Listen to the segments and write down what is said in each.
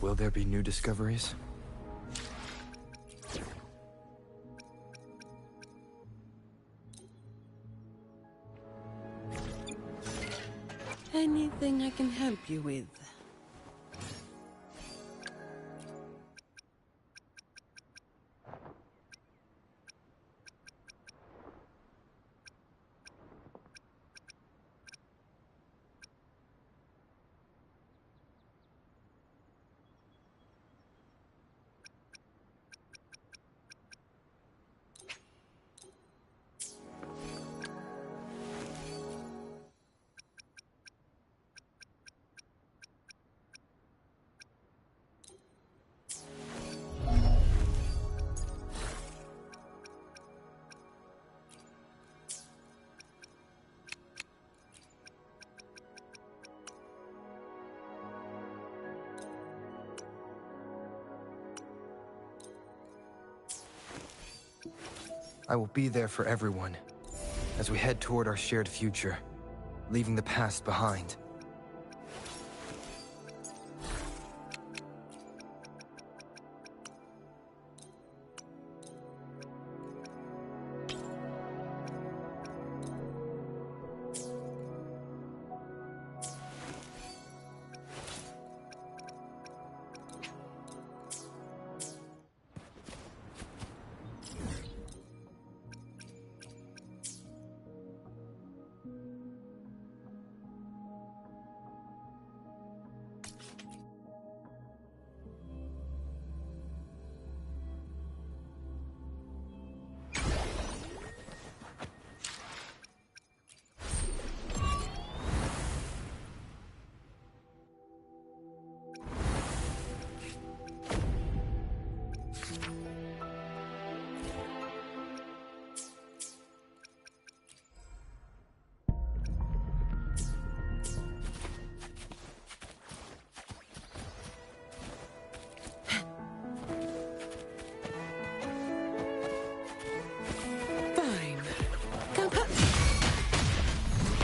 Will there be new discoveries? Anything I can help you with? I will be there for everyone, as we head toward our shared future, leaving the past behind.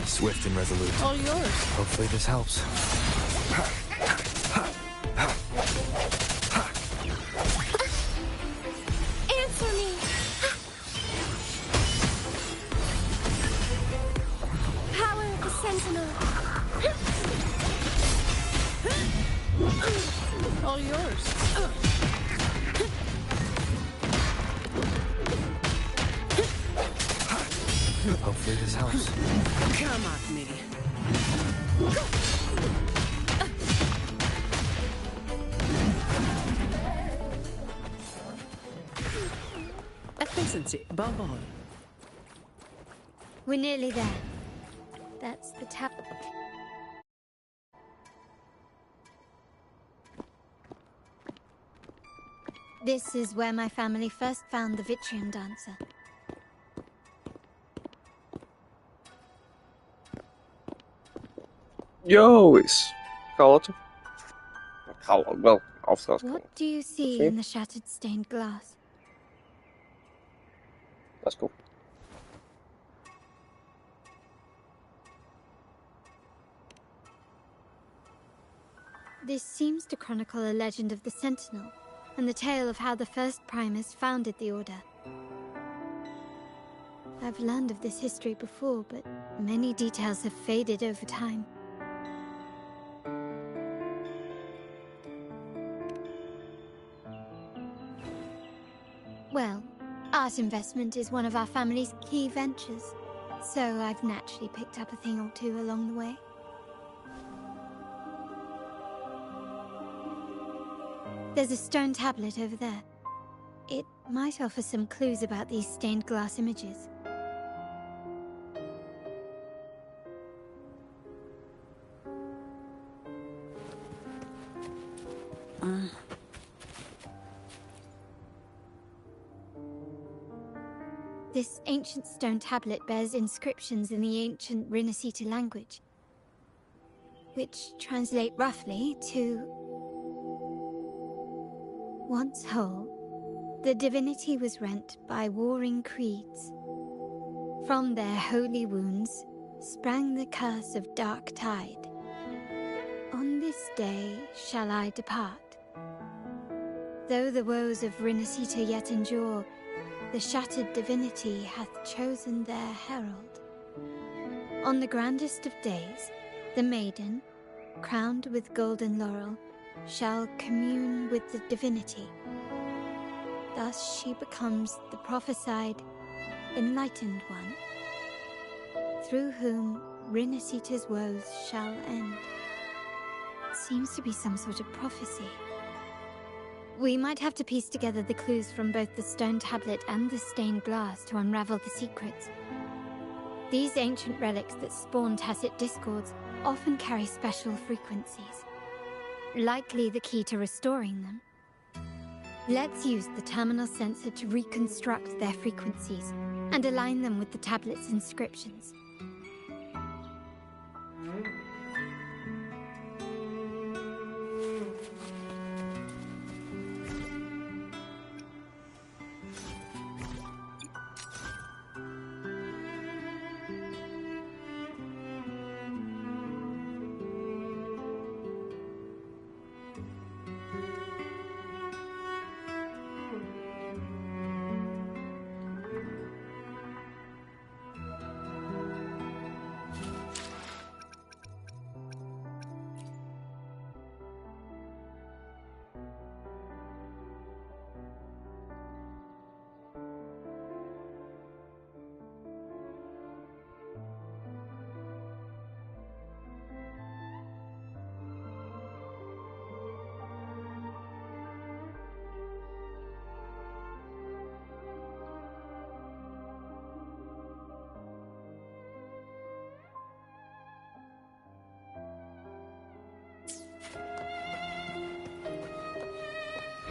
Swift and resolute. All yours. Hopefully this helps. Answer me! Power of the Sentinel! All yours. Hopefully this helps. Come at me. Efficiency, above all. We're nearly there. That's the tap. This is where my family first found the Vitrium Dancer. Yo, it's Carlotta. Carlotta, well, after What do you see in the shattered stained glass? That's cool. This seems to chronicle a legend of the Sentinel, and the tale of how the first Primus founded the Order. I've learned of this history before, but many details have faded over time. Well, art investment is one of our family's key ventures, so I've naturally picked up a thing or two along the way. There's a stone tablet over there. It might offer some clues about these stained glass images. This ancient stone tablet bears inscriptions in the ancient Rinascita language, which translate roughly to... Once whole, the divinity was rent by warring creeds. From their holy wounds sprang the curse of dark tide. On this day shall I depart, Though the woes of Rinascita yet endure, the shattered divinity hath chosen their herald. On the grandest of days, the maiden, crowned with golden laurel, shall commune with the divinity. Thus she becomes the prophesied, enlightened one, through whom Rinascita's woes shall end. Seems to be some sort of prophecy. We might have to piece together the clues from both the stone tablet and the stained glass to unravel the secrets. These ancient relics that spawn tacit discords often carry special frequencies, likely the key to restoring them. Let's use the terminal sensor to reconstruct their frequencies and align them with the tablet's inscriptions.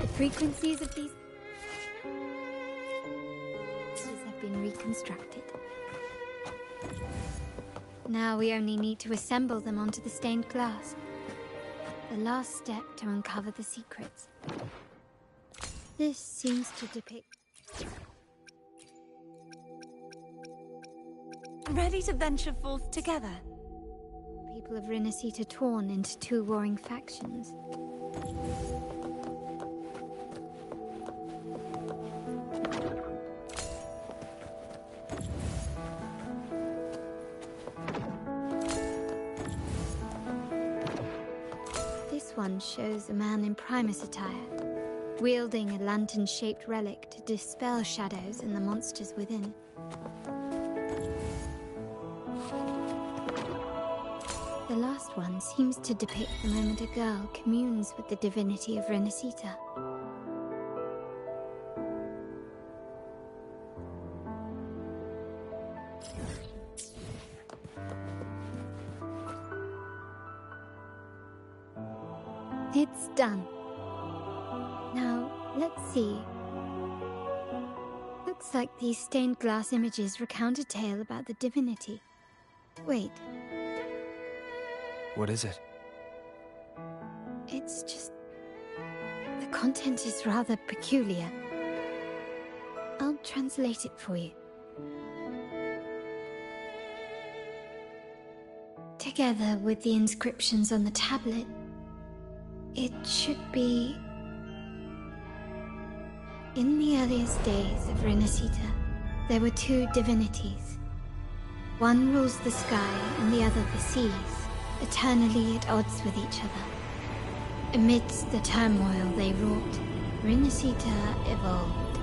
The frequencies of these have been reconstructed. Now we only need to assemble them onto the stained glass. The last step to uncover the secrets. This seems to depict... Ready to venture forth together? People of Rinascita torn into two warring factions. This one shows a man in Primus attire, wielding a lantern-shaped relic to dispel shadows and the monsters within. The last one seems to depict the moment a girl communes with the divinity of Rinascita. It's done. Now, let's see. Looks like these stained glass images recount a tale about the divinity. Wait. What is it? It's just... the content is rather peculiar. I'll translate it for you. Together with the inscriptions on the tablet, it should be... In the earliest days of Rinascita, there were two divinities. One rules the sky and the other the seas, eternally at odds with each other. Amidst the turmoil they wrought, Rinascita evolved.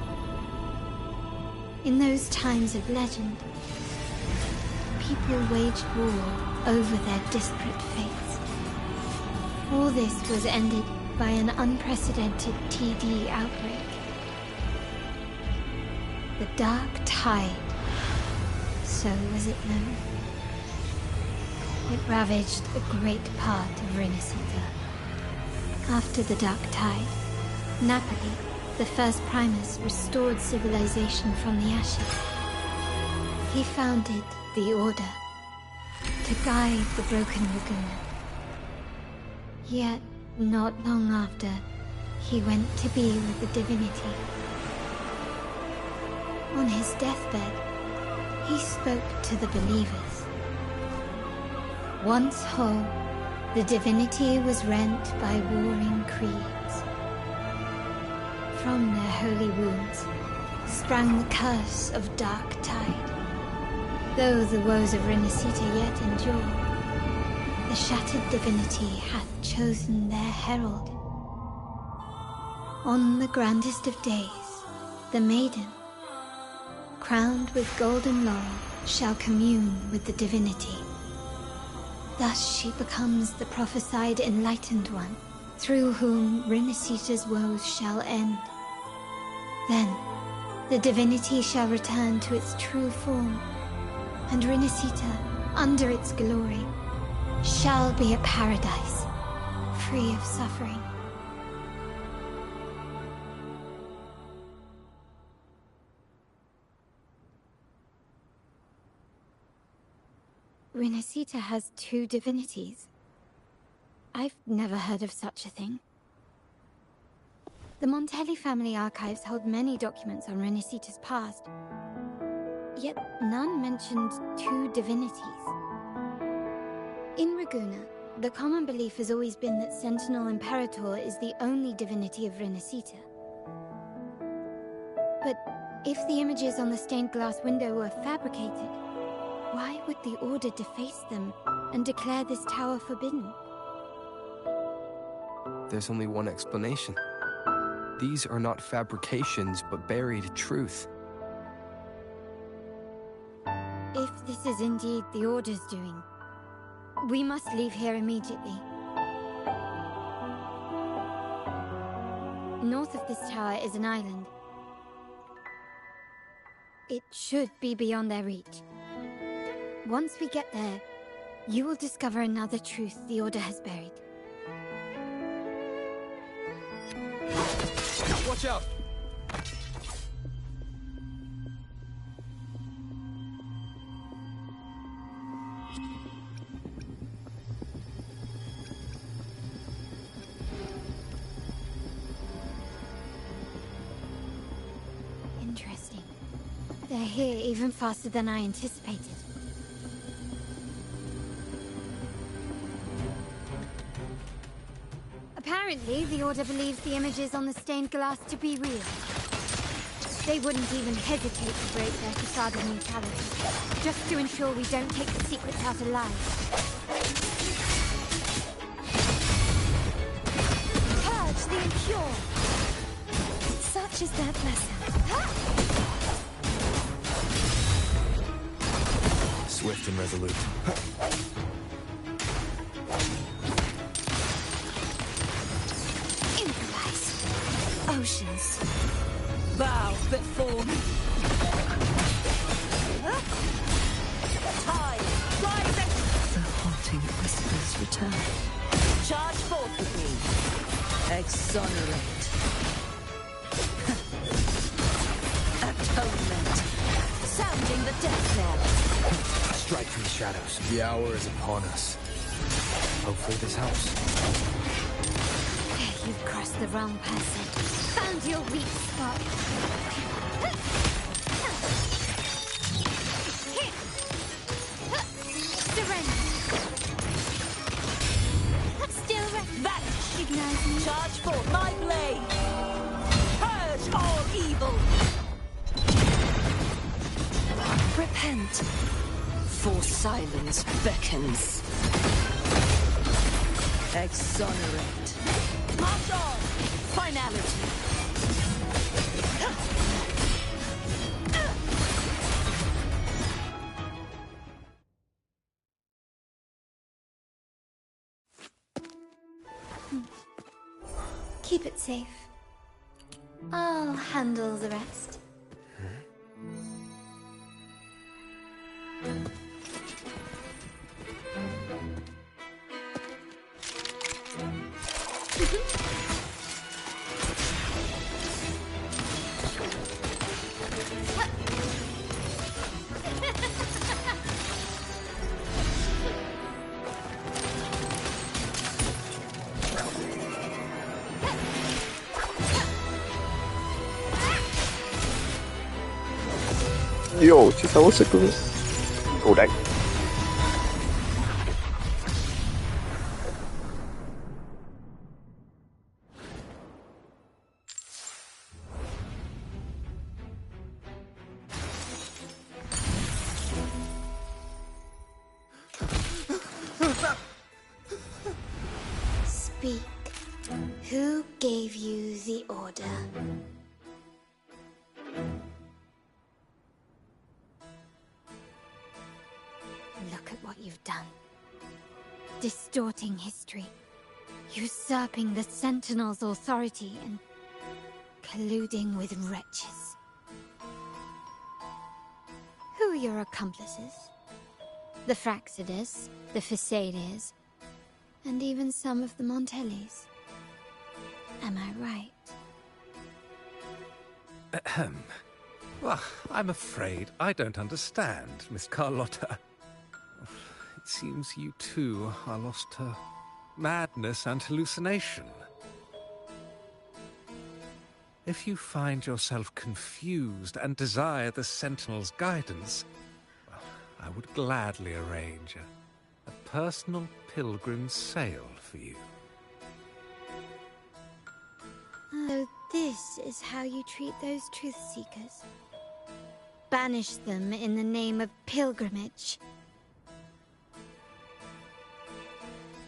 In those times of legend, people waged war over their disparate fates. All this was ended by an unprecedented TD outbreak. The Dark Tide, so was it known. It ravaged a great part of Rinascita. After the Dark Tide, Napoli, the first Primus, restored civilization from the ashes. He founded the Order to guide the Broken Laguna. Yet, not long after, he went to be with the divinity. On his deathbed, he spoke to the believers. Once whole, the divinity was rent by warring creeds. From their holy wounds sprang the curse of dark tide. Though the woes of Rinascita yet endure, the shattered divinity hath chosen their herald. On the grandest of days, the maiden, crowned with golden laurel, shall commune with the divinity. Thus she becomes the prophesied enlightened one, through whom Rinascita's woes shall end. Then, the divinity shall return to its true form, and Rinascita, under its glory, shall be a paradise, free of suffering. Rinascita has two divinities. I've never heard of such a thing. The Montelli family archives hold many documents on Rinascita's past, yet none mentioned two divinities. In Ragusa, the common belief has always been that Sentinel Imperator is the only divinity of Rinascita. But if the images on the stained glass window were fabricated, why would the Order deface them and declare this tower forbidden? There's only one explanation. These are not fabrications, but buried truth. If this is indeed the Order's doing, we must leave here immediately. North of this tower is an island. It should be beyond their reach. Once we get there, you will discover another truth the Order has buried. Watch out! Interesting. They're here even faster than I anticipated. Apparently, the Order believes the images on the stained glass to be real. They wouldn't even hesitate to break their facade of neutrality, just to ensure we don't take the secrets out alive. Purge the impure. Such is their blessing. Swift and resolute. Oceans, bow before me. Tide, rising. The haunting whispers return. Charge forth with me. Exonerate. Atonement. Sounding the death knell. Strike from the shadows. The hour is upon us. Hopefully this helps. You've crossed the wrong person. Found your weak spot. Surrender. Still vanish. Ignite me. Charge forth my blade. Purge all evil. Repent, for silence beckons. Exonerate. March on! Finality! Keep it safe. I'll handle the rest. Io, ci stavo secondo. Oh dai. distorting history, usurping the Sentinel's authority, and colluding with wretches. Who are your accomplices? The Fraxidus, the Phisades, and even some of the Montellis. Am I right? Ahem. Well, I'm afraid I don't understand, Miss Carlotta. It seems you too are lost to madness and hallucination. If you find yourself confused and desire the Sentinel's guidance, well, I would gladly arrange a personal pilgrim's sail for you. So this is how you treat those truth-seekers? Banish them in the name of pilgrimage?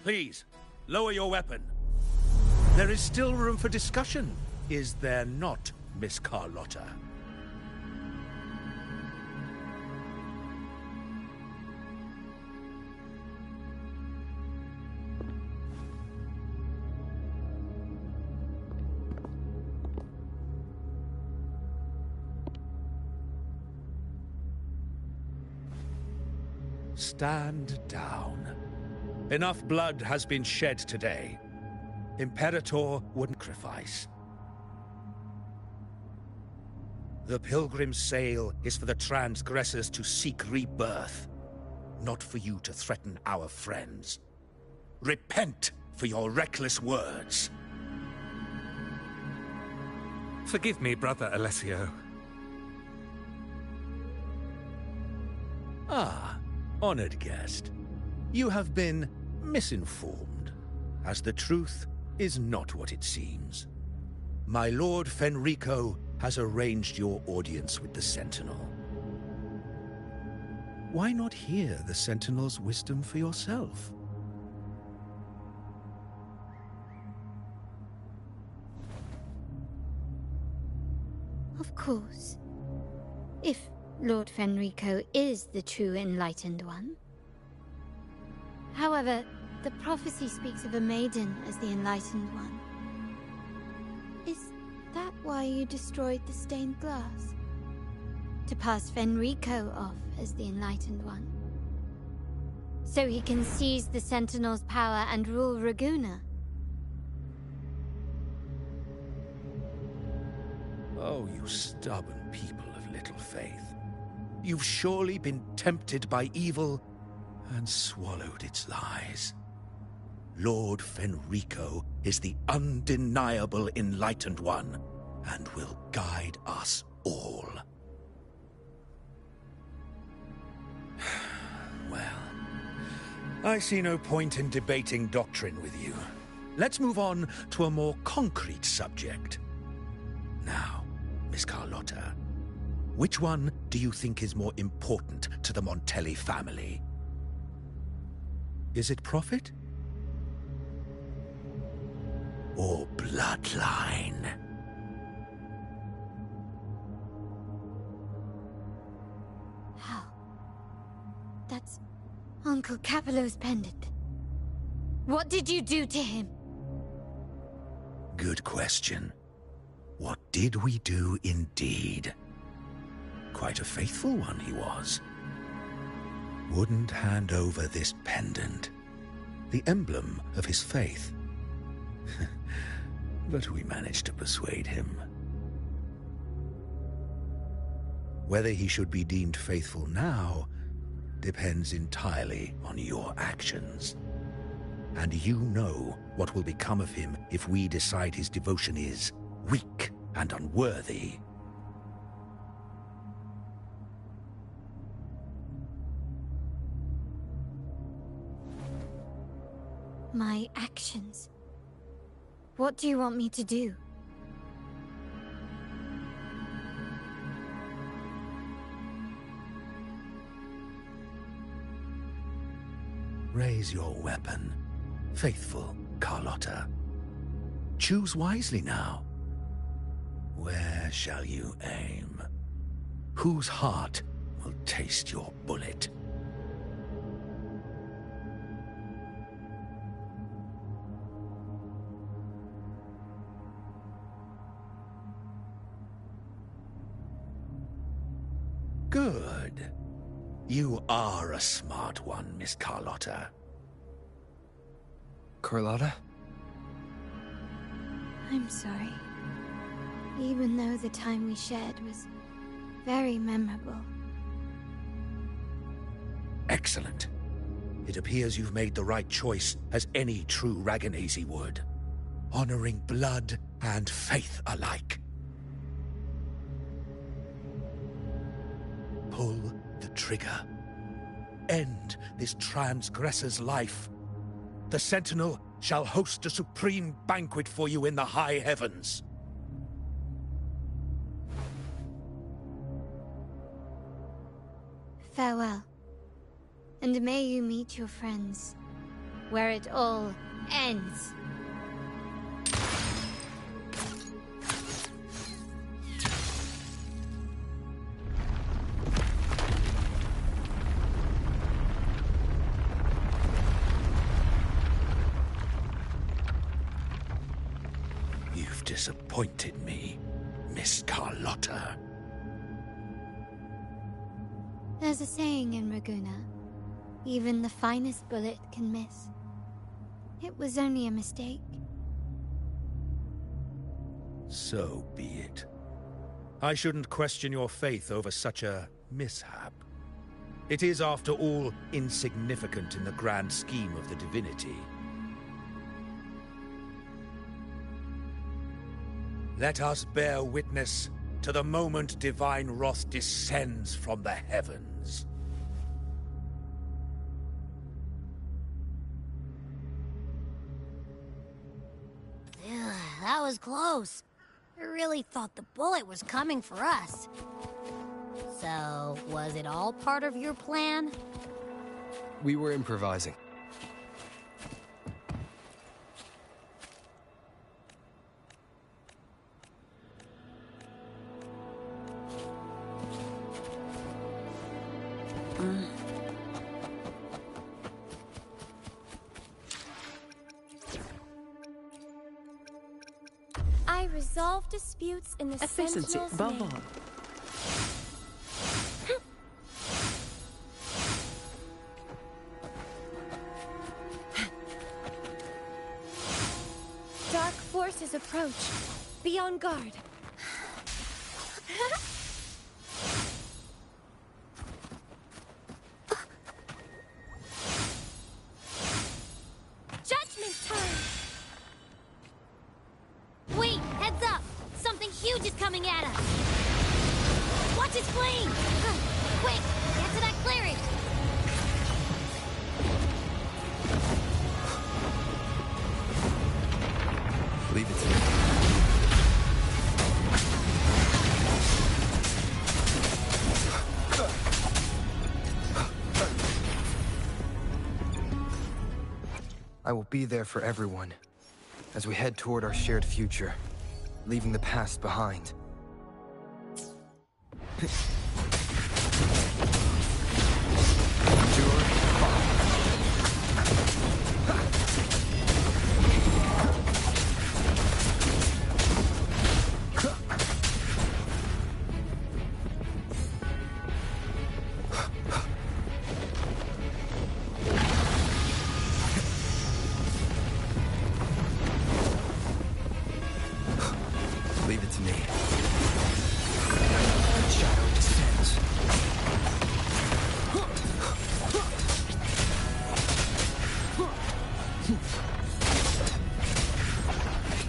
Please, lower your weapon. There is still room for discussion, is there not, Miss Carlotta? Stand down. Enough blood has been shed today. Imperator wouldn't sacrifice. The pilgrim's sail is for the transgressors to seek rebirth, not for you to threaten our friends. Repent for your reckless words. Forgive me, Brother Alessio. Ah, honored guest. You have been misinformed, as the truth is not what it seems. My Lord Fenrico has arranged your audience with the Sentinel. Why not hear the Sentinel's wisdom for yourself? Of course. If Lord Fenrico is the true Enlightened One. However, the prophecy speaks of a maiden as the Enlightened One. Is that why you destroyed the stained glass? To pass Fenrico off as the Enlightened One? So he can seize the Sentinel's power and rule Raguna? Oh, you stubborn people of little faith. You've surely been tempted by evil and swallowed its lies. Lord Fenrico is the undeniable Enlightened One, and will guide us all. Well, I see no point in debating doctrine with you. Let's move on to a more concrete subject. Now, Miss Carlotta, which one do you think is more important to the Montelli family? Is it profit? Or bloodline? How? That's Uncle Capello's pendant. What did you do to him? Good question. What did we do indeed? Quite a faithful one he was. Wouldn't hand over this pendant, the emblem of his faith. But we managed to persuade him. Whether he should be deemed faithful now depends entirely on your actions. And you know what will become of him if we decide his devotion is weak and unworthy. My actions? What do you want me to do? Raise your weapon, faithful Carlotta. Choose wisely now. Where shall you aim? Whose heart will taste your bullet? Good. You are a smart one, Miss Carlotta. Carlotta? I'm sorry. Even though the time we shared was very memorable. Excellent. It appears you've made the right choice, as any true Raganazi would. Honoring blood and faith alike. Pull the trigger. End this transgressor's life. The Sentinel shall host a supreme banquet for you in the high heavens. Farewell. And may you meet your friends, where it all ends. You've disappointed me, Miss Carlotta. There's a saying in Raguna, even the finest bullet can miss. It was only a mistake. So be it. I shouldn't question your faith over such a mishap. It is, after all, insignificant in the grand scheme of the divinity. Let us bear witness to the moment divine wrath descends from the heavens. That was close. I really thought the bullet was coming for us. So, was it all part of your plan? We were improvising. I resolve disputes in the Efficiency Sentinel's above name. all. Dark forces approach. Be on guard. Judgment time! Wait, heads up! Something huge is coming at us! Watch its flame! Quick, get to that clearing! Leave it to me. I will be there for everyone, as we head toward our shared future, leaving the past behind. Endure, leave it to me. Shadow descends.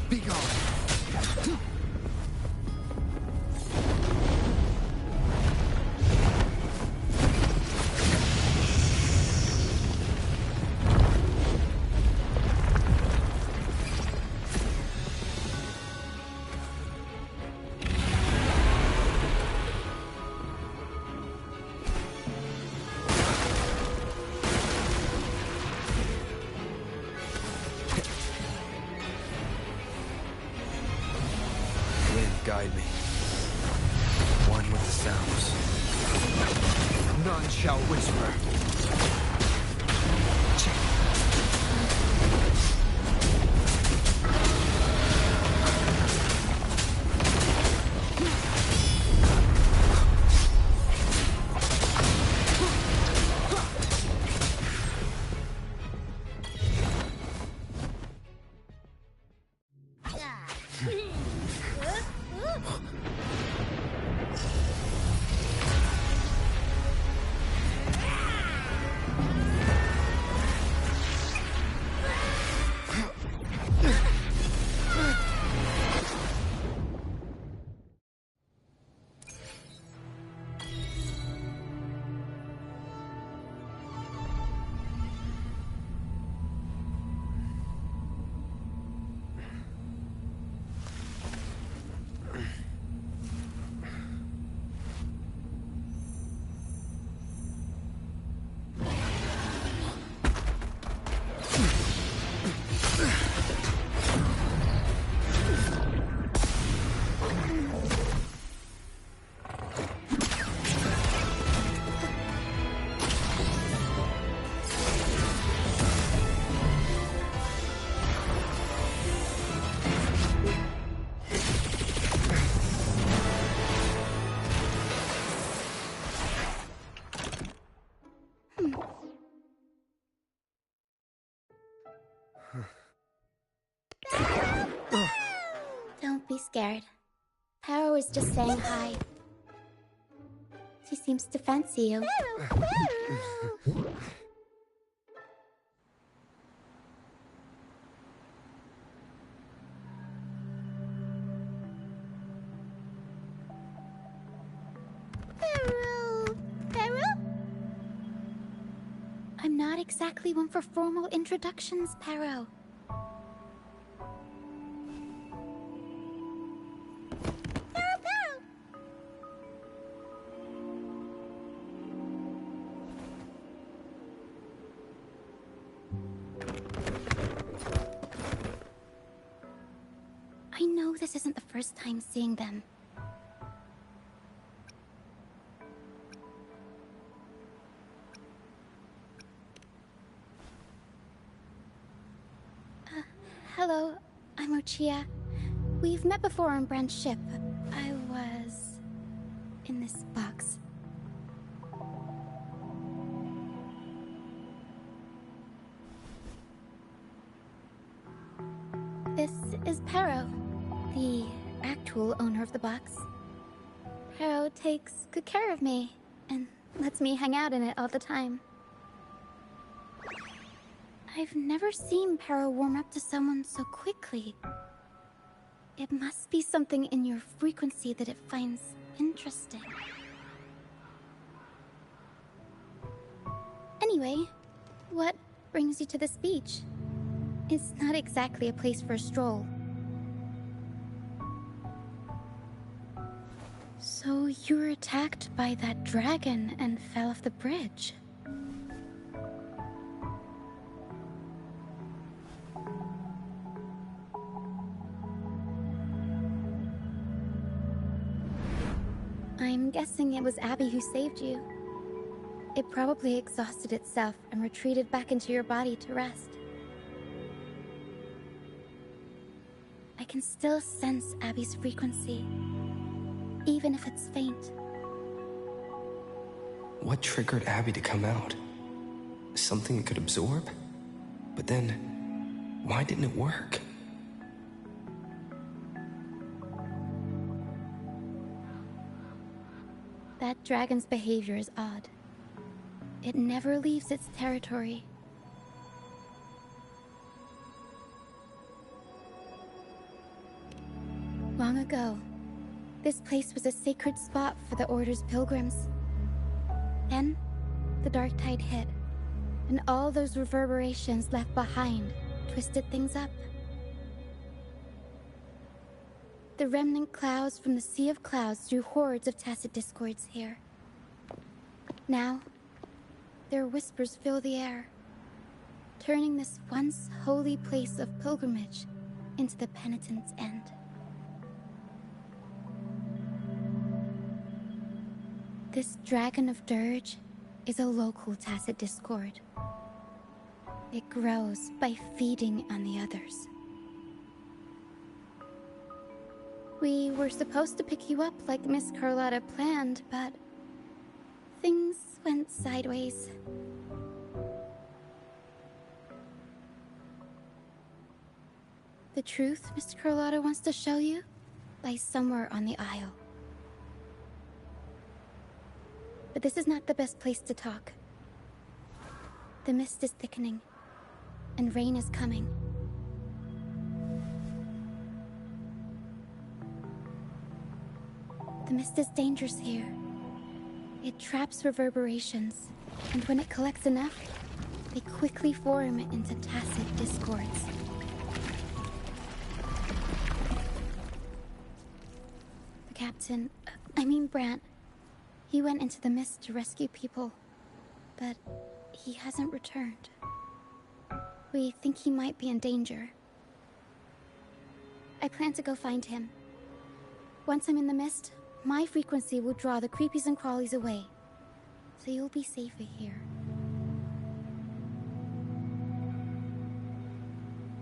Be gone. Wind guide me. One with the sounds. None shall whisper. scared. Paro was just saying hi. She seems to fancy you. I'm not exactly one for formal introductions, Paro. I know this isn't the first time seeing them. Hello, I'm Ochia. We've met before on Brand's ship. I was in this box. This is Paro, the actual owner of the box. Paro takes good care of me and lets me hang out in it all the time. I've never seen Paro warm up to someone so quickly. It must be something in your frequency that it finds interesting. Anyway, what brings you to this beach? It's not exactly a place for a stroll. So you were attacked by that dragon and fell off the bridge. I'm guessing it was Abby who saved you. It probably exhausted itself and retreated back into your body to rest. I can still sense Abby's frequency, even if it's faint. What triggered Abby to come out? Something it could absorb? But then, why didn't it work? That dragon's behavior is odd. It never leaves its territory. Long ago, this place was a sacred spot for the Order's pilgrims. Then, the dark tide hit, and all those reverberations left behind twisted things up. The remnant clouds from the Sea of Clouds drew hordes of tacit discords here. Now, their whispers fill the air, turning this once holy place of pilgrimage into the penitent's end. This Dragon of Dirge is a local tacit discord. It grows by feeding on the others. We were supposed to pick you up like Miss Carlotta planned, but things went sideways. The truth Miss Carlotta wants to show you lies somewhere on the Isle. But this is not the best place to talk. The mist is thickening, and rain is coming. The mist is dangerous here. It traps reverberations, and when it collects enough, they quickly form into tacit discords. The captain, Brant, he went into the mist to rescue people, but he hasn't returned. We think he might be in danger. I plan to go find him. Once I'm in the mist, my frequency will draw the creepies and crawlies away, so you'll be safer here.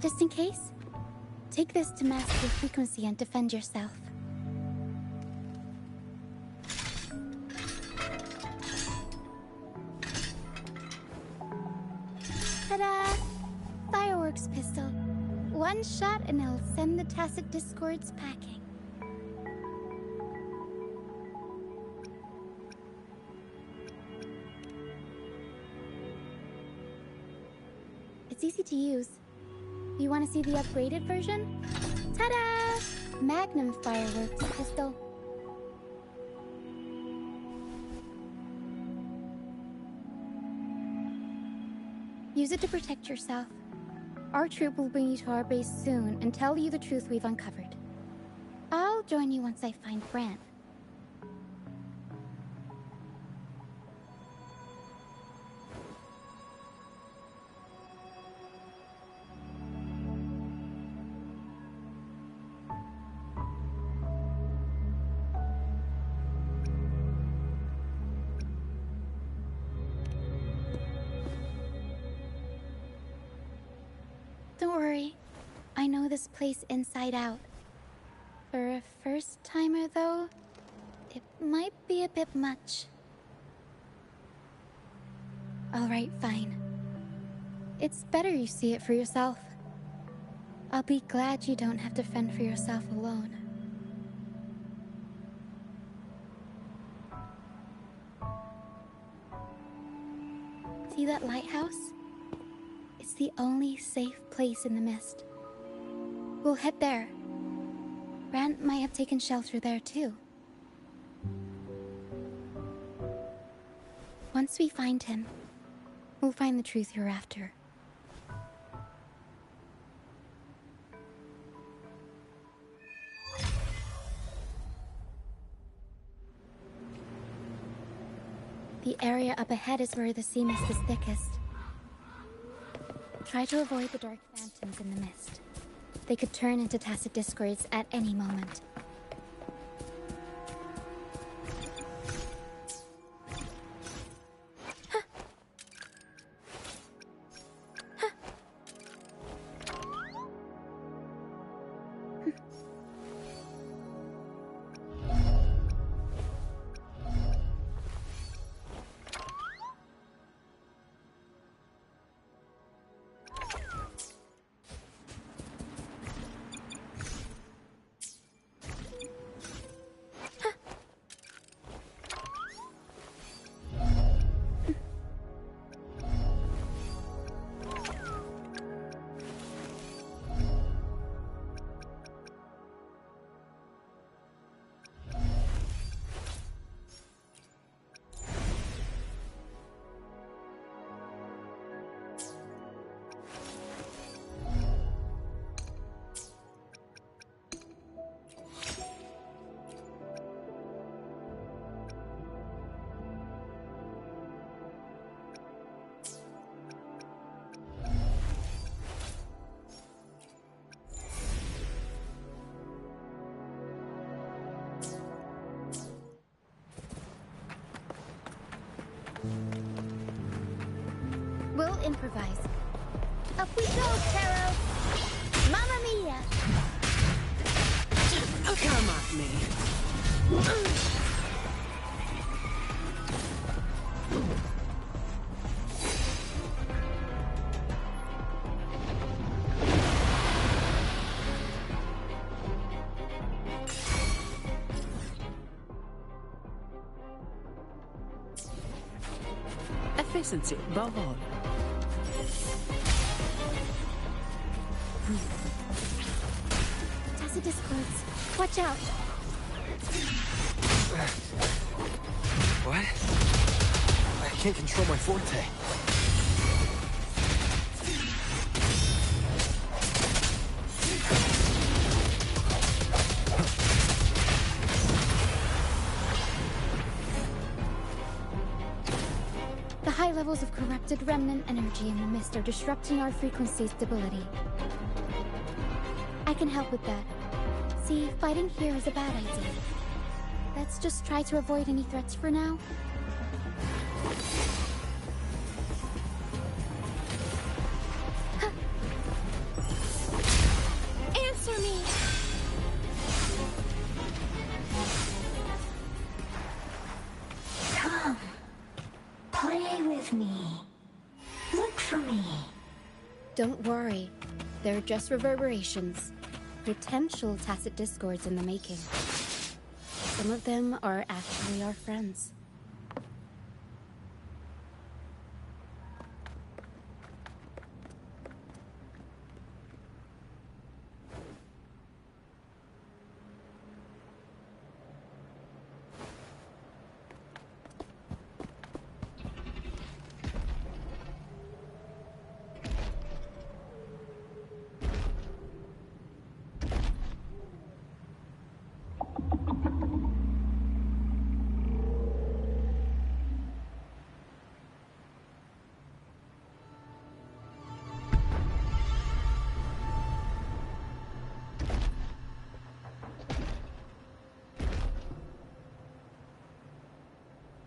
Just in case, take this to mask your frequency and defend yourself. Ta-da! Fireworks pistol. One shot and it'll send the tacit discords packing. It's easy to use. You want to see the upgraded version? Ta-da! Magnum fireworks pistol. Use it to protect yourself. Our troop will bring you to our base soon and tell you the truth we've uncovered. I'll join you once I find Bran. Don't worry. I know this place inside out. For a first-timer, though, it might be a bit much. Alright, fine. It's better you see it for yourself. I'll be glad you don't have to fend for yourself alone. See that lighthouse? It's the only safe place in the mist. We'll head there. Bran might have taken shelter there too. Once we find him, we'll find the truth you're after. The area up ahead is where the sea mist is thickest. Try to avoid the dark phantoms in the mist. They could turn into tacit discords at any moment. We'll improvise. Up we go, Taro! Mamma mia! Come at me. Efficiency above all. Tacit discords. Watch out! What? I can't control my forte. The high levels of corrupted remnant energy in the mist are disrupting our frequency stability. I can help with that. See, fighting here is a bad idea. Let's just try to avoid any threats for now. Answer me! Come. Play with me. Look for me. Don't worry. They're just reverberations. Potential tacit discords in the making. Some of them are actually our friends.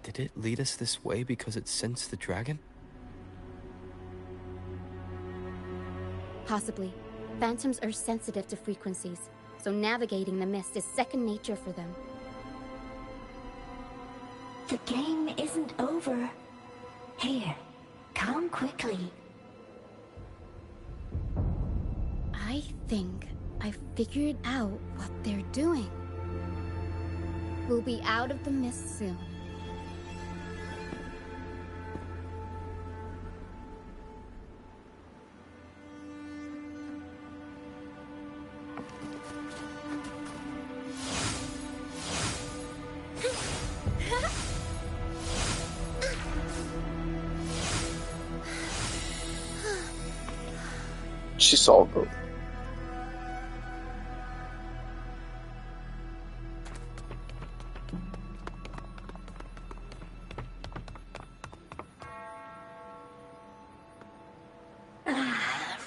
Did it lead us this way because it sensed the dragon? Possibly. Phantoms are sensitive to frequencies, so navigating the mist is second nature for them. The game isn't over. Here, come quickly. I think I figured out what they're doing. We'll be out of the mist soon. She saw them.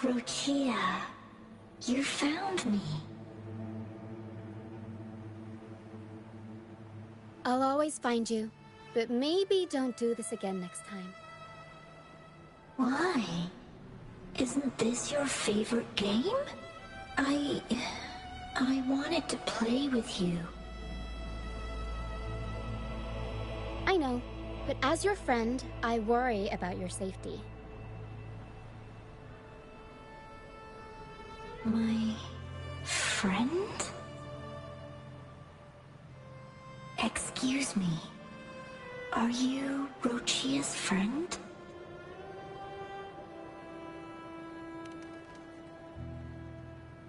Rochia, you found me. I'll always find you, but maybe don't do this again next time. Why? Isn't this your favorite game? I wanted to play with you. I know, but as your friend, I worry about your safety. My friend? Excuse me. Are you Rochia's friend?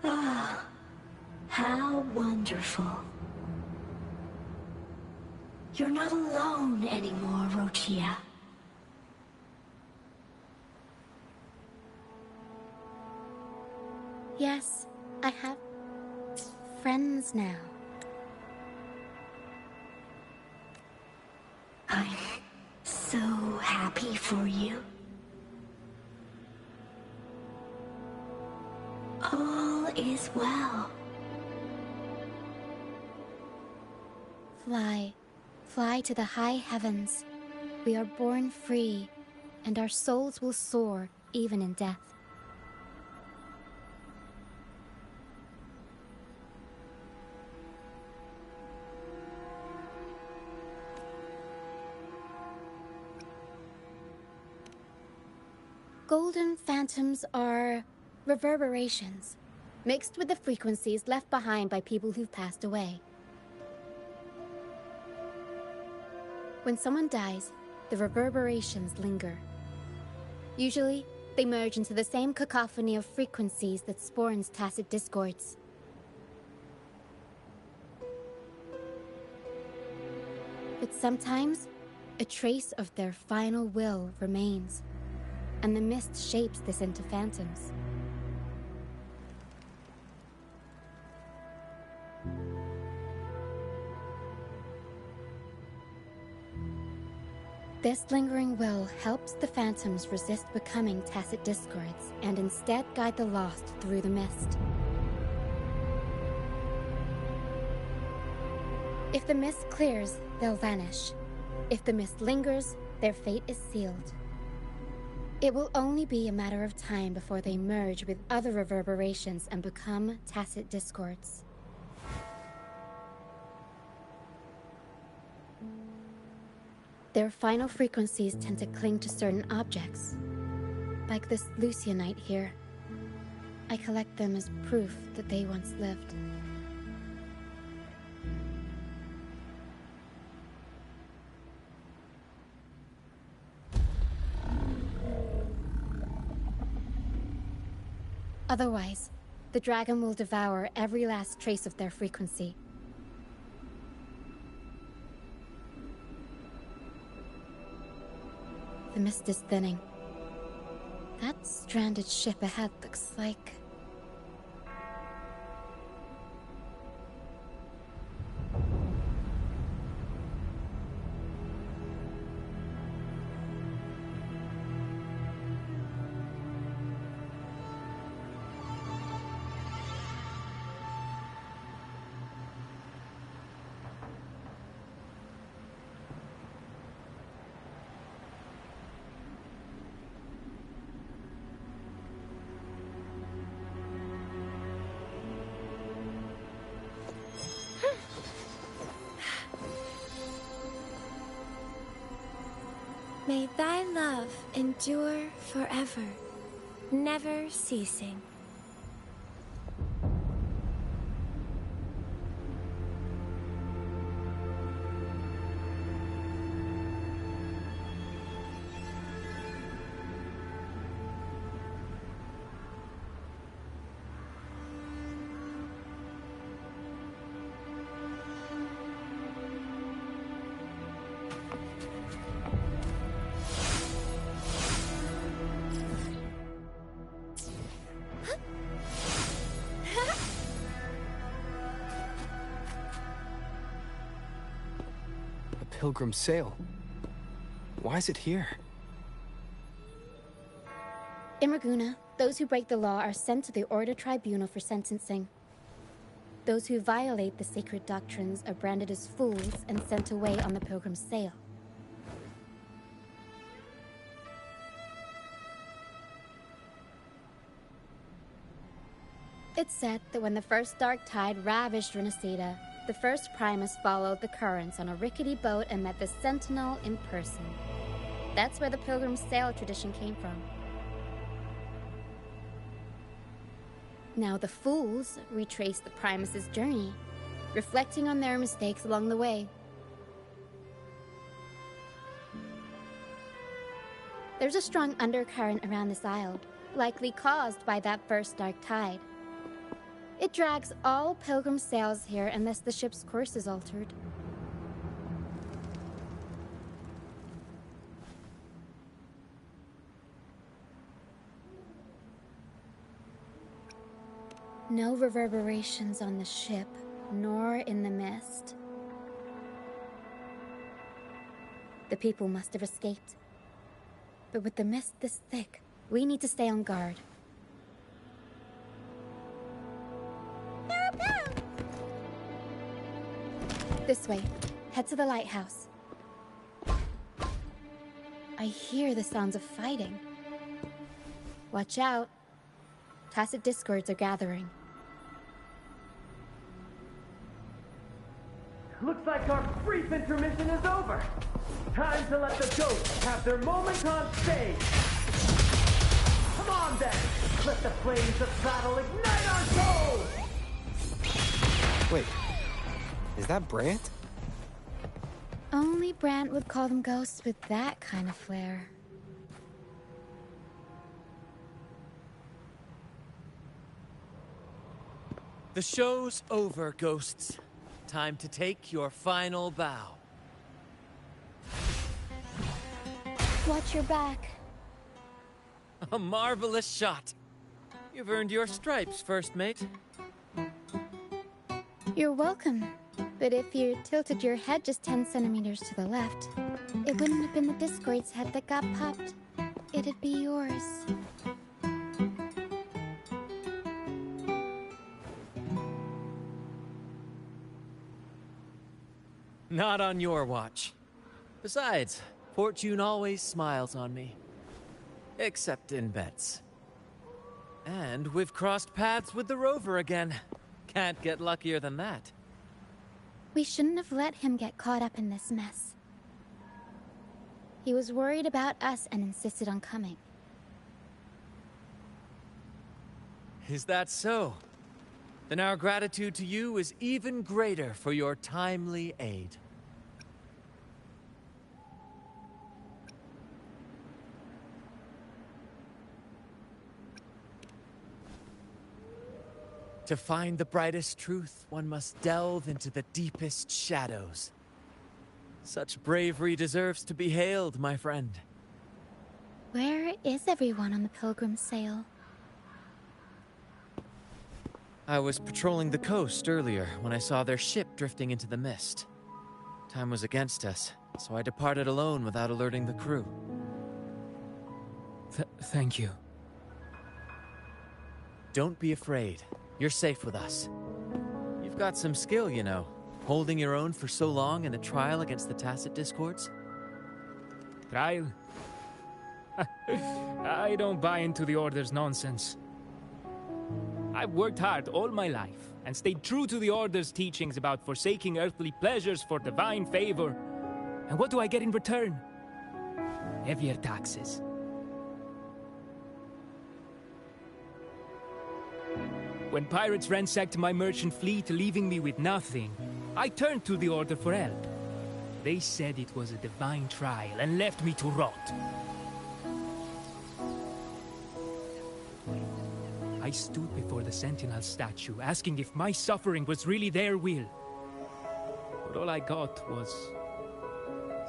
Ah, how wonderful. You're not alone anymore, Rochia. Yes, I have friends now. I'm so happy for you. All is well. Fly. Fly to the high heavens. We are born free, and our souls will soar even in death. Golden phantoms are reverberations, mixed with the frequencies left behind by people who've passed away. When someone dies, the reverberations linger. Usually, they merge into the same cacophony of frequencies that spawns tacit discords. But sometimes, a trace of their final will remains, and the mist shapes this into phantoms. This lingering will helps the phantoms resist becoming tacit discords and instead guide the lost through the mist. If the mist clears, they'll vanish. If the mist lingers, their fate is sealed. It will only be a matter of time before they merge with other reverberations and become tacit discords. Their final frequencies tend to cling to certain objects, like this Lucianite here. I collect them as proof that they once lived. Otherwise, the dragon will devour every last trace of their frequency. The mist is thinning. That stranded ship ahead looks like... May thy love endure forever, never ceasing. Pilgrim sail. Why is it here? In Raguna, those who break the law are sent to the Order Tribunal for sentencing. Those who violate the sacred doctrines are branded as fools and sent away on the Pilgrim sail. It's said that when the first dark tide ravaged Rinascita, the first Primus followed the currents on a rickety boat and met the Sentinel in person. That's where the Pilgrim sail tradition came from. Now the fools retrace the Primus's journey, reflecting on their mistakes along the way. There's a strong undercurrent around this isle, likely caused by that first dark tide. It drags all Pilgrim sails here unless the ship's course is altered. No reverberations on the ship, nor in the mist. The people must have escaped. But with the mist this thick, we need to stay on guard. This way. Head to the lighthouse. I hear the sounds of fighting. Watch out. Tacit discords are gathering. Looks like our brief intermission is over. Time to let the ghosts have their moment on stage. Come on then. Let the flames of battle ignite our souls. Wait. Is that Brant? Only Brant would call them ghosts with that kind of flair. The show's over, ghosts. Time to take your final bow. Watch your back. A marvelous shot. You've earned your stripes, first mate. You're welcome. But if you tilted your head just 10 centimeters to the left, it wouldn't have been the Discord's head that got popped. It'd be yours. Not on your watch. Besides, fortune always smiles on me. Except in bets. And we've crossed paths with the rover again. Can't get luckier than that. We shouldn't have let him get caught up in this mess. He was worried about us and insisted on coming. Is that so? Then our gratitude to you is even greater for your timely aid. To find the brightest truth, one must delve into the deepest shadows. Such bravery deserves to be hailed, my friend. Where is everyone on the Pilgrim sail? I was patrolling the coast earlier when I saw their ship drifting into the mist. Time was against us, so I departed alone without alerting the crew. Thank you. Don't be afraid. You're safe with us. You've got some skill, you know. Holding your own for so long in a trial against the Tacit Discords. Trial? I don't buy into the Order's nonsense. I've worked hard all my life and stayed true to the Order's teachings about forsaking earthly pleasures for divine favor. And what do I get in return? heavier taxes. When pirates ransacked my merchant fleet, leaving me with nothing, I turned to the Order for help. They said it was a divine trial and left me to rot. I stood before the Sentinel statue, asking if my suffering was really their will. But all I got was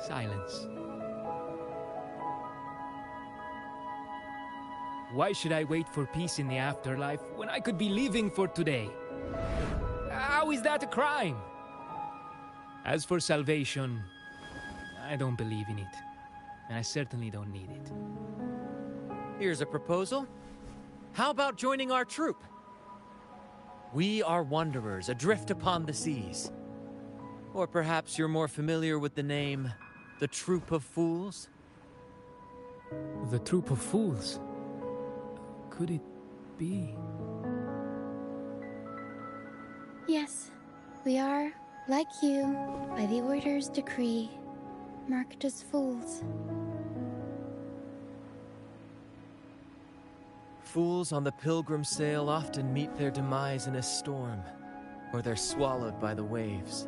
silence. Why should I wait for peace in the afterlife when I could be living for today? How is that a crime? As for salvation, I don't believe in it. And I certainly don't need it. Here's a proposal. How about joining our troop? We are wanderers adrift upon the seas. Or perhaps you're more familiar with the name, the Troop of Fools? The Troop of Fools? Could it be? Yes, we are, like you, by the Order's decree, marked as fools. Fools on the pilgrim sail often meet their demise in a storm, or they're swallowed by the waves.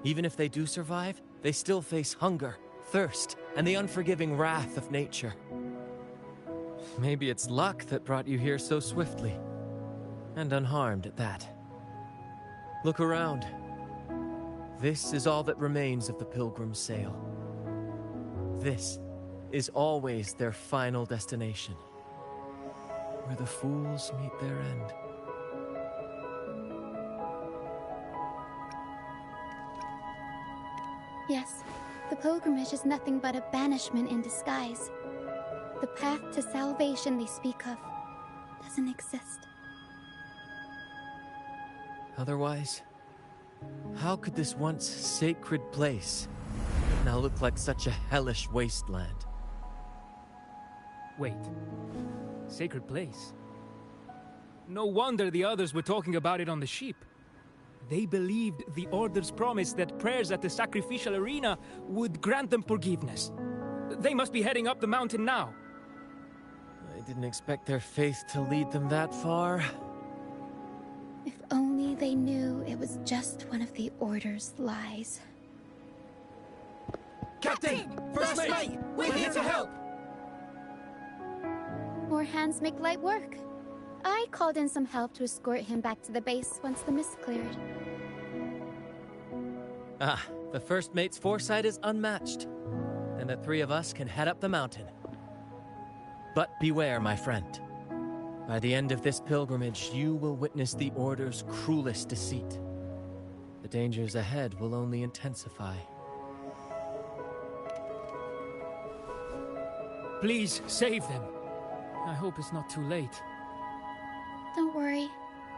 Even if they do survive, they still face hunger, thirst, and the unforgiving wrath of nature. Maybe it's luck that brought you here so swiftly, and unharmed at that. Look around. This is all that remains of the pilgrim sail. This is always their final destination, where the fools meet their end. Yes, the pilgrimage is nothing but a banishment in disguise. The path to salvation they speak of doesn't exist. Otherwise, how could this once sacred place now look like such a hellish wasteland? Wait. Sacred place? No wonder the others were talking about it on the ship. They believed the Order's promise that prayers at the sacrificial arena would grant them forgiveness. They must be heading up the mountain now. I didn't expect their faith to lead them that far. If only they knew it was just one of the Order's lies. Captain! First Mate! We're here to help! More hands make light work. I called in some help to escort him back to the base once the mist cleared. Ah, the First Mate's foresight is unmatched. And the three of us can head up the mountain. But beware, my friend. By the end of this pilgrimage, you will witness the Order's cruelest deceit. The dangers ahead will only intensify. Please, save them. I hope it's not too late. Don't worry.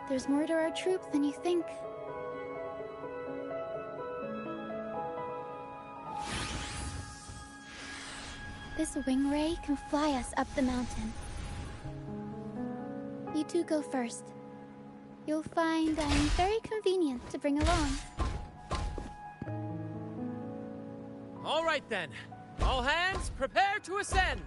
There's more to our troop than you think. This wing ray can fly us up the mountain. You two go first. You'll find I'm very convenient to bring along. All right then. All hands, prepare to ascend!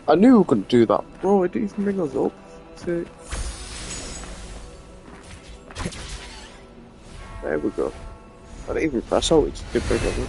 I knew we were going to do that. Bro, it didn't even bring us up. See? There we go. I didn't even press out, it just did bring us up.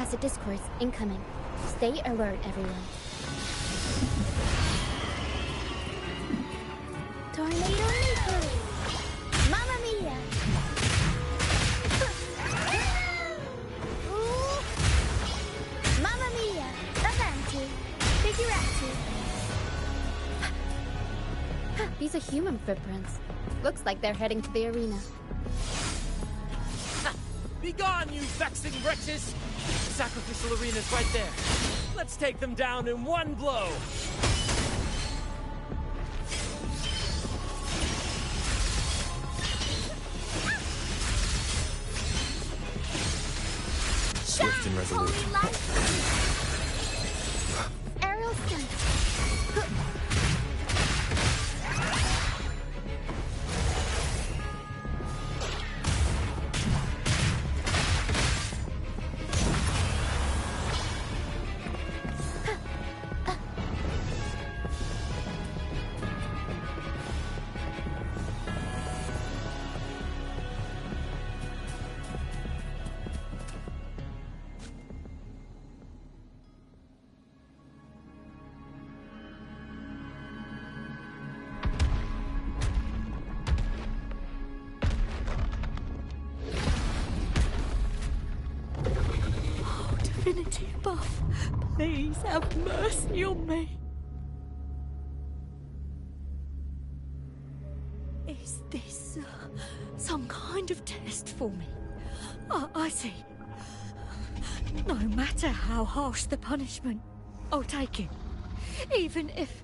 tacit discords incoming. Stay alert, everyone. Tornado Nuclear! Mamma Mia! Mamma Mia! Avanti! Figurati! These are human footprints. Looks like they're heading to the arena. Begone, you vexing wretches! The sacrificial arena's right there. Let's take them down in one blow! Swift and resolute. Aerial stunt. Divinity above, please have mercy on me. Is this some kind of test for me? I see. No matter how harsh the punishment, I'll take it. Even if...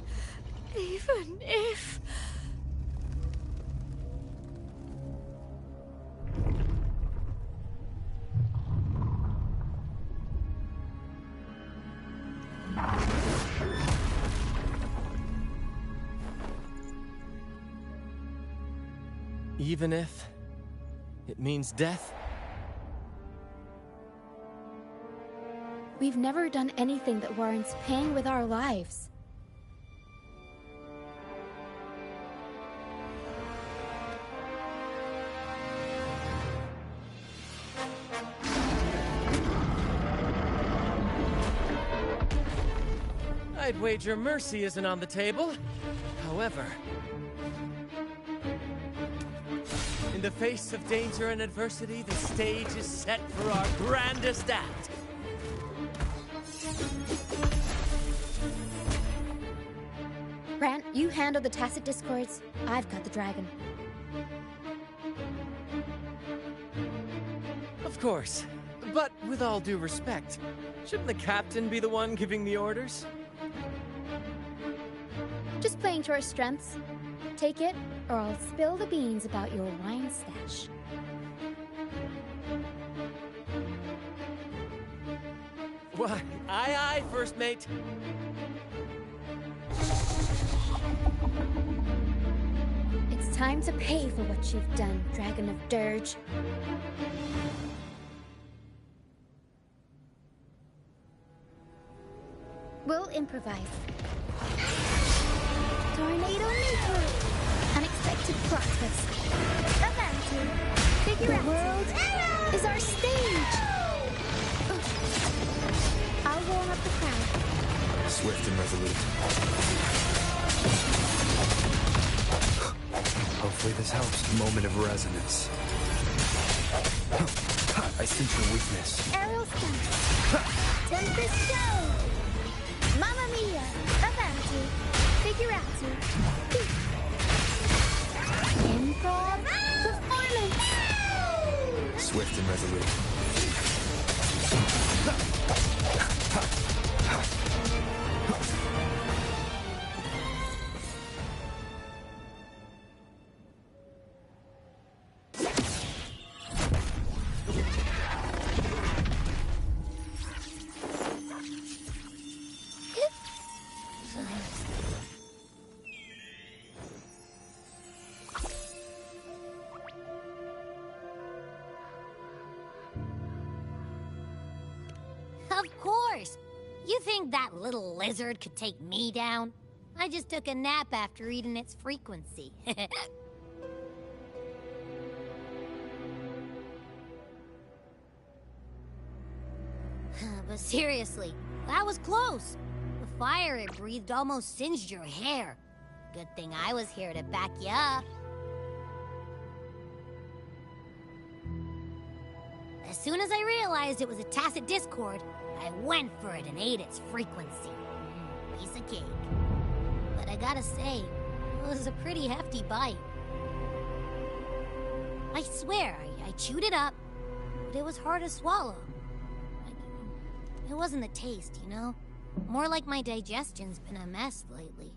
Even if it means death? We've never done anything that warrants paying with our lives. I'd wager mercy isn't on the table. However, in the face of danger and adversity, the stage is set for our grandest act. Grant, you handle the tacit discords. I've got the dragon. Of course. But with all due respect, shouldn't the captain be the one giving the orders? Just playing to our strengths. Take it, or I'll spill the beans about your wine stash. Why, aye, first mate. It's time to pay for what you've done, Dragon of Dirge. We'll improvise. Tornado Nuclear! Unexpected plot twist. Avanti! Figure out. The world is our stage! I'll warm up the crowd. Swift and resolute. Hopefully this helps. Moment of resonance. I sense your weakness. Aerial stunt. Tempest Show! Mamma Mia! Avanti! Figurati! Improv performance! Swift and resolute. Of course! You think that little lizard could take me down? I just took a nap after eating its frequency. but seriously, that was close. The fire it breathed almost singed your hair. Good thing I was here to back you up. As soon as I realized it was a tacit discord, I went for it and ate its frequency. Piece of cake. But I gotta say, it was a pretty hefty bite. I swear, I chewed it up, but it was hard to swallow. It wasn't the taste, you know? More like my digestion's been a mess lately.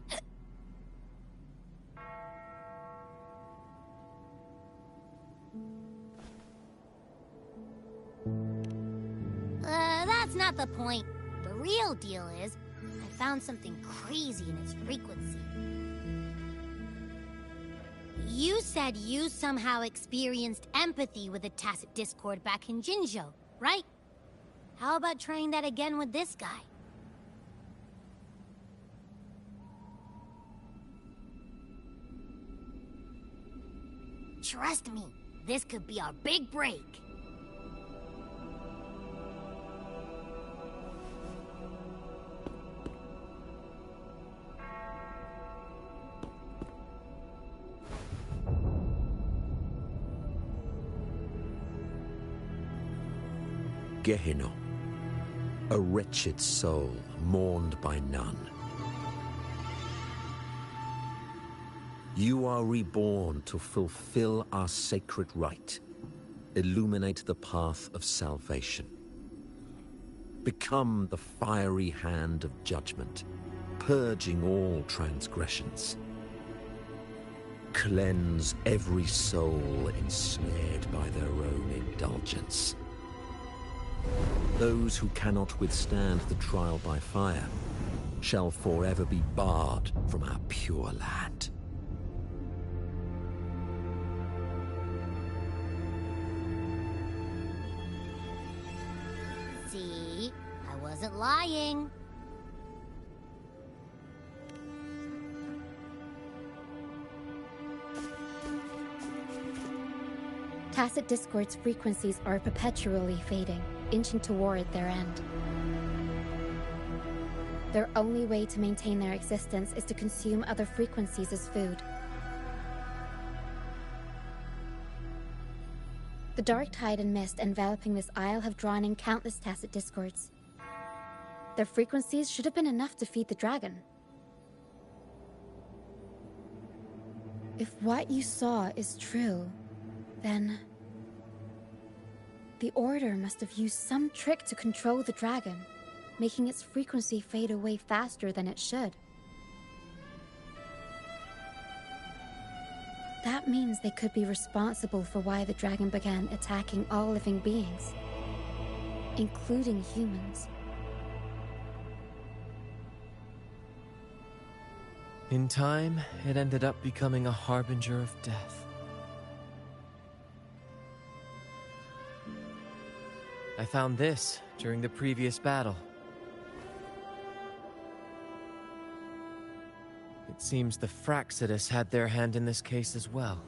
That's not the point. The real deal is, I found something crazy in its frequency. You said you somehow experienced empathy with the tacit discord back in Jinzhou, right? How about trying that again with this guy? Trust me, this could be our big break. Gehenna, a wretched soul mourned by none. You are reborn to fulfill our sacred rite, illuminate the path of salvation. Become the fiery hand of judgment, purging all transgressions. Cleanse every soul ensnared by their own indulgence. Those who cannot withstand the trial by fire shall forever be barred from our pure land. See, I wasn't lying. Tacit Discord's frequencies are perpetually fading, inching toward their end. Their only way to maintain their existence is to consume other frequencies as food. The dark tide and mist enveloping this isle have drawn in countless Tacit Discords. Their frequencies should have been enough to feed the dragon. If what you saw is true, then the Order must have used some trick to control the dragon, making its frequency fade away faster than it should. That means they could be responsible for why the dragon began attacking all living beings, including humans. In time, it ended up becoming a harbinger of death. I found this during the previous battle. It seems the Fraxidus had their hand in this case as well.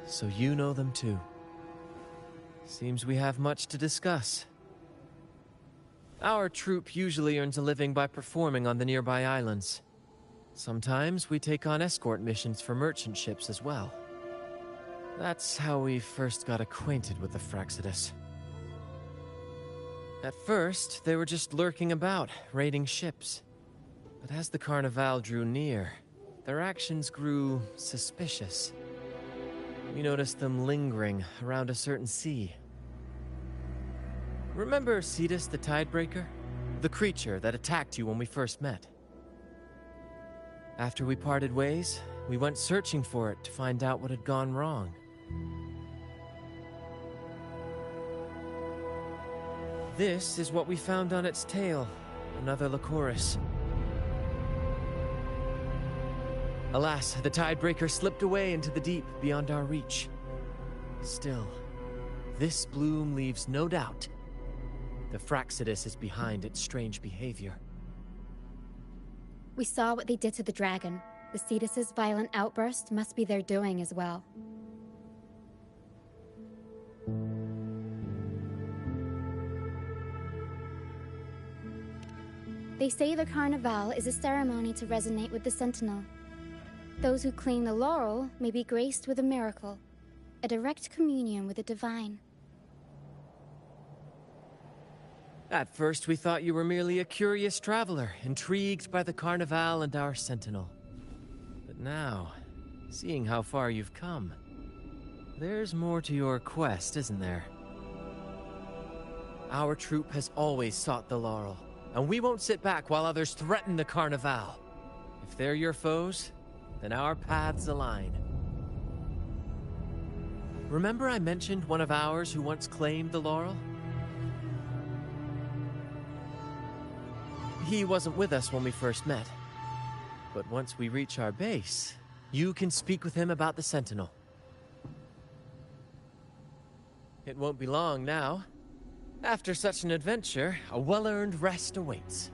So you know them too. Seems we have much to discuss. Our troupe usually earns a living by performing on the nearby islands. Sometimes we take on escort missions for merchant ships as well. That's how we first got acquainted with the Fraxidus. At first, they were just lurking about, raiding ships. But as the Carnival drew near, their actions grew suspicious. we noticed them lingering around a certain sea. Remember Cetus the Tidebreaker? The creature that attacked you when we first met. After we parted ways, we went searching for it to find out what had gone wrong. This is what we found on its tail, another Lycoris. Alas, the Tidebreaker slipped away into the deep beyond our reach. Still, this bloom leaves no doubt. The Fraxidus is behind its strange behavior. We saw what they did to the dragon. The Cetus's violent outburst must be their doing as well. They say the Carnival is a ceremony to resonate with the Sentinel. Those who claim the laurel may be graced with a miracle, a direct communion with the divine. At first we thought you were merely a curious traveler, intrigued by the Carnival and our Sentinel. But now, seeing how far you've come, there's more to your quest, isn't there? Our troop has always sought the laurel, and we won't sit back while others threaten the Carnival. If they're your foes, then our paths align. Remember I mentioned one of ours who once claimed the laurel? He wasn't with us when we first met. But once we reach our base, you can speak with him about the Sentinel. It won't be long now. After such an adventure, a well-earned rest awaits.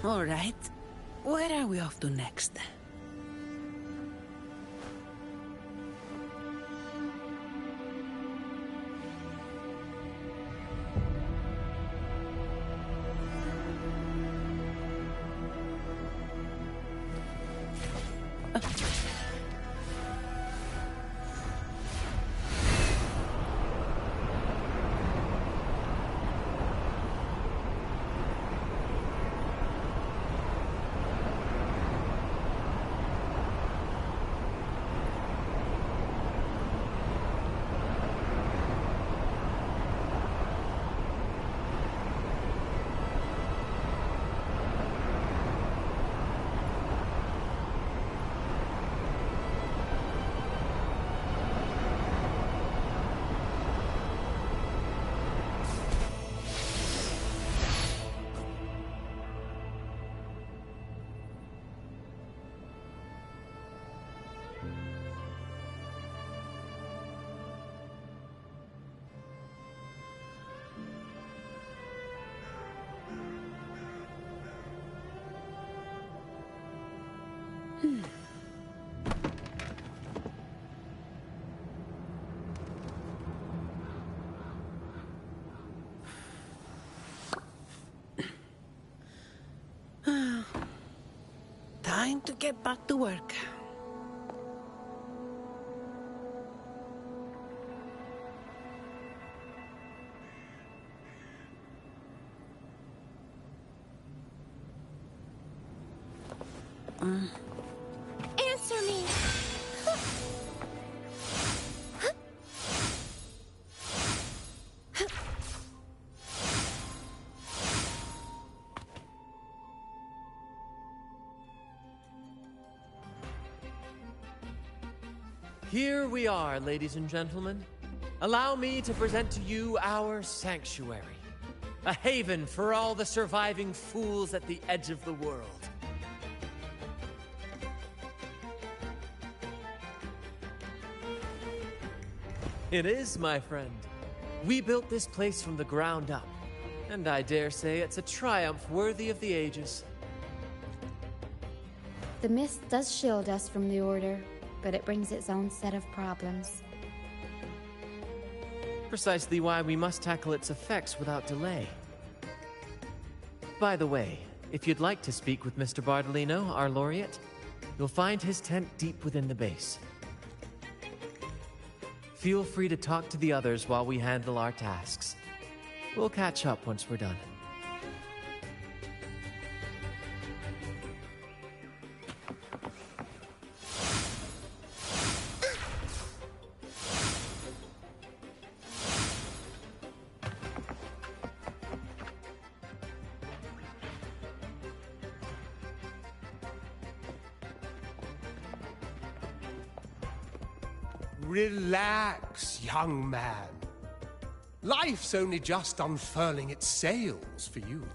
All right. Where are we off to next? Time to get back to work. Answer me! Here we are, ladies and gentlemen. Allow me to present to you our sanctuary. A haven for all the surviving fools at the edge of the world. It is, my friend. We built this place from the ground up, and I dare say it's a triumph worthy of the ages. The mist does shield us from the Order, but it brings its own set of problems. Precisely why we must tackle its effects without delay. By the way, if you'd like to speak with Mr. Bardolino, our laureate, you'll find his tent deep within the base. Feel free to talk to the others while we handle our tasks. We'll catch up once we're done. Relax, young man. Life's only just unfurling its sails for you.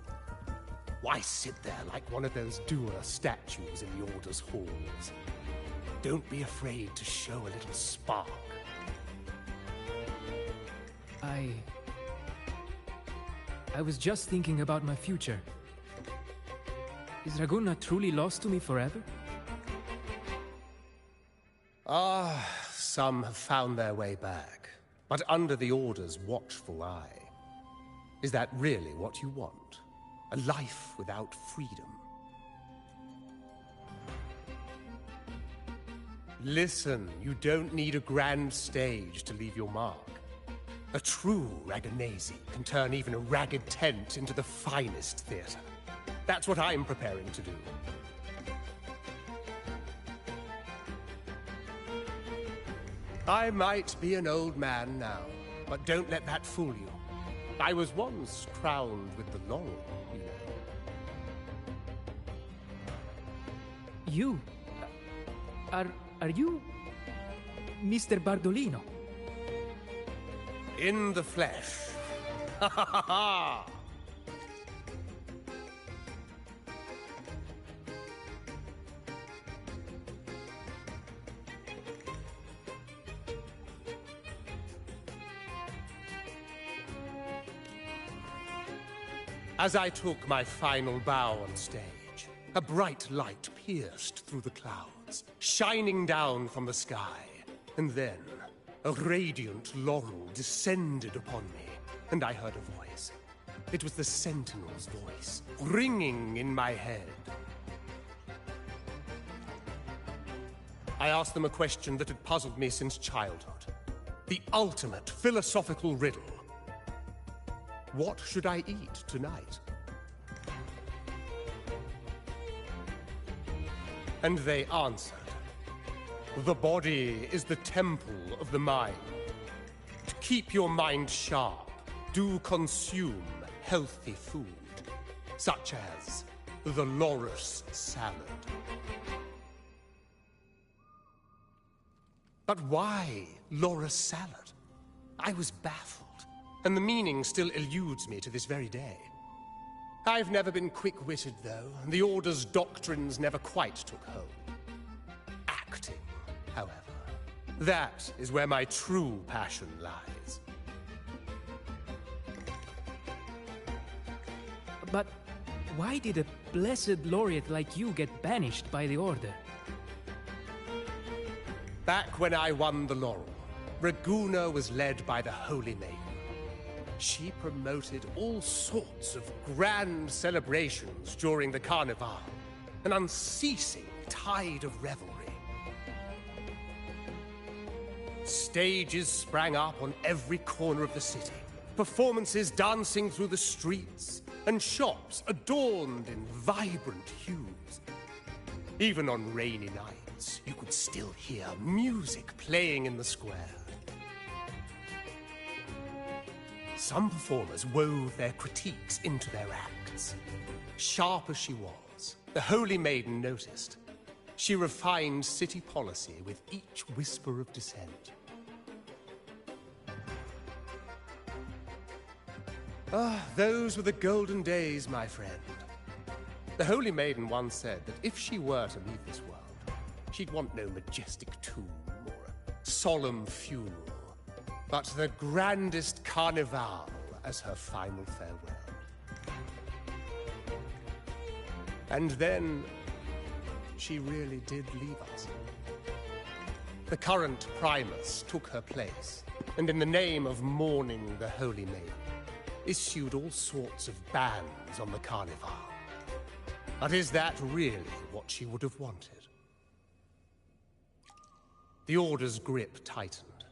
Why sit there like one of those dour statues in the Order's halls? Don't be afraid to show a little spark. I was just thinking about my future. Is Raguna truly lost to me forever? Some have found their way back, but under the Order's watchful eye. Is that really what you want? A life without freedom? Listen, you don't need a grand stage to leave your mark. A true Raganazi can turn even a ragged tent into the finest theater. That's what I'm preparing to do. I might be an old man now, but don't let that fool you. I was once crowned with the laurel, you know. You? Are you Mr. Bardolino? In the flesh. Ha ha ha ha! As I took my final bow on stage, a bright light pierced through the clouds, shining down from the sky. And then, a radiant laurel descended upon me, and I heard a voice. It was the Sentinel's voice, ringing in my head. I asked them a question that had puzzled me since childhood. The ultimate philosophical riddle. What should I eat tonight? And they answered. The body is the temple of the mind. To keep your mind sharp, do consume healthy food, such as the Loris salad. But why Loris salad? I was baffled. And the meaning still eludes me to this very day. I've never been quick-witted, though, and the Order's doctrines never quite took hold. Acting, however, that is where my true passion lies. But why did a blessed laureate like you get banished by the Order? Back when I won the laurel, Raguna was led by the Holy Maiden. She promoted all sorts of grand celebrations during the Carnival, an unceasing tide of revelry. Stages sprang up on every corner of the city, performances dancing through the streets, and shops adorned in vibrant hues. Even on rainy nights, you could still hear music playing in the square. Some performers wove their critiques into their acts. Sharp as she was, the Holy Maiden noticed. She refined city policy with each whisper of dissent. Those were the golden days, my friend. The Holy Maiden once said that if she were to leave this world, she'd want no majestic tomb or a solemn funeral, but the grandest carnival as her final farewell. And then, she really did leave us. The current Primus took her place, and in the name of mourning the Holy Maiden, issued all sorts of bans on the Carnival. But is that really what she would have wanted? The Order's grip tightened,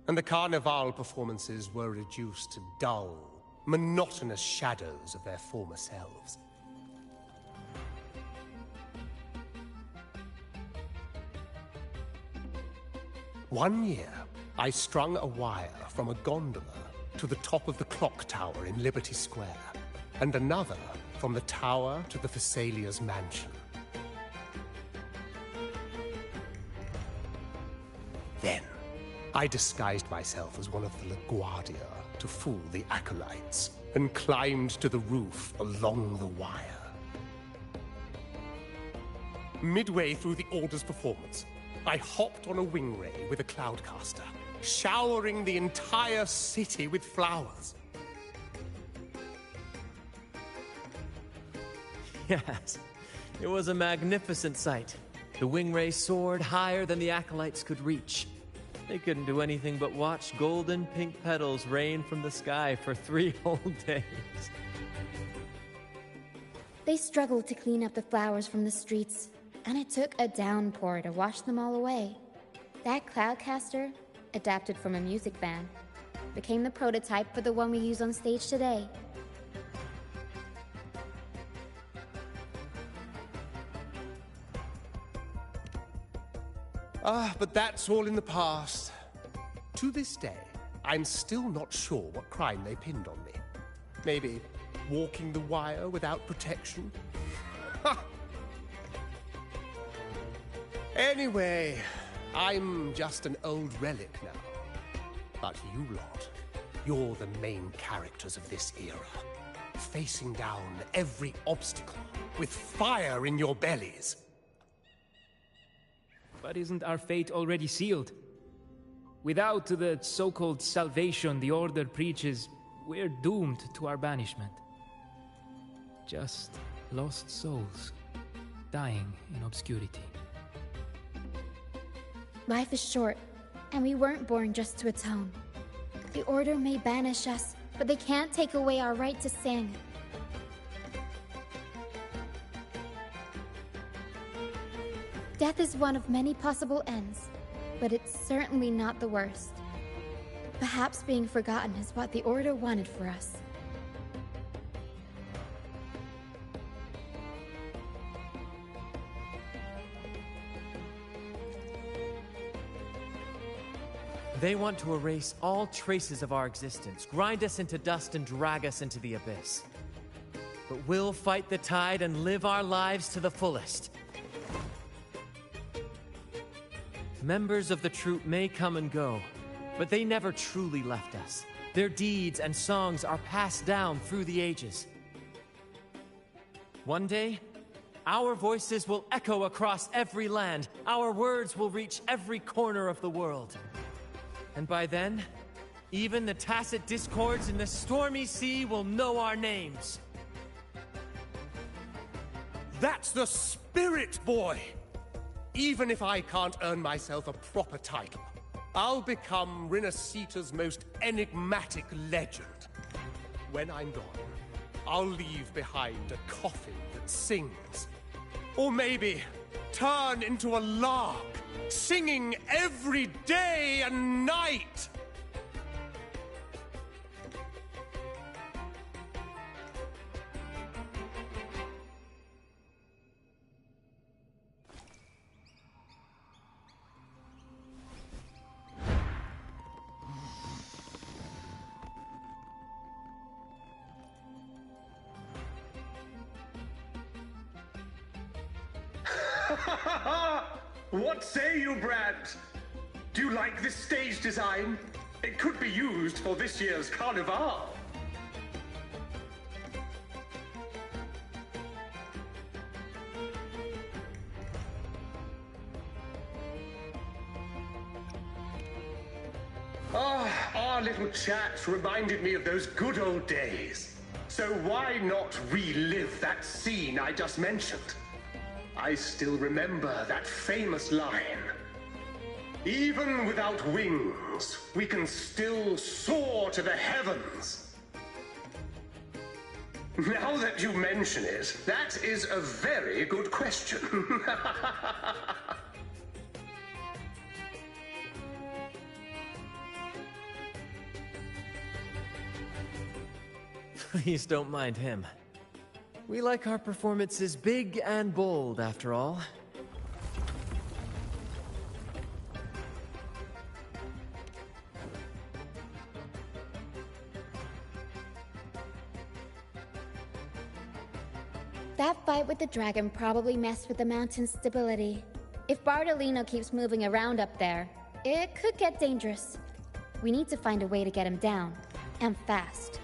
and the Carnival performances were reduced to dull, monotonous shadows of their former selves. One year, I strung a wire from a gondola to the top of the clock tower in Liberty Square, and another from the tower to the Thessalia's mansion. Then, I disguised myself as one of the LaGuardia to fool the acolytes, and climbed to the roof along the wire. Midway through the Order's performance, I hopped on a wing ray with a cloudcaster, showering the entire city with flowers. Yes, it was a magnificent sight. The wing ray soared higher than the acolytes could reach. They couldn't do anything but watch golden pink petals rain from the sky for 3 whole days. They struggled to clean up the flowers from the streets, and it took a downpour to wash them all away. That cloudcaster, adapted from a music band, became the prototype for the one we use on stage today. But that's all in the past. To this day, I'm still not sure what crime they pinned on me. Maybe walking the wire without protection? Anyway, I'm just an old relic now. But you lot, you're the main characters of this era, facing down every obstacle with fire in your bellies. But isn't our fate already sealed? Without the so-called salvation the Order preaches, we're doomed to our banishment. Just lost souls, dying in obscurity. Life is short, and we weren't born just to atone. The Order may banish us, but they can't take away our right to sing. Death is one of many possible ends, but it's certainly not the worst. Perhaps being forgotten is what the Order wanted for us. They want to erase all traces of our existence, grind us into dust and drag us into the abyss. But we'll fight the tide and live our lives to the fullest. Members of the troupe may come and go, but they never truly left us. Their deeds and songs are passed down through the ages. One day, our voices will echo across every land. Our words will reach every corner of the world. And by then, even the tacit discords in the stormy sea will know our names. That's the spirit, boy! Even if I can't earn myself a proper title, I'll become Rinascita's most enigmatic legend. When I'm gone, I'll leave behind a coffin that sings. Or maybe turn into a lark, singing every day and night. What say you, Brad? Do you like this stage design? It could be used for this year's Carnival. Our little chat reminded me of those good old days. So why not relive that scene I just mentioned? I still remember that famous line. Even without wings, we can still soar to the heavens. Now that you mention it, that is a very good question. Please don't mind him. We like our performances big and bold, after all. That fight with the dragon probably messed with the mountain's stability. If Bardolino keeps moving around up there, it could get dangerous. We need to find a way to get him down, and fast.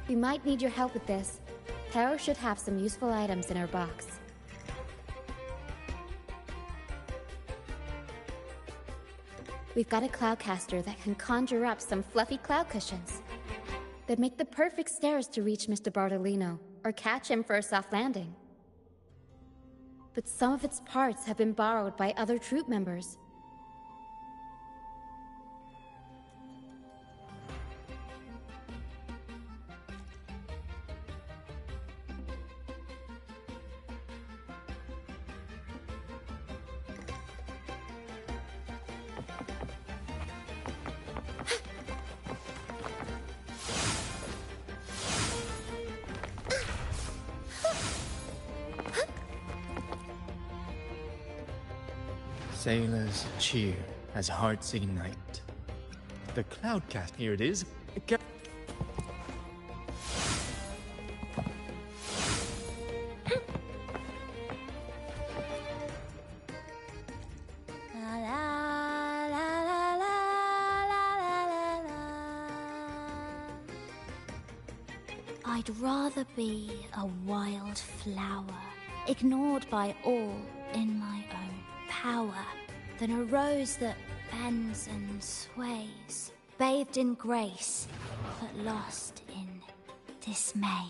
We might need your help with this. Pero should have some useful items in her box. We've got a cloudcaster that can conjure up some fluffy cloud cushions. They'd make the perfect stairs to reach Mr. Bardolino, or catch him for a soft landing. But some of its parts have been borrowed by other troop members. Sailors cheer as hearts ignite. The Cloudcast, here it is. I'd rather be a wild flower, ignored by all in my own power, than a rose that bends and sways, bathed in grace, but lost in dismay.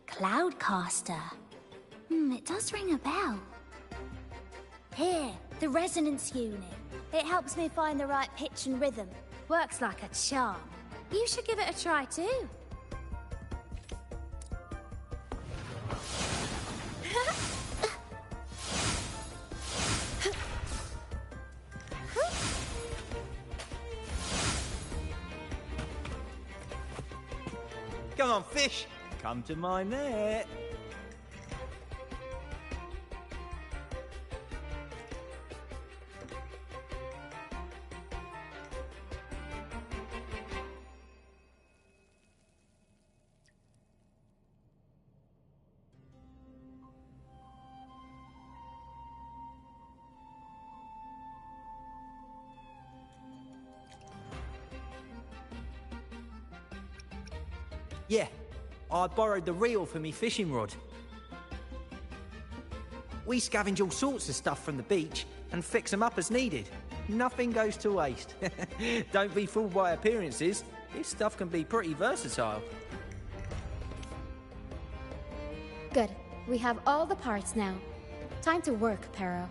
Cloudcaster. It does ring a bell. Here, the resonance unit. It helps me find the right pitch and rhythm. Works like a charm. You should give it a try too. Come on, fish! Come to my net! Yeah, I borrowed the reel for me fishing rod. We scavenge all sorts of stuff from the beach and fix them up as needed. Nothing goes to waste. Don't be fooled by appearances. This stuff can be pretty versatile. Good. We have all the parts now. Time to work, Pero.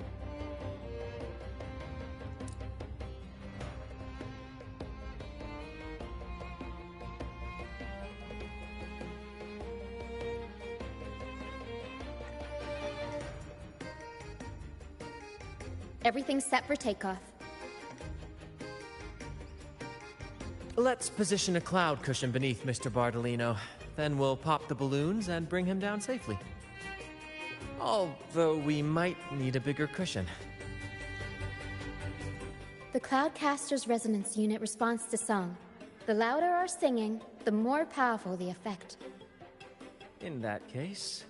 Everything's set for takeoff. Let's position a cloud cushion beneath Mr. Bardolino. Then we'll pop the balloons and bring him down safely. Although we might need a bigger cushion. The Cloudcaster's resonance unit responds to song. The louder our singing, the more powerful the effect. In that case...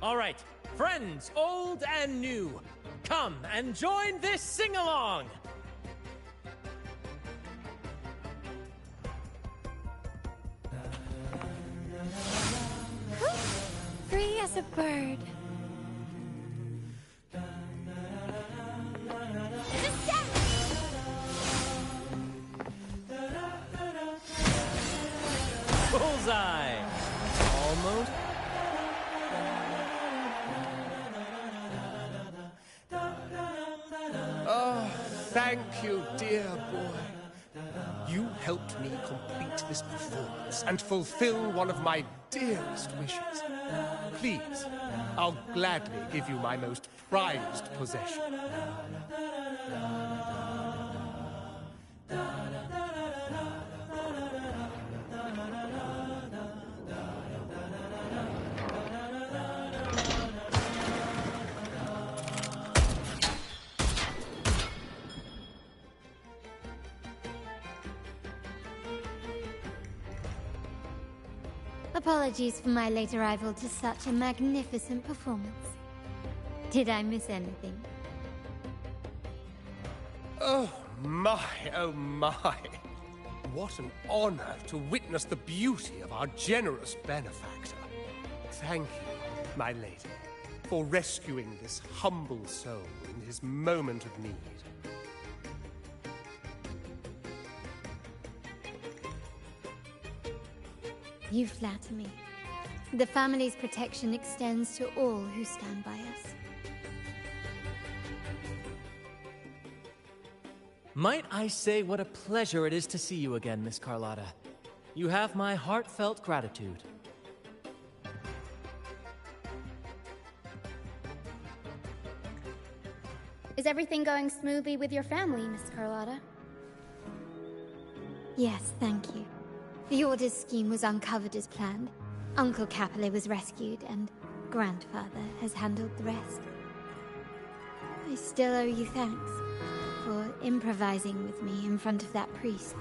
All right, friends, old and new, come and join this sing-along! Free as a bird. Bullseye! Almost. Thank you, dear boy. You helped me complete this performance and fulfill one of my dearest wishes. Please, I'll gladly give you my most prized possession. Apologies for my late arrival to such a magnificent performance. Did I miss anything? Oh my, oh my. What an honor to witness the beauty of our generous benefactor. Thank you, my lady, for rescuing this humble soul in his moment of need. You flatter me. The family's protection extends to all who stand by us. Might I say what a pleasure it is to see you again, Miss Carlotta. You have my heartfelt gratitude. Is everything going smoothly with your family, Miss Carlotta? Yes, thank you. The Order's scheme was uncovered as planned. Uncle Capilet was rescued, and Grandfather has handled the rest. I still owe you thanks for improvising with me in front of that priest.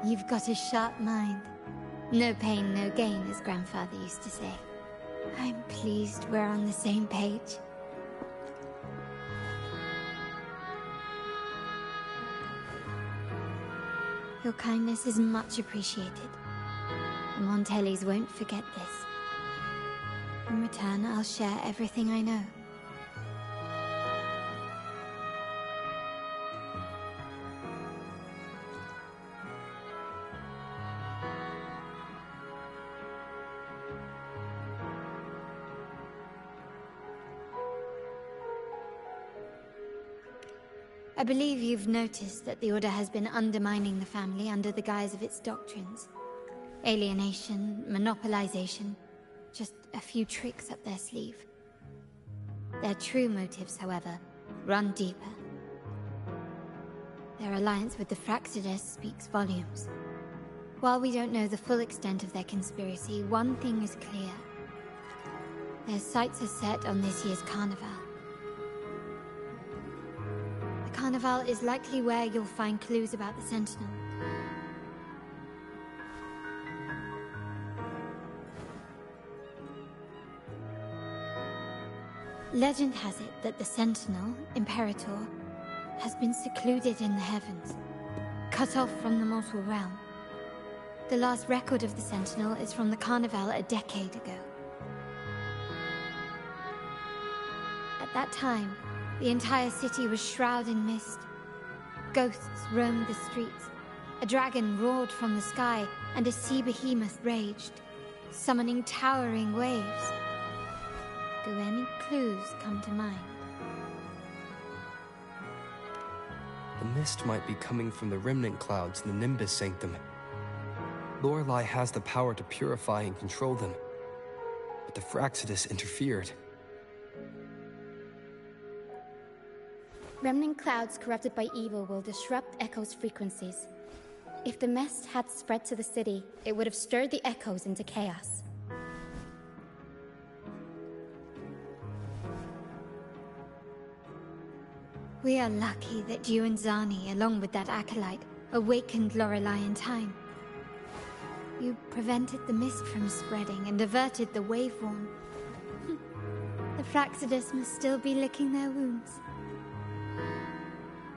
You've got a sharp mind. No pain, no gain, as Grandfather used to say. I'm pleased we're on the same page. Your kindness is much appreciated. The Montellis won't forget this. In return, I'll share everything I know. I believe you've noticed that the Order has been undermining the family under the guise of its doctrines. Alienation, monopolization, just a few tricks up their sleeve. Their true motives, however, run deeper. Their alliance with the Fraxides speaks volumes. While we don't know the full extent of their conspiracy, one thing is clear. Their sights are set on this year's carnival. The carnival is likely where you'll find clues about the Sentinel. Legend has it that the Sentinel, Imperator, has been secluded in the heavens, cut off from the mortal realm. The last record of the Sentinel is from the Carnival a decade ago. At that time, the entire city was shrouded in mist. Ghosts roamed the streets. A dragon roared from the sky, and a sea behemoth raged, summoning towering waves. Do any clues come to mind? The mist might be coming from the remnant clouds in the Nimbus Sanctum. Lorelei has the power to purify and control them, but the Fraxidus interfered. Remnant clouds corrupted by evil will disrupt Echo's frequencies. If the mist had spread to the city, it would have stirred the echoes into chaos. We are lucky that you and Zani, along with that acolyte, awakened Lorelei in time. You prevented the mist from spreading and averted the waveform. The Fraxidus must still be licking their wounds.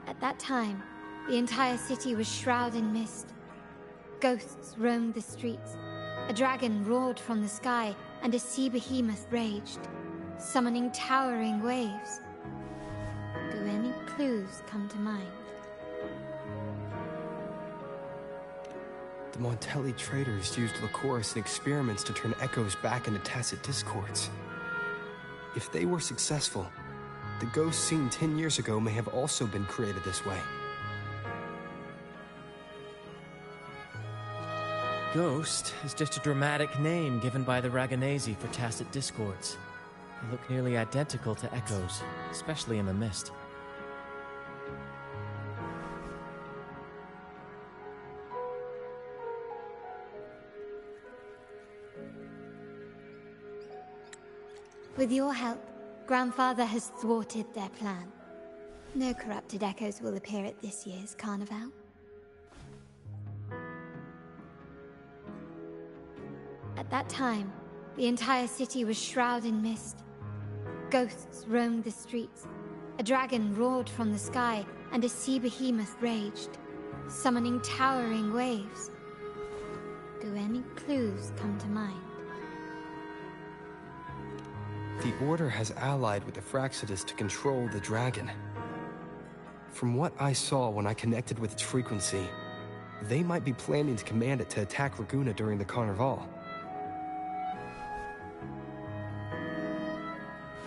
At that time, the entire city was shrouded in mist. Ghosts roamed the streets. A dragon roared from the sky, and a sea behemoth raged, summoning towering waves. Do any clues come to mind? The Montelli traders used Lycoris in experiments to turn echoes back into tacit discords. If they were successful, the ghosts seen 10 years ago may have also been created this way. Ghost is just a dramatic name given by the Ragganese for tacit discords. They look nearly identical to echoes, especially in the mist. With your help, Grandfather has thwarted their plan. No corrupted echoes will appear at this year's carnival. At that time, the entire city was shrouded in mist. Ghosts roamed the streets. A dragon roared from the sky, and a sea behemoth raged, summoning towering waves. Do any clues come to mind? The Order has allied with the Fraxidus to control the dragon. From what I saw when I connected with its frequency, they might be planning to command it to attack Raguna during the Carnival.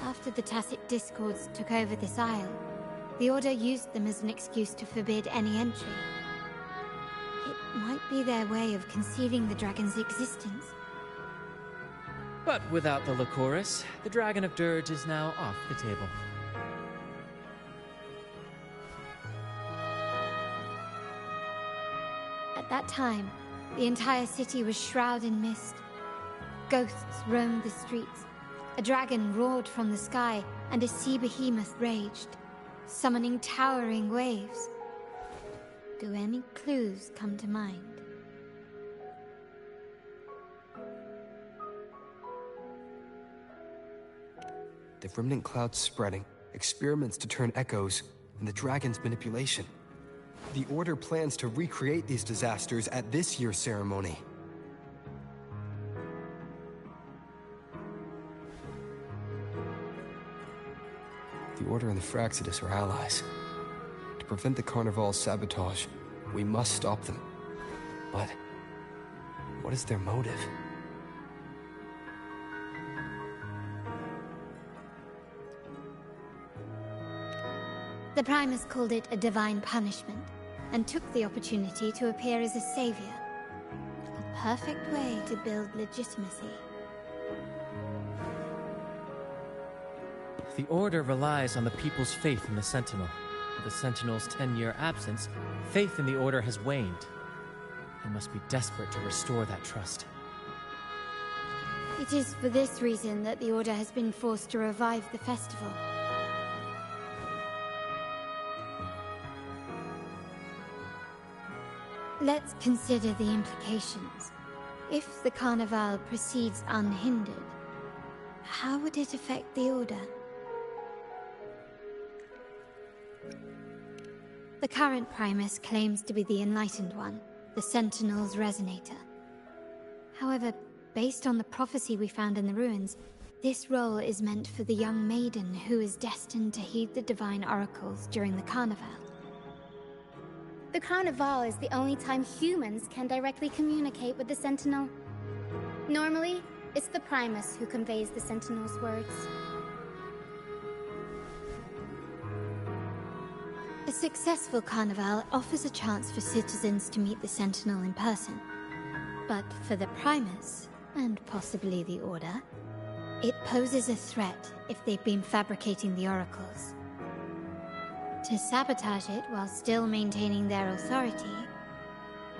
After the Tacit Discords took over this isle, the Order used them as an excuse to forbid any entry. It might be their way of concealing the dragon's existence. But without the Lycoris, the Dragon of Dirge is now off the table. At that time, the entire city was shrouded in mist. Ghosts roamed the streets. A dragon roared from the sky, and a sea behemoth raged, summoning towering waves. Do any clues come to mind? The remnant clouds spreading, experiments to turn echoes, and the dragon's manipulation. The Order plans to recreate these disasters at this year's ceremony. The Order and the Fraxidus are allies. To prevent the Carnival's sabotage, we must stop them. But what is their motive? The Primus called it a divine punishment, and took the opportunity to appear as a savior. A perfect way to build legitimacy. The Order relies on the people's faith in the Sentinel. With the Sentinel's 10-year absence, faith in the Order has waned. They must be desperate to restore that trust. It is for this reason that the Order has been forced to revive the festival. Let's consider the implications. If the Carnival proceeds unhindered, how would it affect the Order? The current Primus claims to be the Enlightened One, the Sentinel's Resonator. However, based on the prophecy we found in the ruins, this role is meant for the young maiden who is destined to heed the divine oracles during the Carnival. The Carnival is the only time humans can directly communicate with the Sentinel. Normally, it's the Primus who conveys the Sentinel's words. A successful Carnival offers a chance for citizens to meet the Sentinel in person. But for the Primus, and possibly the Order, it poses a threat if they've been fabricating the oracles. To sabotage it while still maintaining their authority,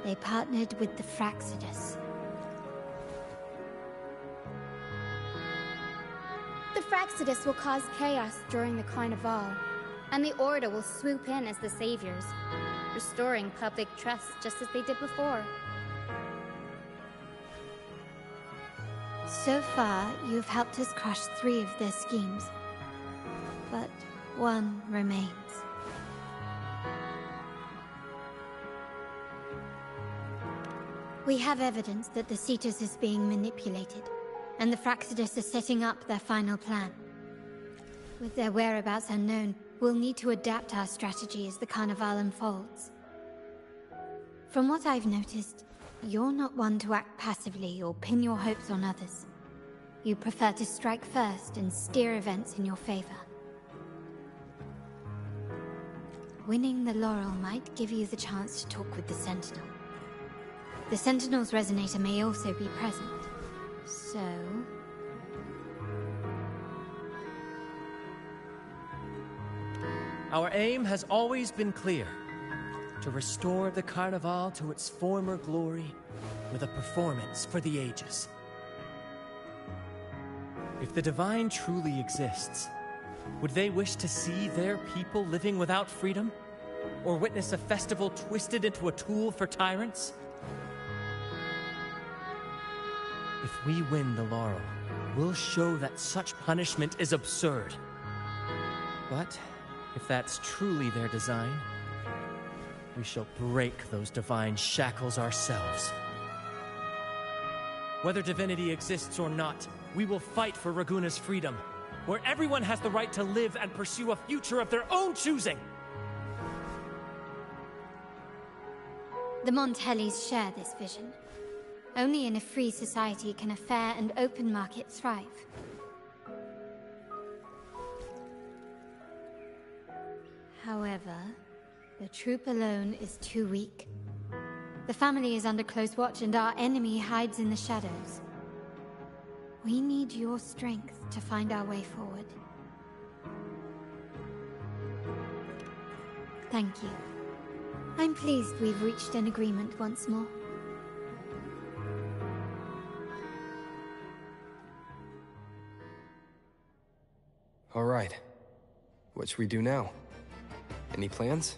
they partnered with the Fraxidus. The Fraxidus will cause chaos during the Carnival, and the Order will swoop in as the saviors, restoring public trust just as they did before. So far, you've helped us crush 3 of their schemes, but one remains. We have evidence that the Cetus is being manipulated, and the Fraxidus are setting up their final plan. With their whereabouts unknown, we'll need to adapt our strategy as the Carnival unfolds. From what I've noticed, you're not one to act passively or pin your hopes on others. You prefer to strike first and steer events in your favor. Winning the laurel might give you the chance to talk with the Sentinel. The Sentinel's resonator may also be present, so... Our aim has always been clear. To restore the Carnival to its former glory with a performance for the ages. If the Divine truly exists, would they wish to see their people living without freedom? Or witness a festival twisted into a tool for tyrants? If we win the laurel, we'll show that such punishment is absurd. But if that's truly their design, we shall break those divine shackles ourselves. Whether divinity exists or not, we will fight for Raguna's freedom, where everyone has the right to live and pursue a future of their own choosing. The Montellis share this vision. Only in a free society can a fair and open market thrive. However, the troop alone is too weak. The family is under close watch and our enemy hides in the shadows. We need your strength to find our way forward. Thank you. I'm pleased we've reached an agreement once more. All right. What should we do now? Any plans?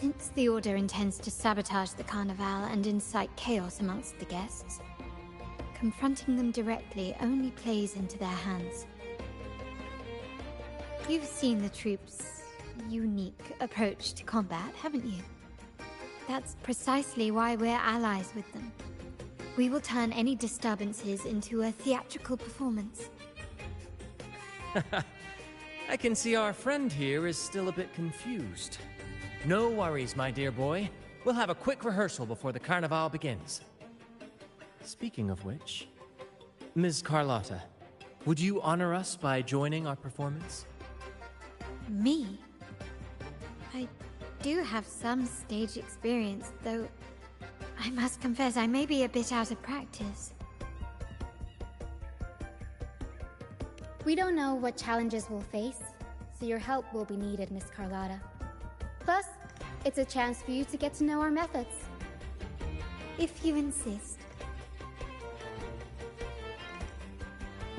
Since the Order intends to sabotage the Carnival and incite chaos amongst the guests, confronting them directly only plays into their hands. You've seen the troops' unique approach to combat, haven't you? That's precisely why we're allies with them. We will turn any disturbances into a theatrical performance. I can see our friend here is still a bit confused. No worries, my dear boy. We'll have a quick rehearsal before the Carnival begins. Speaking of which, Ms. Carlotta, would you honor us by joining our performance? Me? I do have some stage experience, though I must confess I may be a bit out of practice. We don't know what challenges we'll face, so your help will be needed, Miss Carlotta. Plus, it's a chance for you to get to know our methods. If you insist.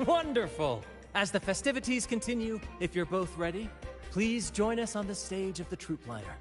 Wonderful! As the festivities continue, if you're both ready, please join us on the stage of the troop liner.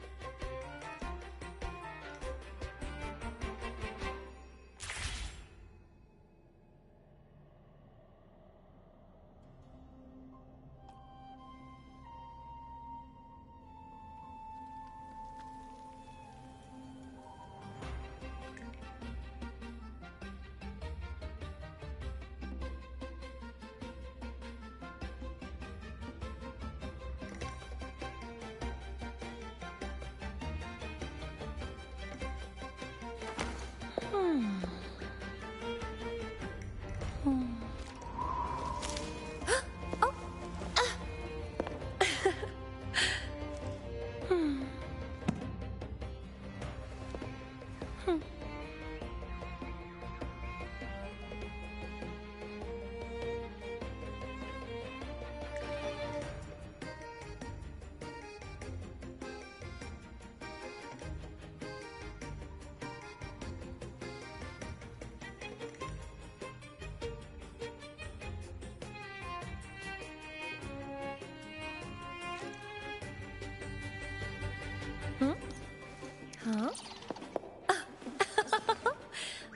Huh?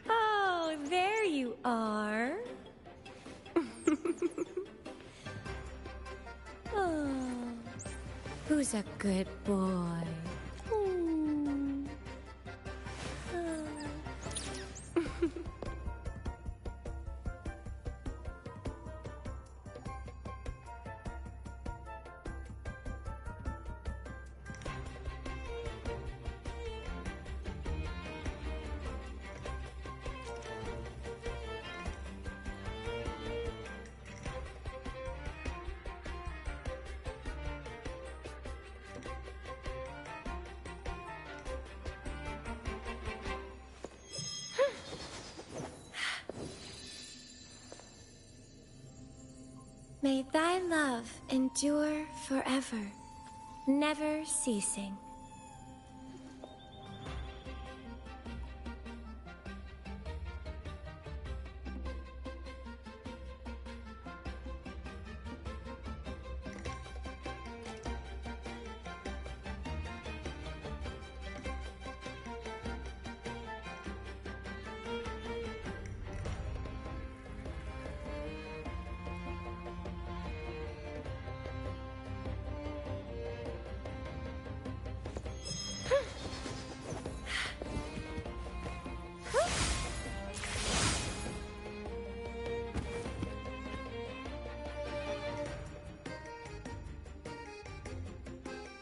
Oh, there you are. Oh, who's a good boy? May thy love endure forever, never ceasing.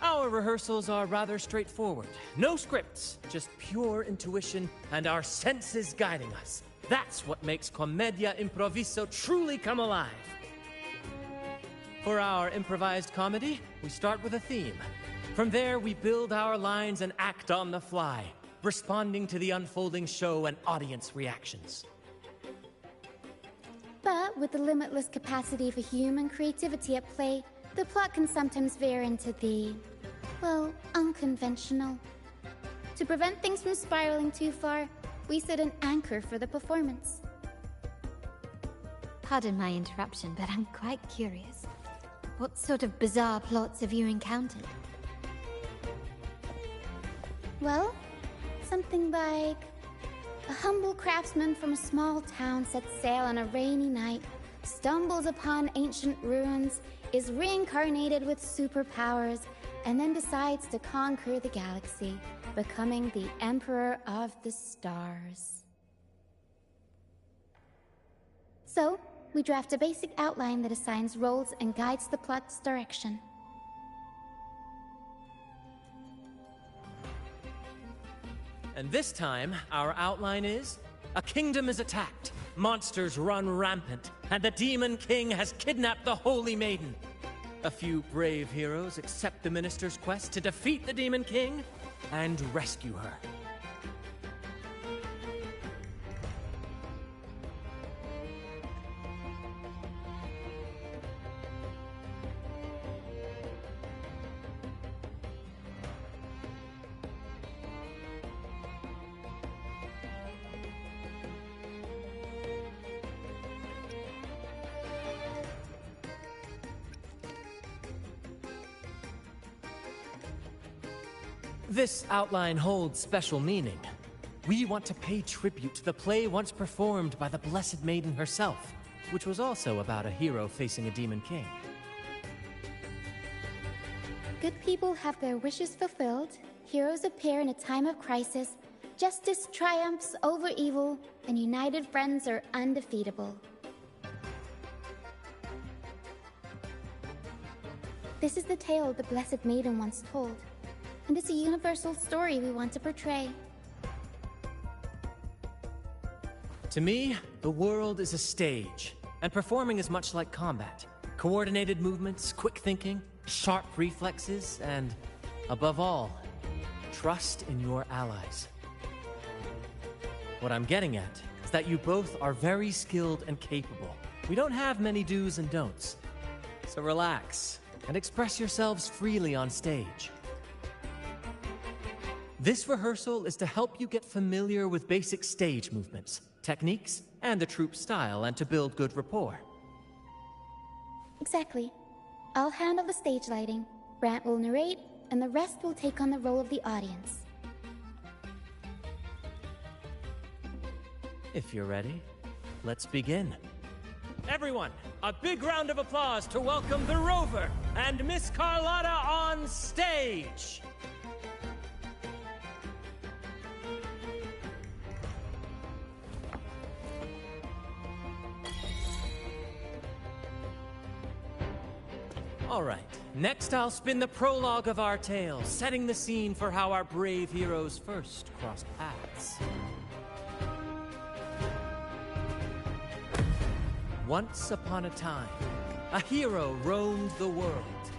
Our rehearsals are rather straightforward. No scripts, just pure intuition and our senses guiding us. That's what makes Commedia Improviso truly come alive. For our improvised comedy, we start with a theme. From there, we build our lines and act on the fly, responding to the unfolding show and audience reactions. But with the limitless capacity for human creativity at play, the plot can sometimes veer into the, well, unconventional. To prevent things from spiraling too far, we set an anchor for the performance. Pardon my interruption, but I'm quite curious. What sort of bizarre plots have you encountered? Well, something like a humble craftsman from a small town sets sail on a rainy night, stumbles upon ancient ruins, is reincarnated with superpowers, and then decides to conquer the galaxy, becoming the Emperor of the Stars. So, we draft a basic outline that assigns roles and guides the plot's direction. And this time, our outline is: a kingdom is attacked, monsters run rampant, and the Demon King has kidnapped the Holy Maiden. A few brave heroes accept the Minister's quest to defeat the Demon King and rescue her. This outline holds special meaning. We want to pay tribute to the play once performed by the Blessed Maiden herself, which was also about a hero facing a Demon King. Good people have their wishes fulfilled, heroes appear in a time of crisis, justice triumphs over evil, and united friends are undefeatable. This is the tale the Blessed Maiden once told, and it's a universal story we want to portray. To me, the world is a stage, and performing is much like combat. Coordinated movements, quick thinking, sharp reflexes, and, above all, trust in your allies. What I'm getting at is that you both are very skilled and capable. We don't have many do's and don'ts, so relax and express yourselves freely on stage. This rehearsal is to help you get familiar with basic stage movements, techniques, and the troupe style, and to build good rapport. Exactly. I'll handle the stage lighting, Brant will narrate, and the rest will take on the role of the audience. If you're ready, let's begin. Everyone, a big round of applause to welcome the Rover and Miss Carlotta on stage! All right, next I'll spin the prologue of our tale, setting the scene for how our brave heroes first crossed paths. Once upon a time, a hero roamed the world.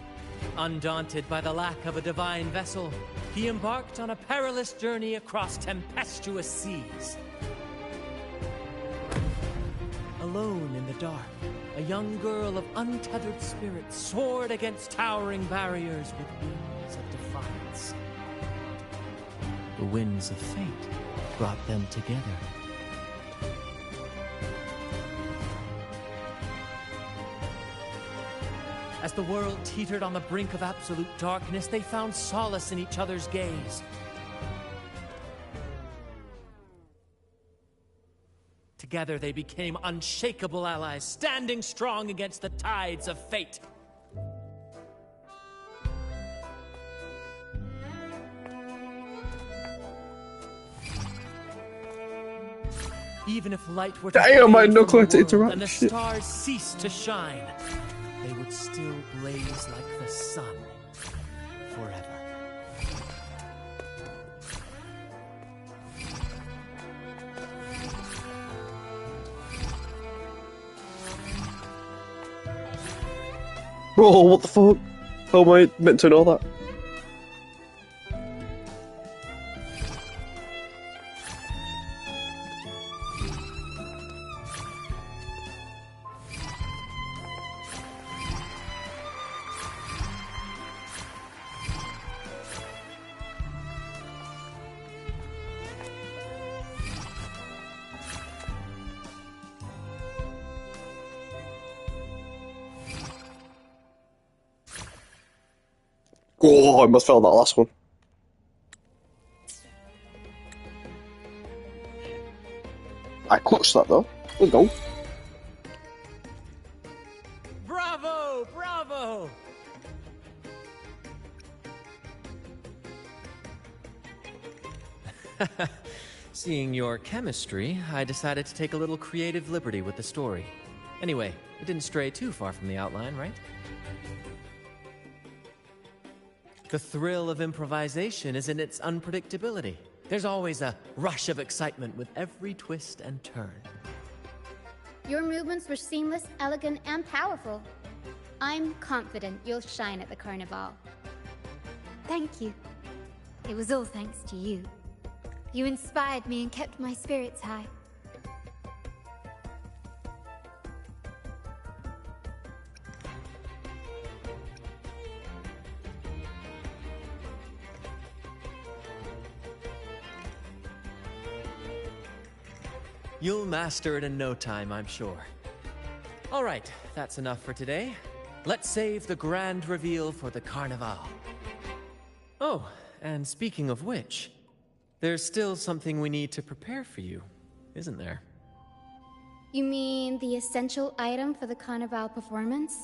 Undaunted by the lack of a divine vessel, he embarked on a perilous journey across tempestuous seas. Alone in the dark, a young girl of untethered spirit soared against towering barriers with wings of defiance. The winds of fate brought them together. As the world teetered on the brink of absolute darkness, they found solace in each other's gaze. Together they became unshakable allies, standing strong against the tides of fate. Even if light were to fade from the world and the stars ceased to shine, they would still blaze like the sun forever. Oh, what the fuck? How am I meant to know that? Oh, I must fail that last one. I clutched that though. Let's go. Bravo! Bravo! Seeing your chemistry, I decided to take a little creative liberty with the story. Anyway, it didn't stray too far from the outline, right? The thrill of improvisation is in its unpredictability. There's always a rush of excitement with every twist and turn. Your movements were seamless, elegant, and powerful. I'm confident you'll shine at the carnival. Thank you. It was all thanks to you. You inspired me and kept my spirits high. You'll master it in no time, I'm sure. All right, that's enough for today. Let's save the grand reveal for the Carnival. Oh, and speaking of which, there's still something we need to prepare for you, isn't there? You mean the essential item for the carnival performance?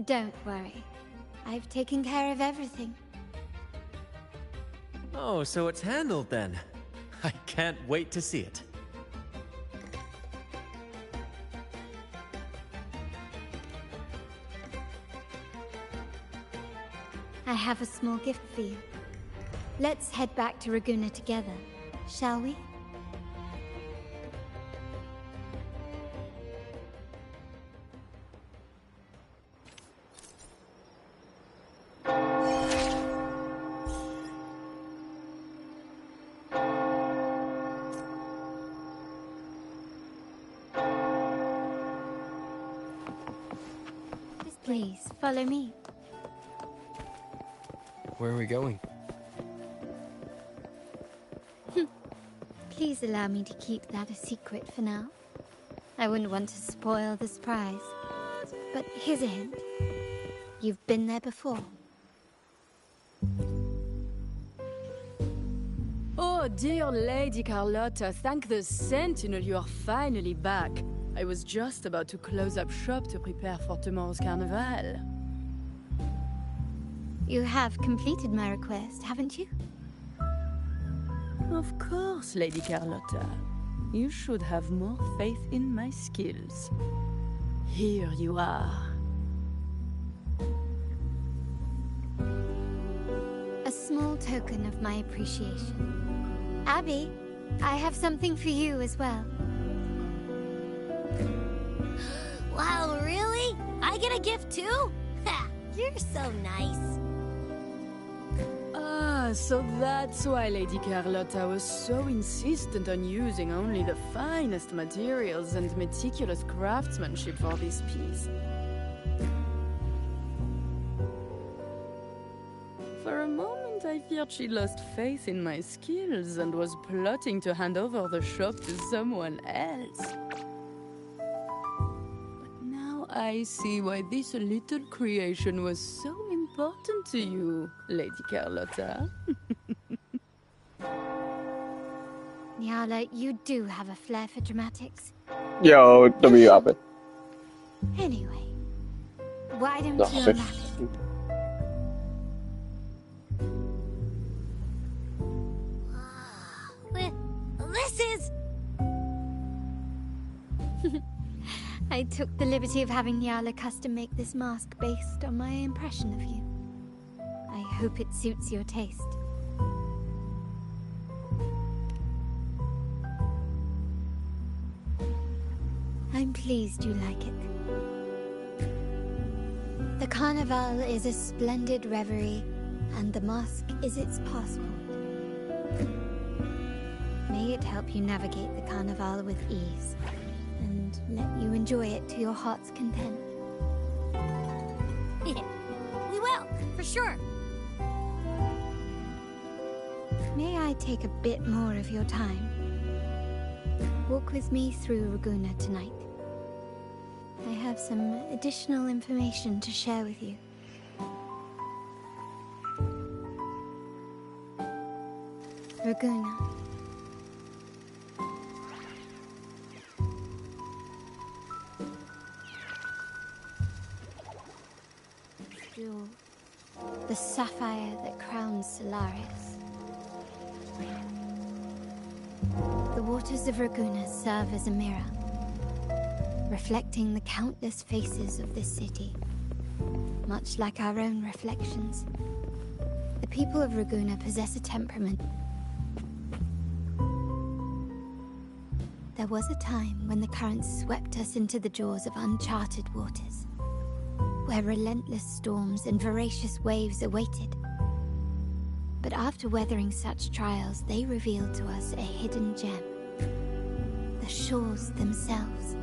Don't worry. I've taken care of everything. Oh, so it's handled then. I can't wait to see it. I have a small gift for you. Let's head back to Raguna together, shall we? Please, follow me. Where are we going? Please allow me to keep that a secret for now. I wouldn't want to spoil the surprise. But here's a hint. You've been there before. Oh, dear Lady Carlotta, thank the Sentinel you are finally back. I was just about to close up shop to prepare for tomorrow's carnival. You have completed my request, haven't you? Of course, Lady Carlotta. You should have more faith in my skills. Here you are. A small token of my appreciation. Abby, I have something for you as well. Wow, really? I get a gift too? Ha! You're so nice. Ah, so that's why Lady Carlotta was so insistent on using only the finest materials and meticulous craftsmanship for this piece. For a moment, I feared she lost faith in my skills and was plotting to hand over the shop to someone else. I see why this little creation was so important to you, Lady Carlotta. Nyala, you do have a flair for dramatics. Yo, W happened. Anyway, why don't No, you fifth. unwrap it? This is... I took the liberty of having Nyala custom make this mask based on my impression of you. I hope it suits your taste. I'm pleased you like it. The carnival is a splendid reverie, and the mask is its passport. May it help you navigate the carnival with ease, and let you enjoy it to your heart's content. We will, for sure. May I take a bit more of your time? Walk with me through Raguna tonight. I have some additional information to share with you. Raguna. jewel, the sapphire that crowns Solaris. The waters of Raguna serve as a mirror, reflecting the countless faces of this city, much like our own reflections. The people of Raguna possess a temperament. There was a time when the currents swept us into the jaws of uncharted waters, where relentless storms and voracious waves awaited. But after weathering such trials, they revealed to us a hidden gem, the shores themselves.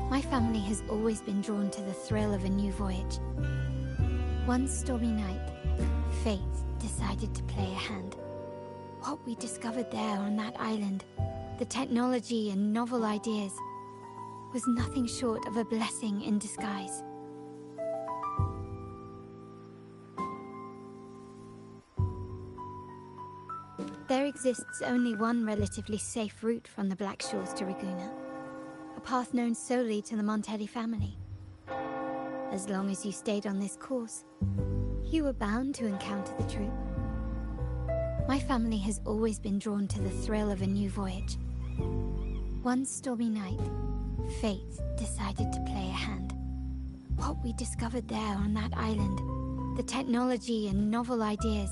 My family has always been drawn to the thrill of a new voyage. One stormy night, fate decided to play a hand. What we discovered there on that island, the technology and novel ideas, was nothing short of a blessing in disguise. There exists only one relatively safe route from the Black Shores to Raguna, a path known solely to the Montelli family. As long as you stayed on this course, you were bound to encounter the truth. My family has always been drawn to the thrill of a new voyage. One stormy night, fate decided to play a hand. What we discovered there on that island, the technology and novel ideas,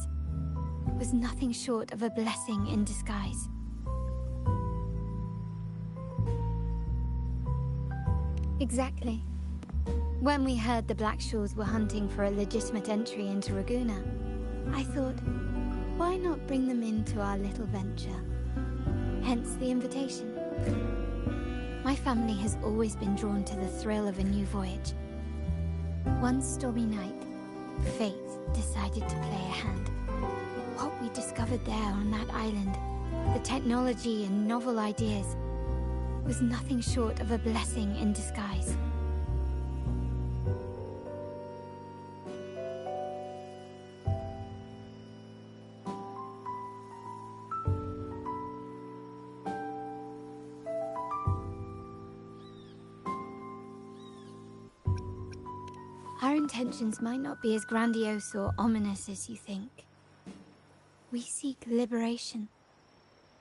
was nothing short of a blessing in disguise. Exactly. When we heard the Black Shores were hunting for a legitimate entry into Raguna, I thought, why not bring them into our little venture? Hence the invitation. My family has always been drawn to the thrill of a new voyage. One stormy night, fate decided to play a hand. What we discovered there on that island, the technology and novel ideas, was nothing short of a blessing in disguise. Our intentions might not be as grandiose or ominous as you think. We seek liberation,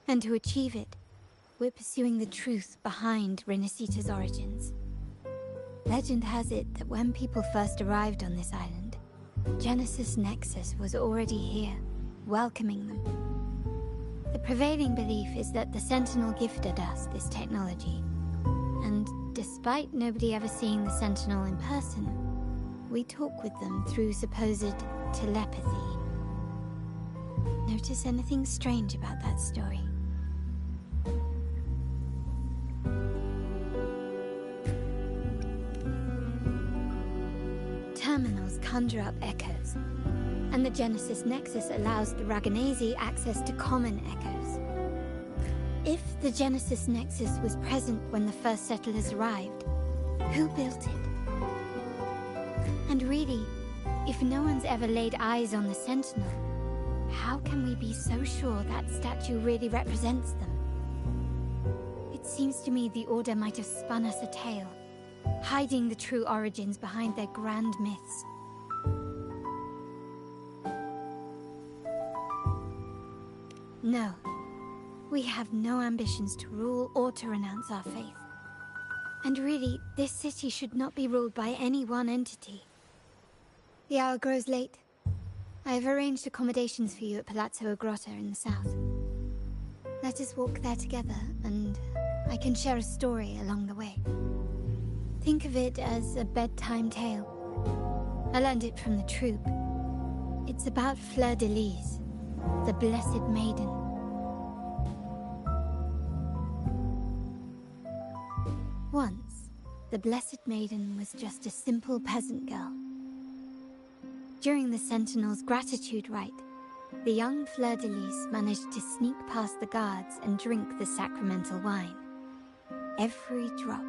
and to achieve it, we're pursuing the truth behind Rinascita's origins. Legend has it that when people first arrived on this island, Genesis Nexus was already here, welcoming them. The prevailing belief is that the Sentinel gifted us this technology, and despite nobody ever seeing the Sentinel in person, we talk with them through supposed telepathy. Notice anything strange about that story? Terminals conjure up echoes, and the Genesis Nexus allows the Raganesi access to common echoes. If the Genesis Nexus was present when the first settlers arrived, who built it? And really, if no one's ever laid eyes on the Sentinel, how can we be so sure that statue really represents them? It seems to me the Order might have spun us a tale, hiding the true origins behind their grand myths. No, we have no ambitions to rule or to renounce our faith. And really, this city should not be ruled by any one entity. The hour grows late. I have arranged accommodations for you at Palazzo Grotta in the south. Let us walk there together, and I can share a story along the way. Think of it as a bedtime tale. I learned it from the troupe. It's about Fleur de Lis, the Blessed Maiden. Once, the Blessed Maiden was just a simple peasant girl. During the Sentinel's gratitude rite, the young Fleur de Lis managed to sneak past the guards and drink the sacramental wine. Every drop.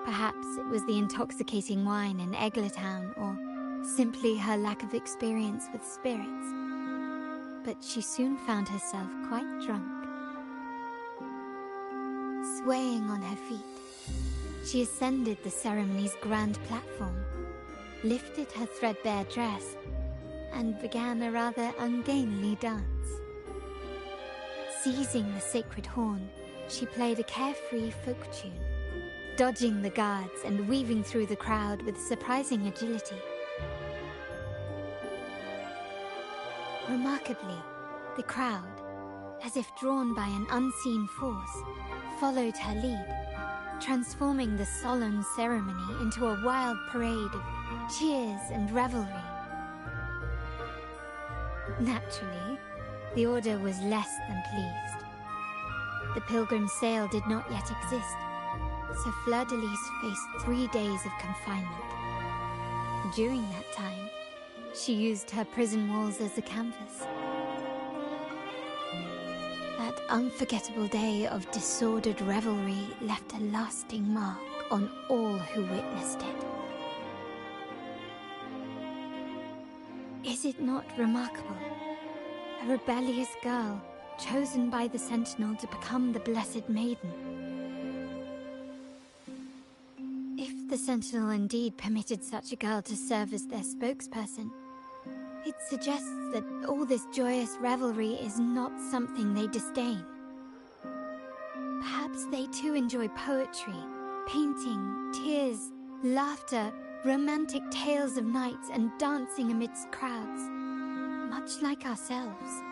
Perhaps it was the intoxicating wine in Eggletown, or simply her lack of experience with spirits. But she soon found herself quite drunk. Swaying on her feet, she ascended the ceremony's grand platform, lifted her threadbare dress, and began a rather ungainly dance. Seizing the sacred horn, she played a carefree folk tune, dodging the guards and weaving through the crowd with surprising agility. Remarkably, the crowd, as if drawn by an unseen force, followed her lead, transforming the solemn ceremony into a wild parade of cheers and revelry. Naturally, the Order was less than pleased. The Pilgrim Sale did not yet exist, so Fleur-de-Lis faced 3 days of confinement. During that time, she used her prison walls as a canvas. That unforgettable day of disordered revelry left a lasting mark on all who witnessed it. Is it not remarkable? A rebellious girl, chosen by the Sentinel to become the Blessed Maiden. If the Sentinel indeed permitted such a girl to serve as their spokesperson, it suggests that all this joyous revelry is not something they disdain. Perhaps they too enjoy poetry, painting, tears, laughter, romantic tales of knights, and dancing amidst crowds, much like ourselves.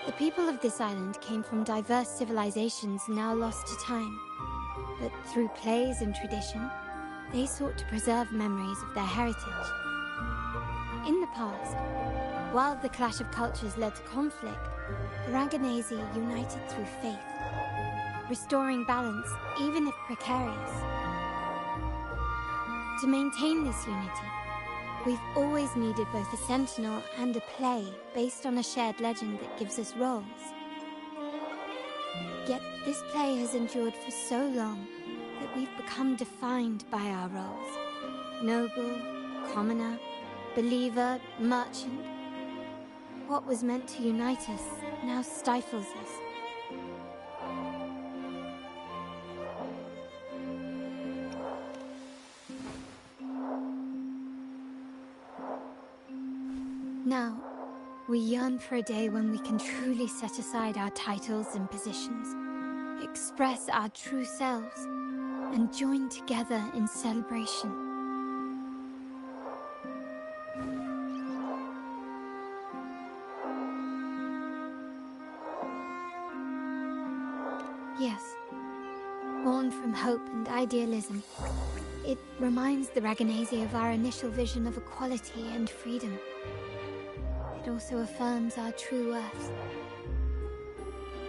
The people of this island came from diverse civilizations now lost to time, but through plays and tradition, they sought to preserve memories of their heritage. In the past, while the clash of cultures led to conflict, the Raganazi united through faith, restoring balance even if precarious. To maintain this unity, we've always needed both a sentinel and a play based on a shared legend that gives us roles. Yet this play has endured for so long that we've become defined by our roles. Noble, commoner, believer, merchant. What was meant to unite us now stifles us. Now, we yearn for a day when we can truly set aside our titles and positions, express our true selves, and join together in celebration. Yes, born from hope and idealism, it reminds the Raganazi of our initial vision of equality and freedom. It also affirms our true worth.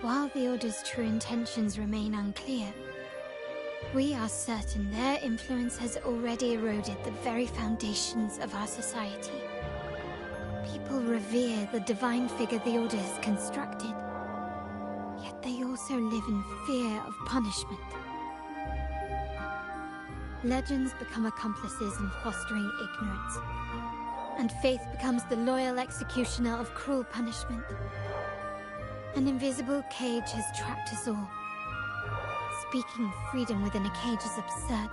While the Order's true intentions remain unclear, we are certain their influence has already eroded the very foundations of our society. People revere the divine figure the Order has constructed, yet they also live in fear of punishment. Legends become accomplices in fostering ignorance, and faith becomes the loyal executioner of cruel punishment. An invisible cage has trapped us all. Speaking of freedom within a cage is absurd.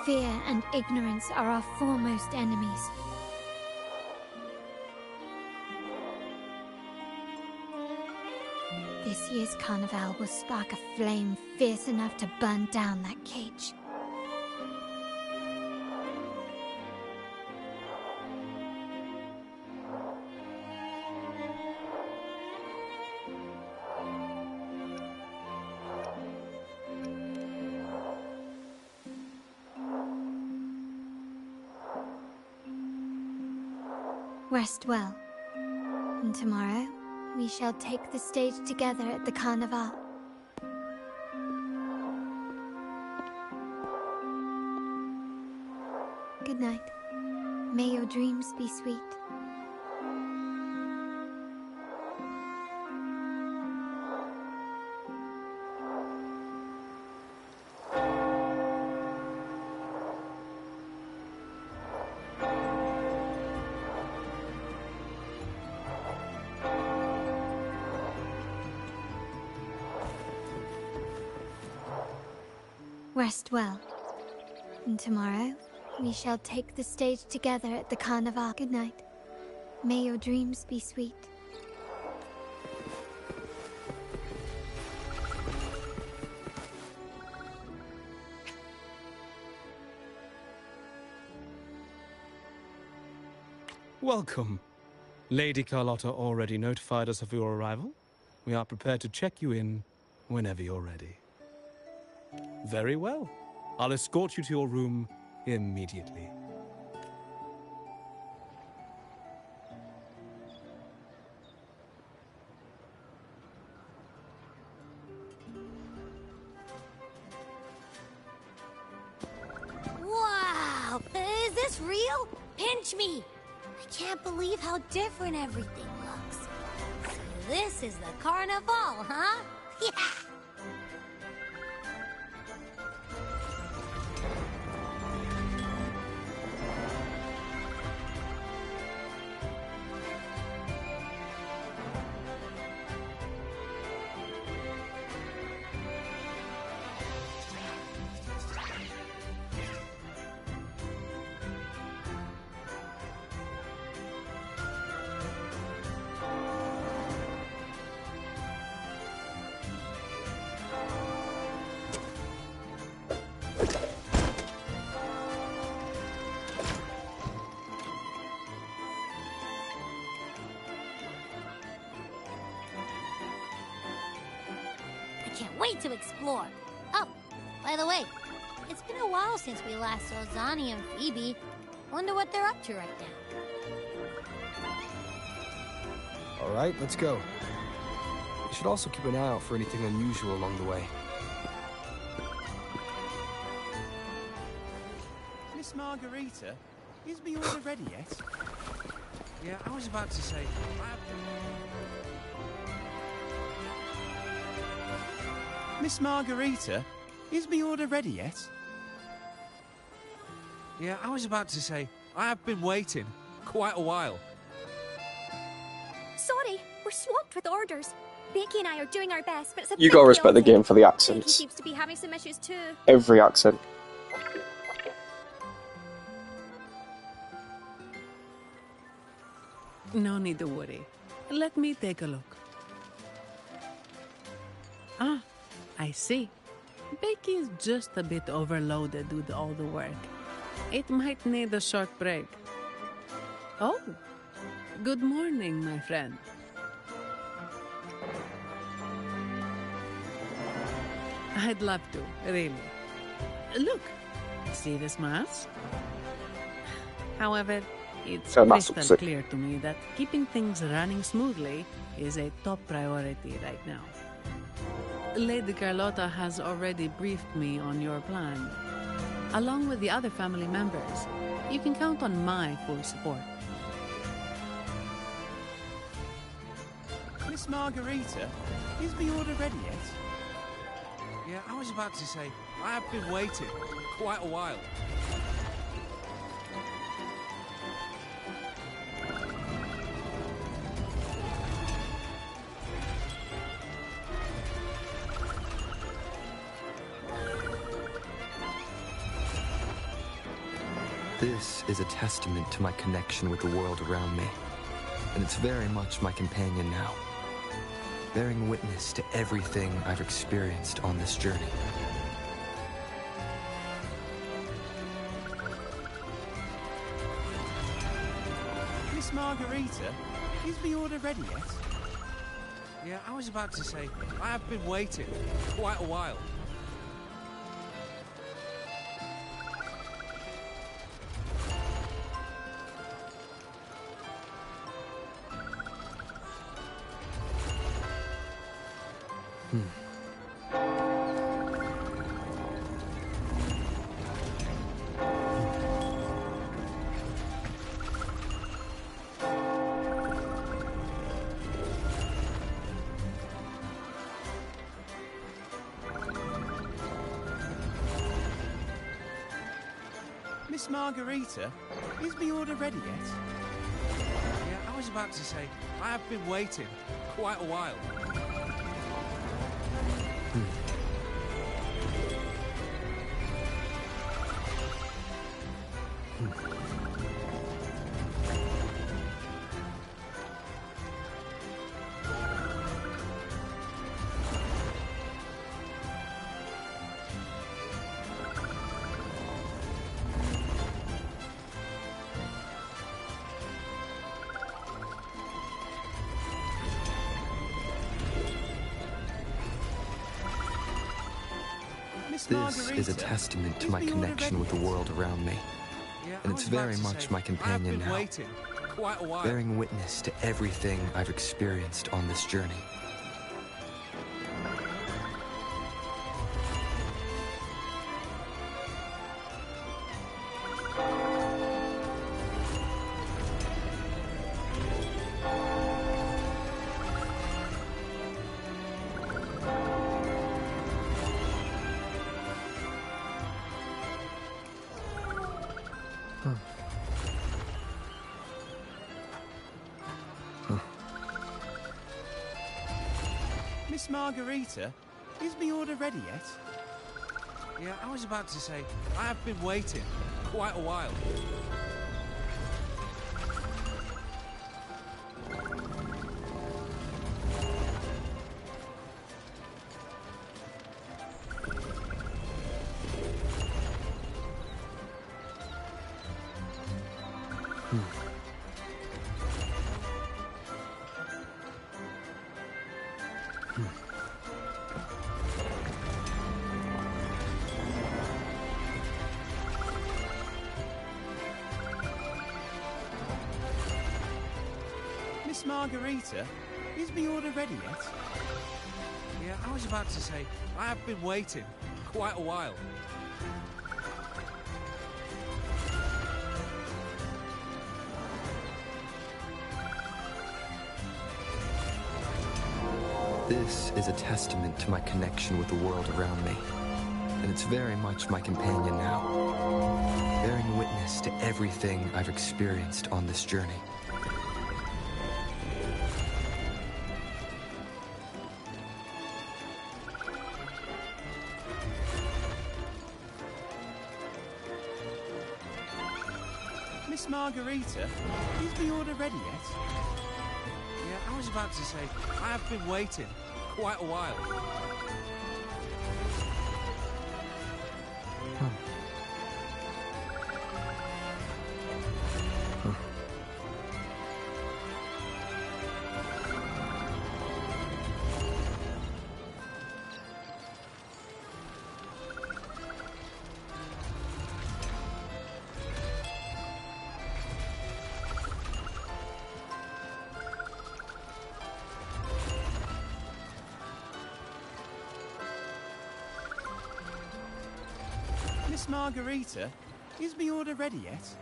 Fear and ignorance are our foremost enemies. This year's carnival will spark a flame fierce enough to burn down that cage. Rest well. And tomorrow, we shall take the stage together at the Carnival. Good night. May your dreams be sweet. Rest well. And tomorrow, we shall take the stage together at the Carnival. Good night. May your dreams be sweet. Welcome. Lady Carlotta already notified us of your arrival. We are prepared to check you in whenever you're ready. Very well. I'll escort you to your room immediately. Wow! Is this real? Pinch me! I can't believe how different everything looks. So this is the Carnival, huh? Yeah! Can't wait to explore. Oh, by the way, it's been a while since we last saw Zani and Phoebe. Wonder what they're up to right now. All right, let's go. We should also keep an eye out for anything unusual along the way. Miss Margarita, is my order ready yet? Yeah, I was about to say... Miss Margarita, is my order ready yet? Yeah, I was about to say, I have been waiting quite a while. Sorry, we're swamped with orders. Becky and I are doing our best, but it's a You bit gotta respect the chaotic. game for the Becky accents. seems to be having some issues too. Every accent. No need to worry. Let me take a look. Ah, I see. Becky is just a bit overloaded with all the work. It might need a short break. Oh, good morning, my friend. I'd love to, really. Look, see the smiles? However, it's crystal clear to me that keeping things running smoothly is a top priority right now. Lady Carlotta has already briefed me on your plan. Along with the other family members, you can count on my full support. Miss Margarita, is my order ready yet? Yeah, I was about to say, I have been waiting quite a while. This is a testament to my connection with the world around me, and it's very much my companion now, bearing witness to everything I've experienced on this journey. Miss Margarita, is my order ready yet? Yeah, I was about to say, I have been waiting quite a while. Miss Margarita, is the order ready yet? Yeah, I was about to say, I have been waiting quite a while. This is a testament to my connection with the world around me. And it's very much my companion now, bearing witness to everything I've experienced on this journey. Miss Margarita, is the order ready yet? Yeah, I was about to say, I have been waiting quite a while. Miss Margarita, is the order ready yet? Yeah, I was about to say, I have been waiting quite a while. This is a testament to my connection with the world around me. And it's very much my companion now, bearing witness to everything I've experienced on this journey. Miss Margarita, is the order ready yet? Yeah, I was about to say, I have been waiting quite a while. Miss Margarita, is the order ready yet?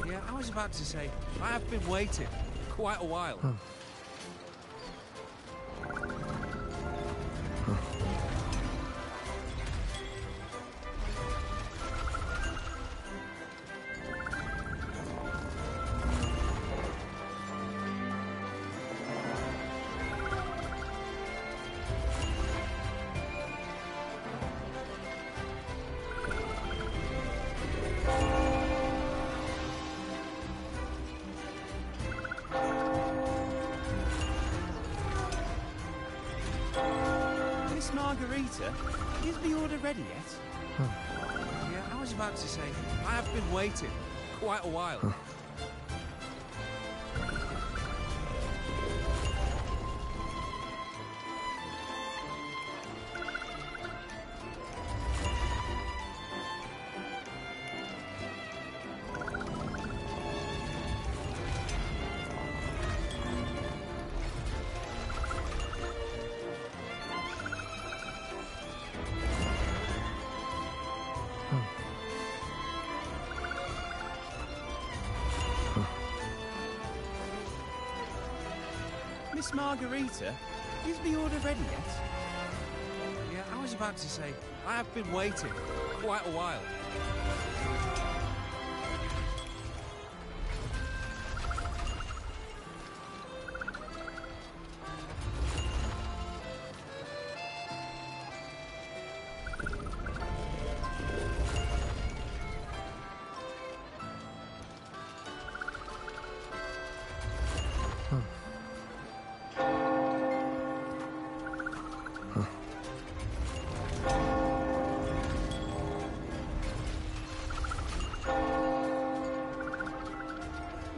Yeah, I was about to say, I have been waiting quite a while. Miss Margarita, is the order ready yet? Yeah, I was about to say, I have been waiting quite a while. Miss Margarita, is the order ready yet? Yeah, I was about to say, I have been waiting quite a while.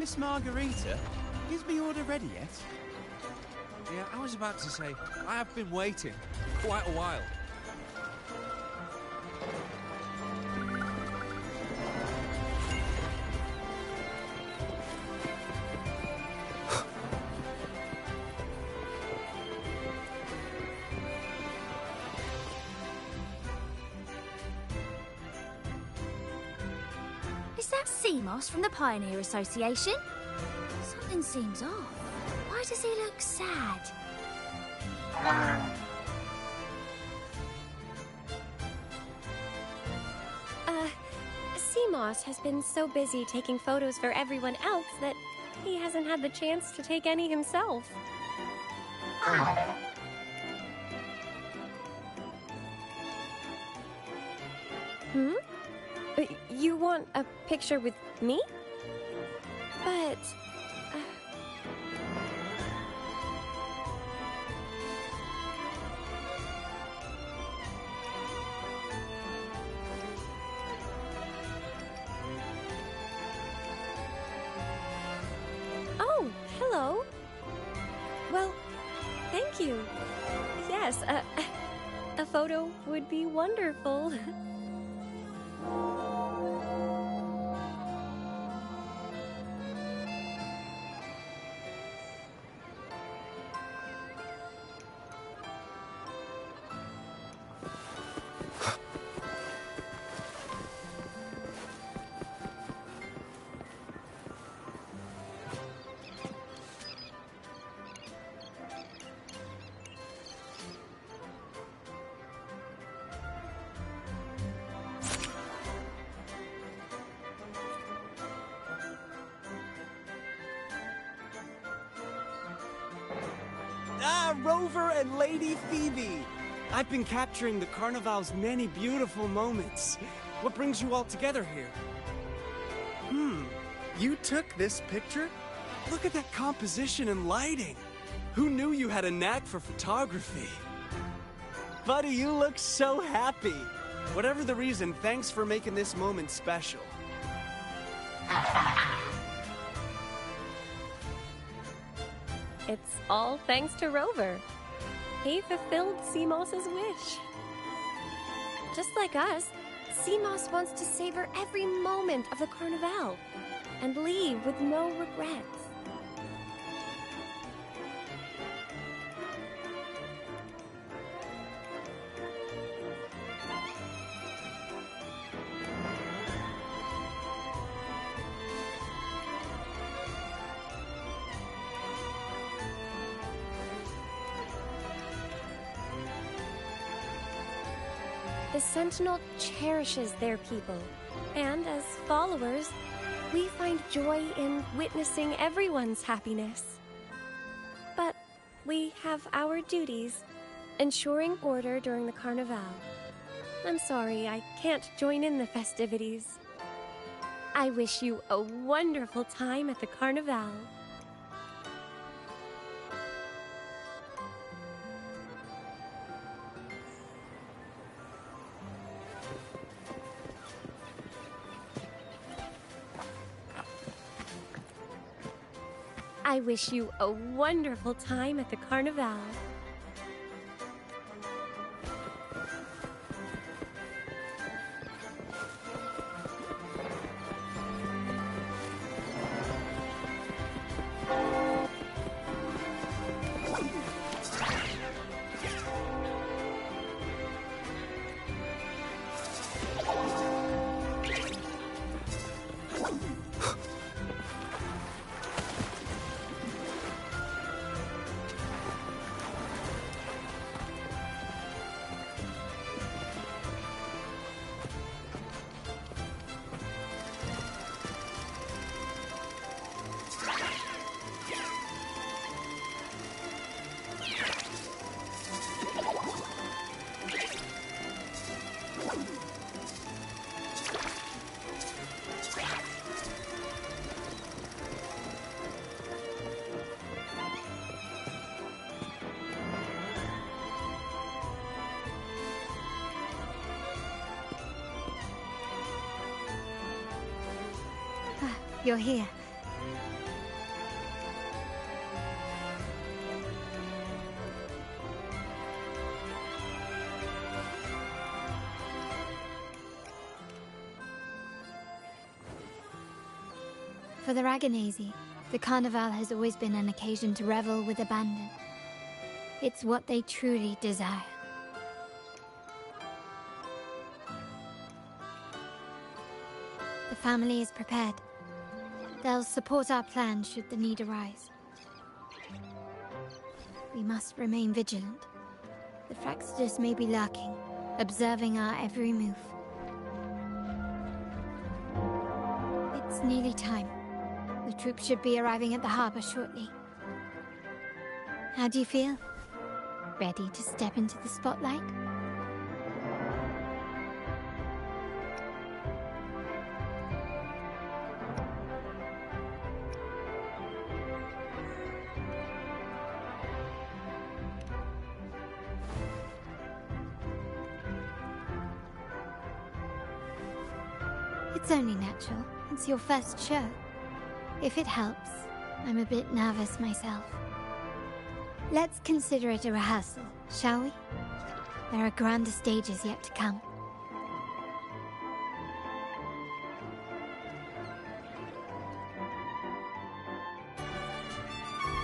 Miss Margarita, is the order ready yet? Yeah, I was about to say, I have been waiting quite a while. Is that Seamoss from the Pioneer Association? Something seems off. Why does he look sad? Seamoss has been so busy taking photos for everyone else that he hasn't had the chance to take any himself. Hmm? You want a picture with me? But... Oh, hello. Well, thank you. Yes, a photo would be wonderful. Rover and Lady Phoebe! I've been capturing the Carnival's many beautiful moments. What brings you all together here? You took this picture? Look at that composition and lighting! Who knew you had a knack for photography? Buddy, you look so happy! Whatever the reason, thanks for making this moment special. It's all thanks to Rover. He fulfilled Seamoss's wish. Just like us, Seamoss wants to savor every moment of the Carnival and leave with no regrets. The Sentinel cherishes their people, and as followers, we find joy in witnessing everyone's happiness. But we have our duties, ensuring order during the Carnival. I'm sorry, I can't join in the festivities. I wish you a wonderful time at the Carnival. I wish you a wonderful time at the Carnival. You're here. For the Raganazi, the Carnival has always been an occasion to revel with abandon. It's what they truly desire. The family is prepared. They'll support our plan should the need arise. We must remain vigilant. The Fraxidus may be lurking, observing our every move. It's nearly time. The troops should be arriving at the harbor shortly. How do you feel? Ready to step into the spotlight? It's only natural. It's your first show. If it helps, I'm a bit nervous myself. Let's consider it a rehearsal, shall we? There are grander stages yet to come.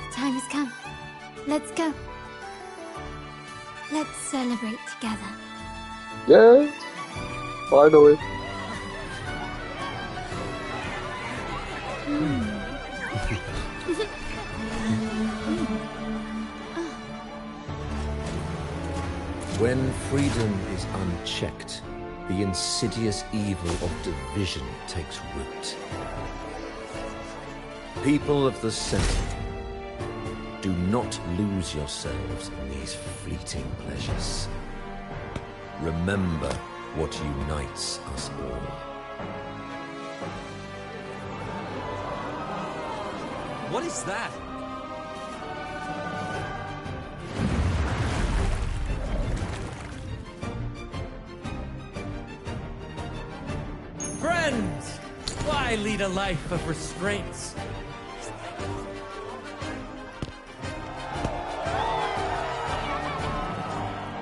The time has come. Let's go. Let's celebrate together. Yeah, finally. When freedom is unchecked, the insidious evil of division takes root. People of the Sentinel, do not lose yourselves in these fleeting pleasures. Remember what unites us all. What is that? Friends! Why lead a life of restraints?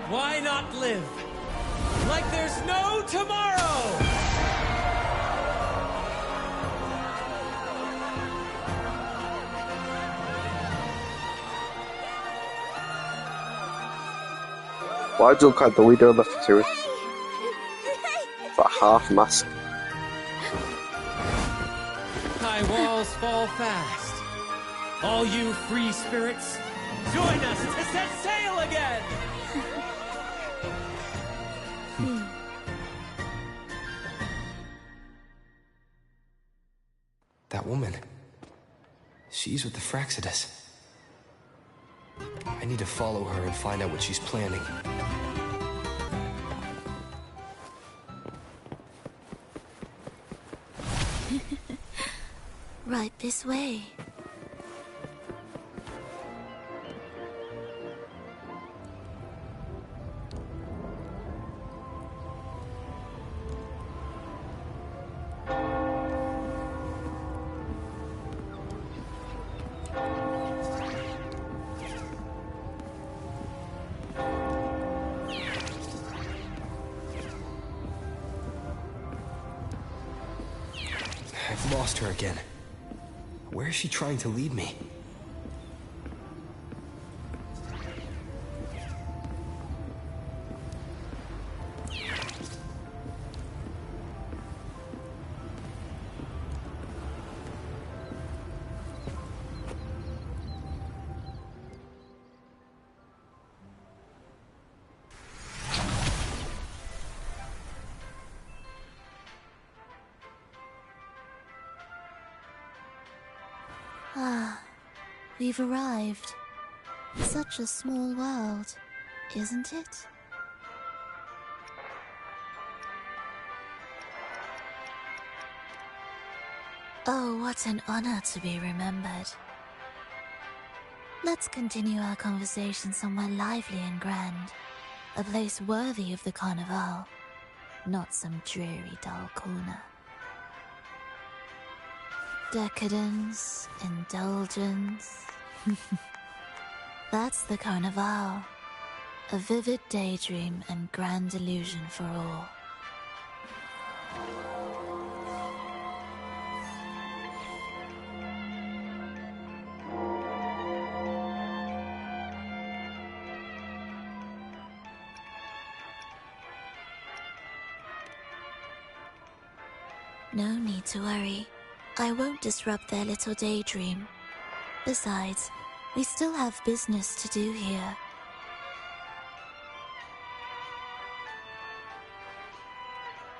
Why not live like there's no tomorrow? Why do you look like the leader of the Futurist? That half mask. High walls fall fast. All you free spirits, join us to set sail again! That woman. She's with the Fraxidus. I need to follow her and find out what she's planning. Right this way. I've lost her again. Where is she trying to lead me? Ah, we've arrived. Such a small world, isn't it? Oh, what an honor to be remembered. Let's continue our conversation somewhere lively and grand. A place worthy of the Carnival, not some dreary, dull corner. Decadence, indulgence. That's the Carnival. A vivid daydream and grand illusion for all. No need to worry. I won't disrupt their little daydream. Besides, we still have business to do here.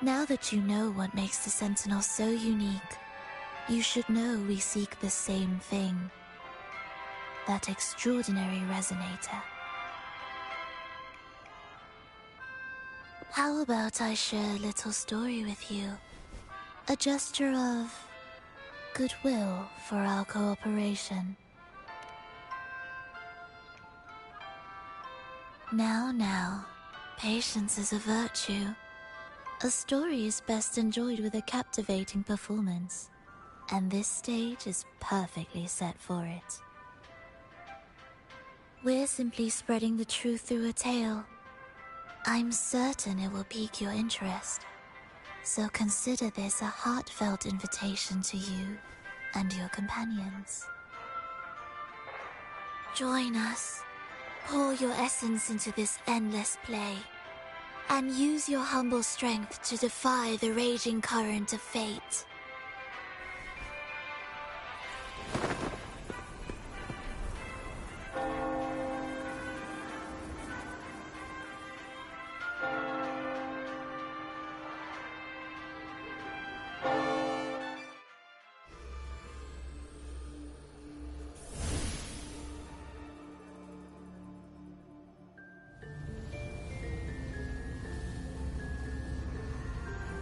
Now that you know what makes the Sentinel so unique, you should know we seek the same thing. That extraordinary resonator. How about I share a little story with you? A gesture of goodwill for our cooperation. Now, patience is a virtue. A story is best enjoyed with a captivating performance, and this stage is perfectly set for it. We're simply spreading the truth through a tale. I'm certain it will pique your interest, so consider this a heartfelt invitation to you and your companions. Join us. Pour your essence into this endless play, and use your humble strength to defy the raging current of fate.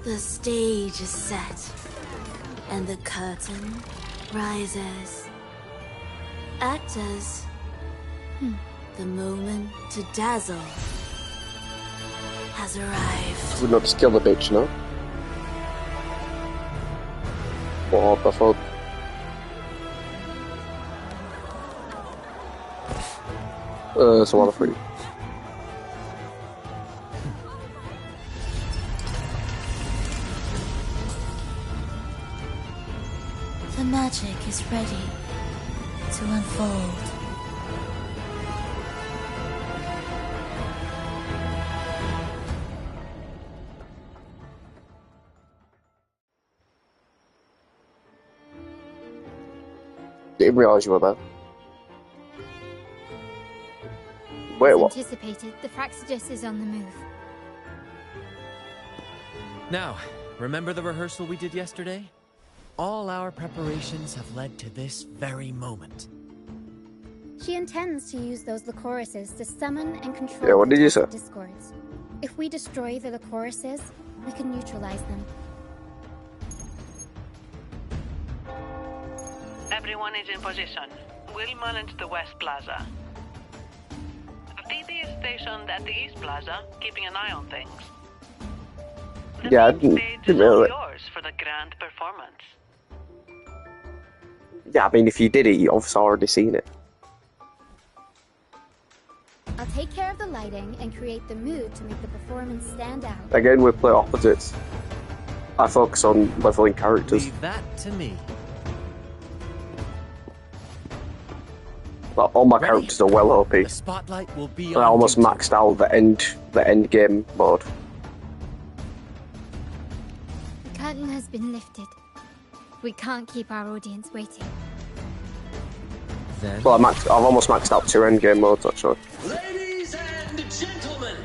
The stage is set, and the curtain rises. Actors, the moment to dazzle has arrived. Would not just kill the bitch, no? What the fuck? It's a lot of free. The magic is ready to unfold. Didn't realise you were there. Wait, what? Anticipated, the Fraxidus is on the move. Now, remember the rehearsal we did yesterday? All our preparations have led to this very moment. She intends to use those Lycorises to summon and control Yeah, what did you say? discords. If we destroy the Lycorises, we can neutralize them. Everyone is in position. We'll manage the West Plaza. Phoebe is stationed at the East Plaza, keeping an eye on things. The Yeah, I main didn't stage is all really. yours for the grand performance. Yeah, I mean, if you did it, you obviously already seen it. I'll take care of the lighting and create the mood to make the performance stand out. Again, we play opposites. I focus on leveling characters. Leave that to me. Like, all my characters are well OP. The spotlight will be I on almost you two. maxed out the end game mode. The curtain has been lifted. We can't keep our audience waiting. Then... Well, I've almost maxed out 2 end game modes actually. Ladies and gentlemen,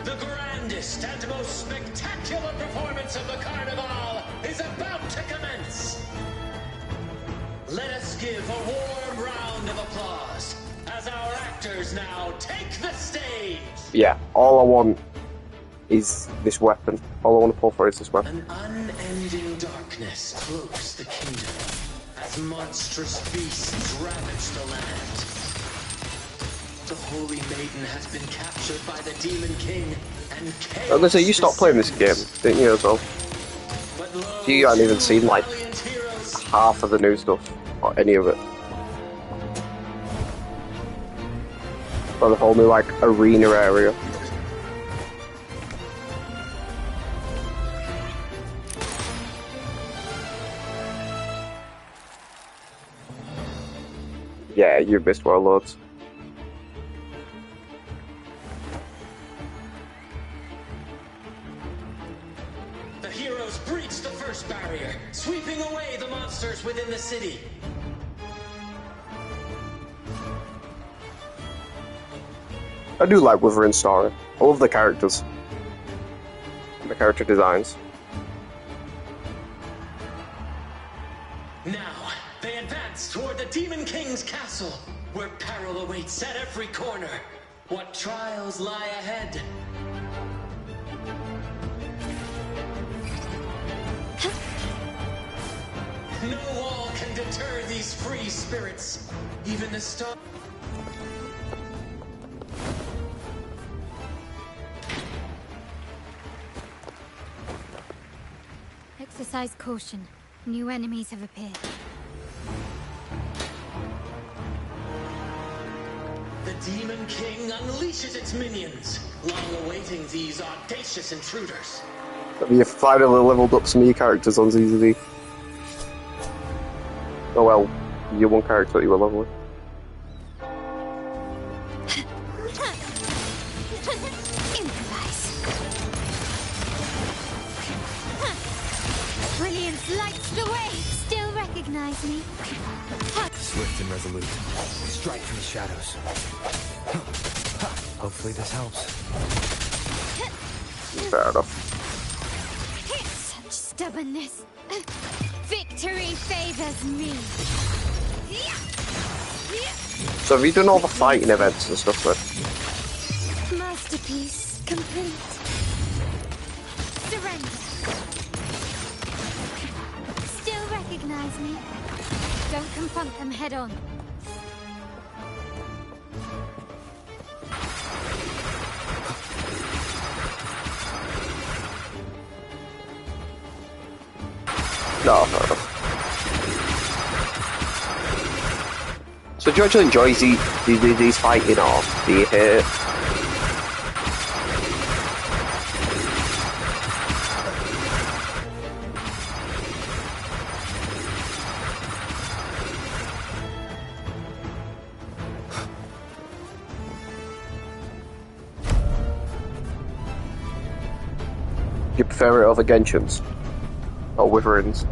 the grandest and most spectacular performance of the Carnival is about to commence. Let us give a warm round of applause as our actors now take the stage. Yeah, all I want is this weapon. All I want to pull for is this weapon. An unending darkness cloaks the kingdom as monstrous beasts ravage the land. The Holy Maiden has been captured by the Demon King, and chaos. I was gonna say, you stopped playing this game, didn't you, as well? You haven't even seen like half of the new stuff, or any of it. Or the whole new like arena area. Yeah, you missed Warlords. The the heroes breached the first barrier, sweeping away the monsters within the city. I do like Wuthering's story. I love the characters. The character designs. Now, they advance toward the Demon King's castle, where peril awaits at every corner. What trials lie ahead? No wall can deter these free spirits. Even the star... Exercise caution. New enemies have appeared. The Demon King unleashes its minions, long awaiting these audacious intruders. You finally leveled up some of your characters on ZZD. Oh well, your one character that you were leveling. Improvise. Brilliance lights the way. Still recognize me? Swift and resolute. Strike from the shadows. Hopefully this helps. Fair enough. Such stubbornness. Victory favors me. So have you done all the fighting events and stuff then? Masterpiece complete. Surrender. Still recognize me? Don't confront them head on. No, fair enough. So do you actually enjoy these fighting, or do you hate it? You prefer it over Genshin's? Or Witherings?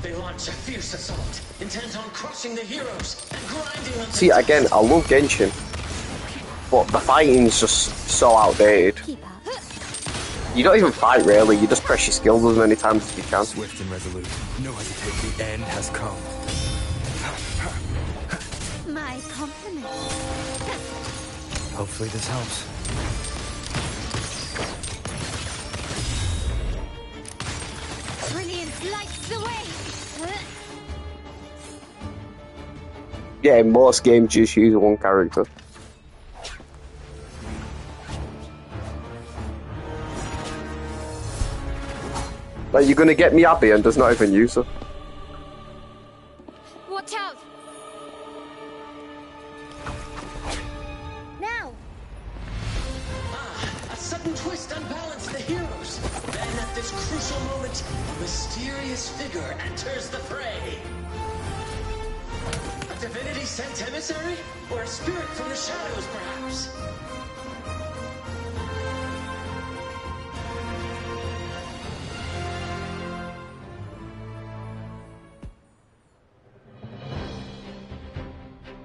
They launch a fierce assault, intent on crushing the heroes and grinding them. See, again, I love Genshin, but the fighting's just so outdated. You don't even fight really, you just press your skills as many times as you can. Swift and resolute. No hesitate, the end has come. My compliments. Hopefully this helps. Brilliance lights the way. Yeah, in most games you just use one character. Like, you're gonna get me Abby and does not even use her. Watch out! Now! A sudden twist unbalanced the heroes. Then at this crucial moment, a mysterious figure enters the fray. A divinity sent emissary? Or a spirit from the shadows, perhaps?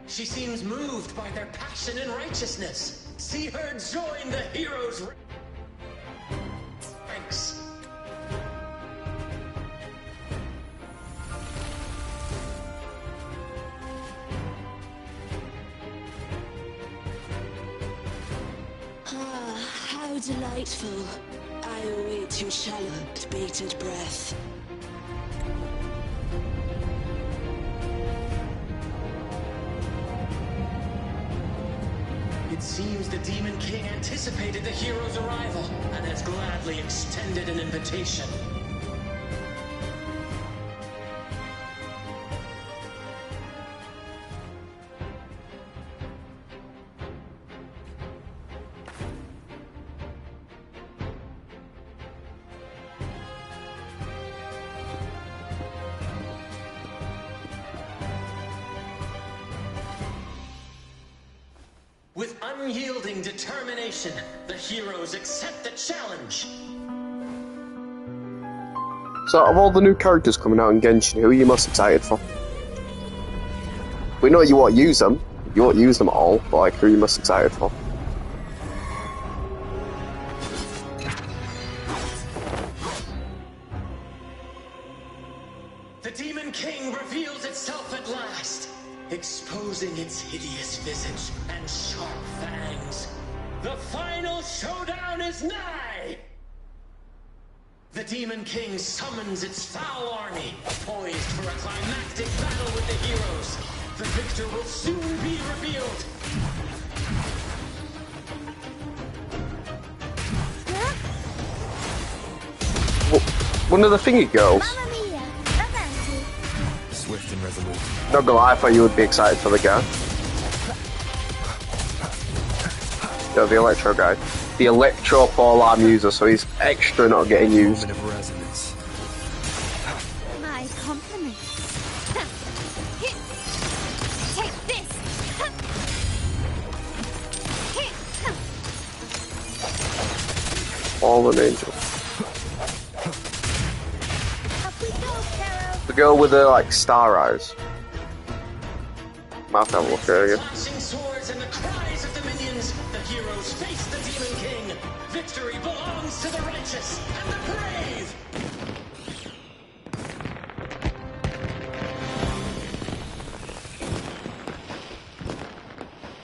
She seems moved by their passion and righteousness. See her join the heroes' ranks. Ah, how delightful. I await your shallow, bated breath. It seems the Demon King anticipated the hero's arrival and has gladly extended an invitation. With unyielding determination, the heroes accept the challenge. So, of all the new characters coming out in Genshin, who are you most excited for? We know you won't use them. You won't use them all, but like, who are you most excited for? The Demon King reveals itself at last, exposing its hideous visage and sharp fangs. The final showdown is nigh! The Demon King summons its foul army, poised for a climactic battle with the heroes. The victor will soon be revealed. One of the thingy girls. Swift and resolute. Not gonna lie, I thought you would be excited for the guy. No, the Electro guy. The Electro polearm user, so he's extra not getting used. Of resonance. My compliments. Take this. Fallen Angel. The girl with the like star eyes. Might have to have a look at her again. Flashing swords and the cries of the minions, the heroes face the Demon King. Victory belongs to the righteous and the brave.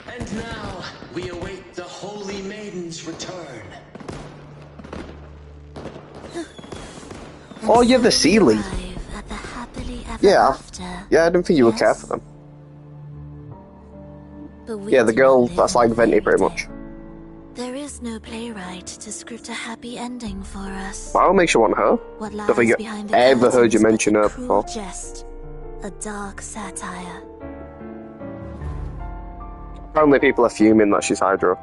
And now we await the Holy Maiden's return. Oh, you're the Sealy. Yeah, yeah, I didn't think you would care for them. Yeah, the girl that's like Venti, pretty much. There is no playwright to script a happy ending for us. What makes you want her? What Don't think lies I ever heard you mention her before. Jest, a dark satire. Apparently people are fuming that she's Hydra.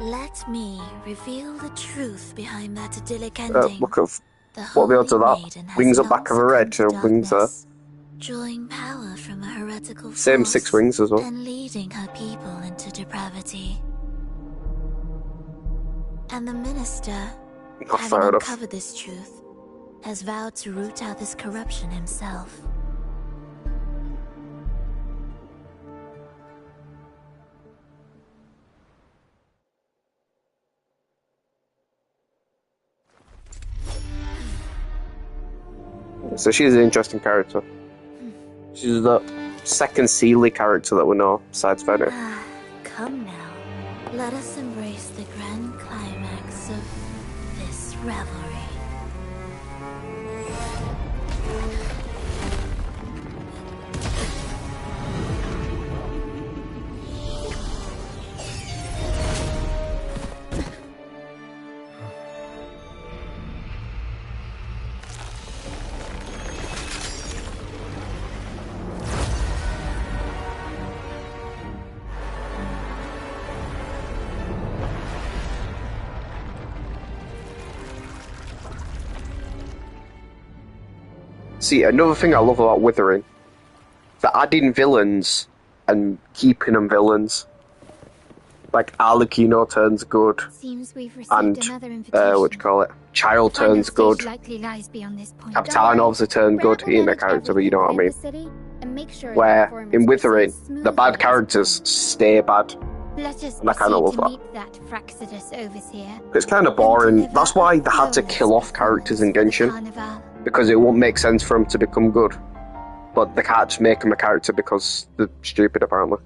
Let me reveal the truth behind that idyllic ending. Look at what are the odds of that? Wings up back of her head, her wings there. Drawing power from a heretical force. Same 6 wings as well. And leading her people into depravity. And the minister, having uncovered this truth, has vowed to root out this corruption himself. So she's an interesting character. She's the second Sealy character that we know, besides Venti. Come now, let us embrace the grand climax of this revelry. See, another thing I love about Wuthering, the adding villains and keeping them villains. Like Arlecchino turns good, Seems we've received and another invitation. what do you call it? Child turns good. Likely lies beyond this point. Captanov's a turn good. He ain't a character, but you know what I mean. Where in Wuthering, the bad characters stay bad. Let us And I kind of love to that. meet that Fraxidus overseer. It's kind of boring. That's why they had to kill off characters in Genshin, because it won't make sense for them to become good. But they can't just make them a character because they're stupid, apparently.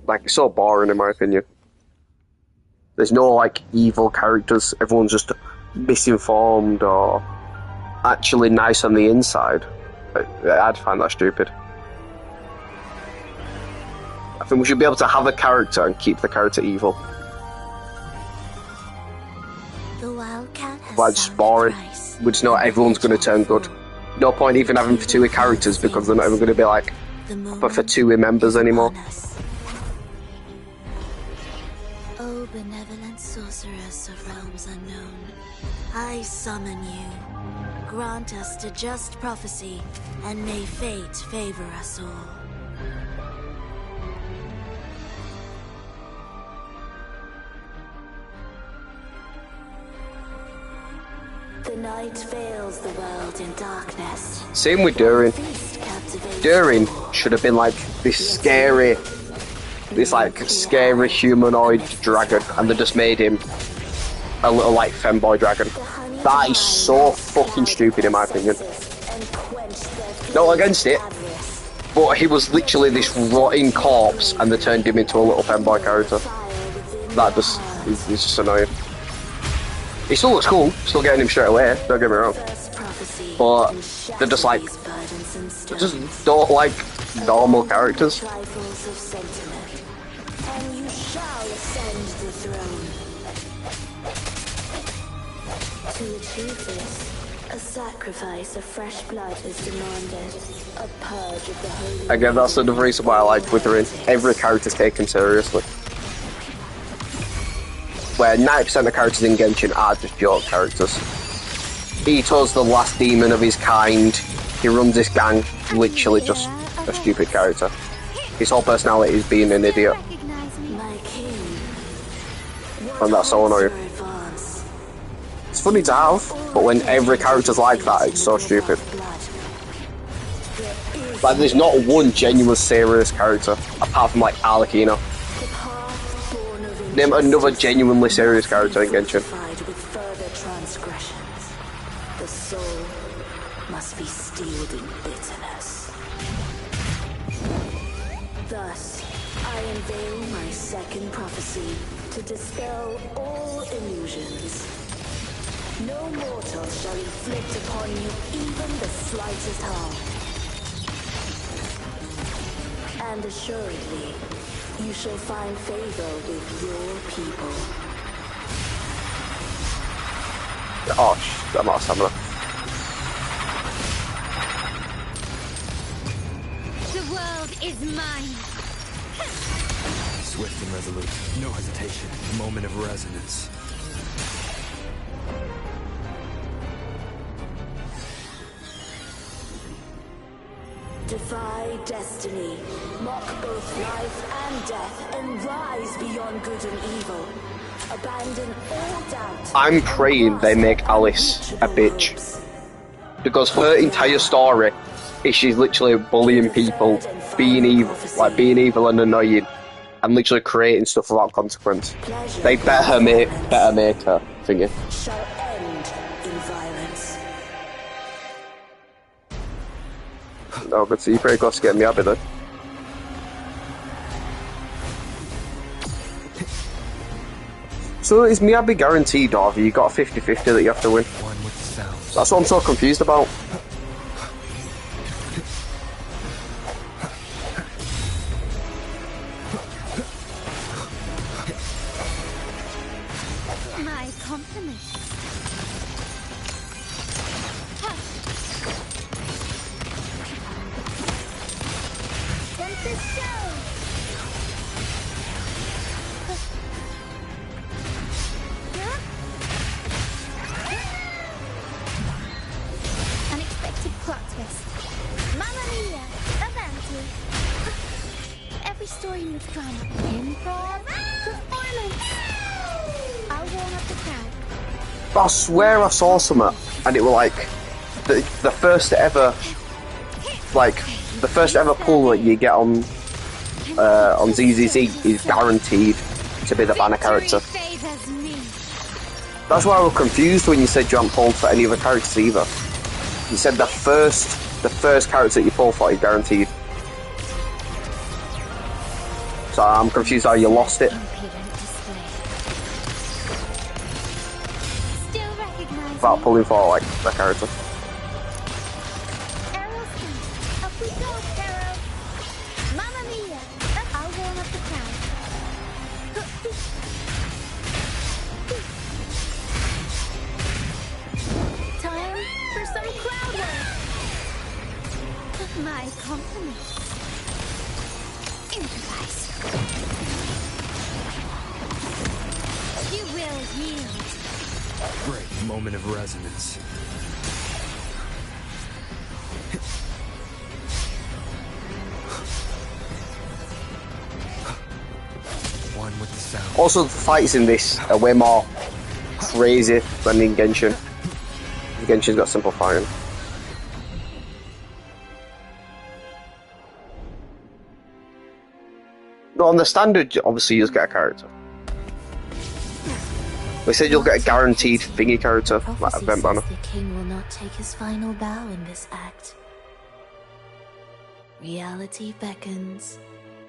Like, it's so boring in my opinion. There's no, like, evil characters. Everyone's just misinformed or actually nice on the inside. I'd find that stupid. I think we should be able to have a character and keep the character evil. The Wildcat has Like, just boring. We just know everyone's going to turn good. No point even having Fatui characters because they're not even going to be like proper Fatui members anymore. O benevolent sorceress of realms unknown, I summon you. Grant us the just prophecy, and may fate favor us all. The night veils the world in darkness. Same with Durin. Durin should have been like this scary humanoid dragon, and they just made him a little like femboy dragon. That is so fucking stupid in my opinion. Not against it, but he was literally this rotting corpse and they turned him into a little femboy character. That just is just annoying. He still looks cool, still getting him straight away, don't get me wrong. But they're just like, they just don't like normal characters. To achieve this, a sacrifice of fresh blood is demanded. A purge of the holy. Again, that's another reason why I like Wuthering. Every character's taken seriously. Where 90% of characters in Genshin are just joke characters. Ito's the last demon of his kind. He runs this gang, literally just a stupid character. His whole personality is being an idiot. And that's so annoying. It's funny to have, but when every character's like that, it's so stupid. Like, there's not one genuine serious character, apart from like Arlecchino. Name another genuinely serious character in Genshin. The soul must be steeled in bitterness. Thus, I unveil my second prophecy to dispel all illusions. No mortal shall inflict upon you even the slightest harm. And assuredly, you shall find favor with your people. Oh, shit, I'm out of stamina. The world is mine. Swift and resolute, no hesitation, moment of resonance. Defy destiny, mock both life and death, and rise beyond good and evil. Abandon all doubt. I'm praying they make Alice a bitch. Because her entire story is she's literally bullying people, being evil and annoying, and literally creating stuff without consequence. They better make her thingy. Shall end in violence. Oh, but see, you're pretty close to getting me happy though. So is Miyabi guaranteed, or have you got a 50-50 that you have to win? That's what I'm so confused about. My compliments. Unexpected plot twist. Mamma mia! Avanti! Every story needs drama. Improv. Performance. I'll warm up the crowd. I swear I saw something, and it were like the first ever pull that you get on ZZZ is guaranteed to be the banner character. That's why I was confused when you said you hadn't pulled for any other characters either. You said the first character that you pull for is guaranteed. So I'm confused how you lost it. Without pulling for like the character. Mamma mia! I'll warm up the crowd. Time for some crowd work. My compliments. Improvise. You will yield. Great moment of resonance. One with the sound. Also, the fights in this are way more crazy than in Genshin. Genshin's got simple fighting. No, on the standard, obviously you just get a character. We said you'll get a guaranteed thingy character, like a event banner. The king will not take his final bow in this act. Reality beckons.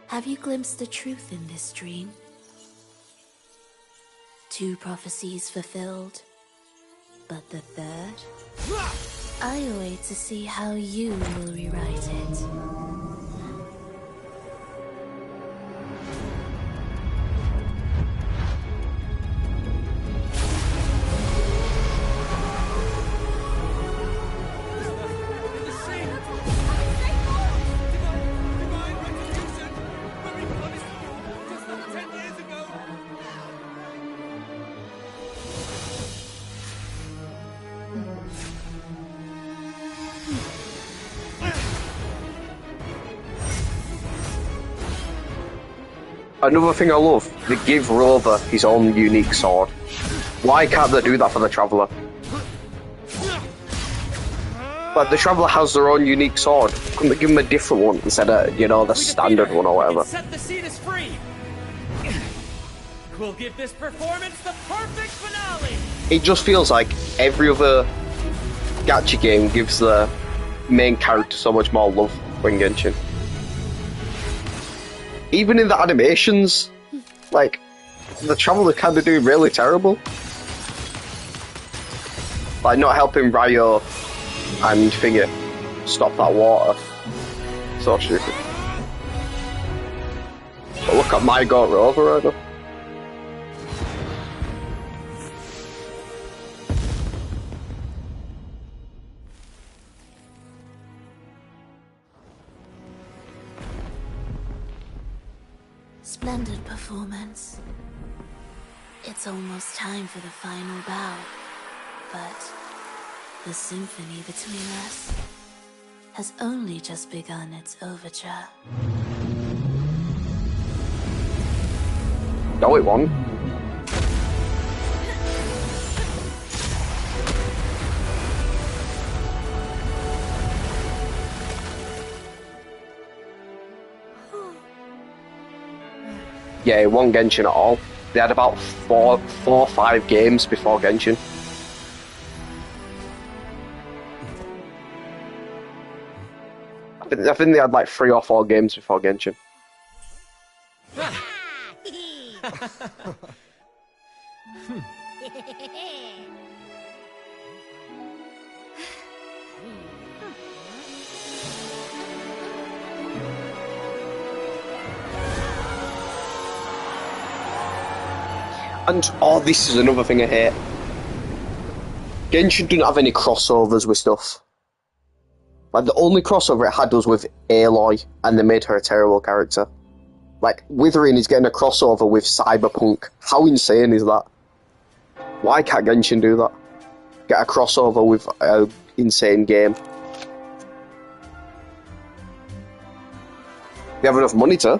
Have you glimpsed the truth in this dream? 2 prophecies fulfilled, but the third? I await to see how you will rewrite it. Another thing I love, they give Rover his own unique sword. Why can't they do that for the Traveller? But the Traveller has their own unique sword. Couldn't they give him a different one instead of, you know, the standard one or whatever? Set the Cetus free. We'll give this performance the perfect finale. It just feels like every other gacha game gives the main character so much more love when Genshin. Even in the animations, like, the Traveller kind of doing really terrible. Like, not helping Ryo and Finger stop that water. So stupid. But look at my god Rover right now. Splendid performance. It's almost time for the final bow, but the symphony between us has only just begun its overture. No, it won't. Yeah, it won Genshin at all. They had about four or 5 games before Genshin. I think they had like 3 or 4 games before Genshin. And, oh, this is another thing I hate. Genshin didn't have any crossovers with stuff. Like, the only crossover it had was with Aloy, and they made her a terrible character. Like, Wuthering is getting a crossover with Cyberpunk. How insane is that? Why can't Genshin do that? Get a crossover with an insane game. They have enough money to.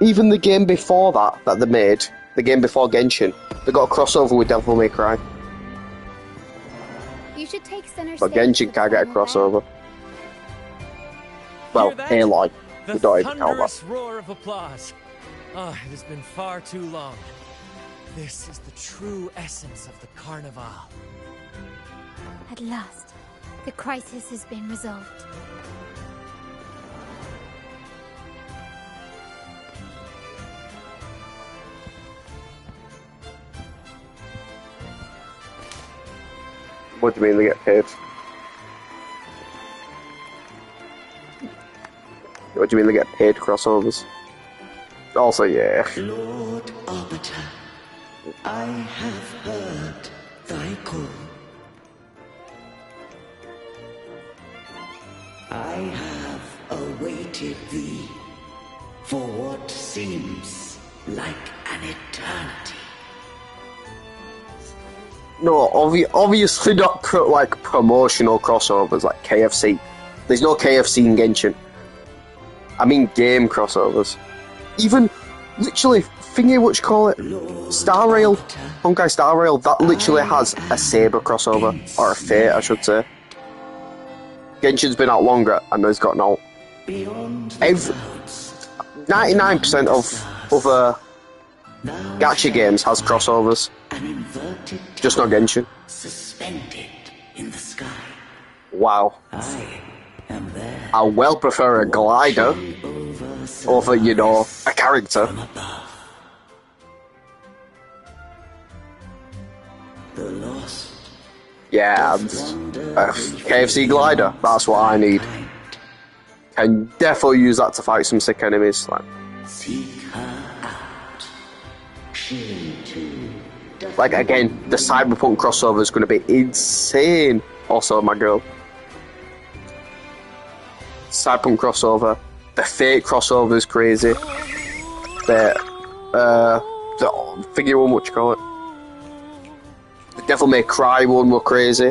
Even the game before that they made, the game before Genshin, they got a crossover with Devil May Cry. You should take center But stage Genshin can't get a crossover. Well, Aloy. The We don't even count that. thunderous roar of applause. Ah, it has been far too long. This is the true essence of the Carnival. At last, the crisis has been resolved. What do you mean they get paid? What do you mean they get paid crossovers? Also, yeah. Lord Arbiter, I have heard thy call. I have awaited thee for what seems like an eternity. No, obviously not promotional crossovers like KFC. There's no KFC in Genshin. I mean game crossovers. Even literally thingy, what you call it? Star Rail. Honkai Star Rail. That literally has a Saber crossover. Or a Fate, I should say. Genshin's been out longer, and it's gotten out. 99% of other gacha games has crossovers. Just not Genshin. Suspended in the sky. Wow. I am there. I well prefer a glider over, you know, a character. The lost. Yeah, KFC glider. That's what I need. Can definitely use that to fight some sick enemies. Like, like again, the Cyberpunk crossover is going to be insane. Also, my girl. Cyberpunk crossover. The Fate crossover is crazy. The figure one, what you call it? The Devil May Cry one were crazy.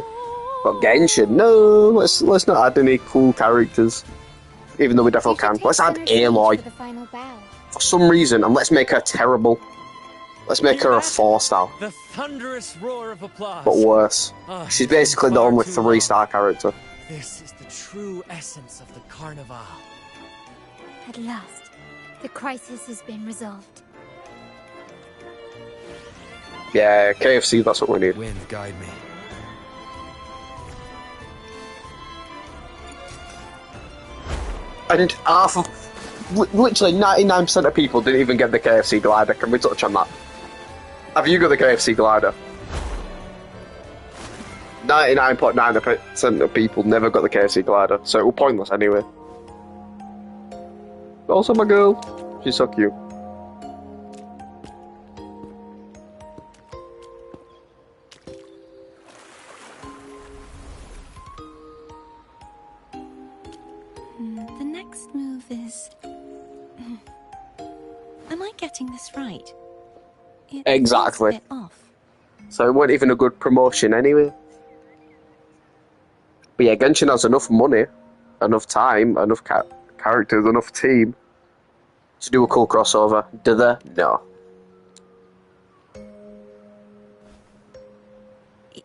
But Genshin, no, let's not add any cool characters. Even though we definitely can. Let's add Aloy. For some reason, and let's make her terrible. Let's make her a 4-star. The thunderous roar of applause. But worse. She's basically the only 3-star character. This is the true essence of the Carnival. At last, the crisis has been resolved. Yeah, KFC, that's what we need. Wind, guide me. And half of... Literally 99% of people didn't even get the KFC glider. Can we touch on that? Have you got the KFC glider? 99.9% of people never got the KFC glider, so it was pointless anyway. But also my girl, she's so cute. The next move is... Am I getting this right? Exactly. It's a bit off. So it wasn't even a good promotion anyway. But yeah, Genshin has enough money, enough time, enough characters, enough team to do a cool crossover. Do they? No.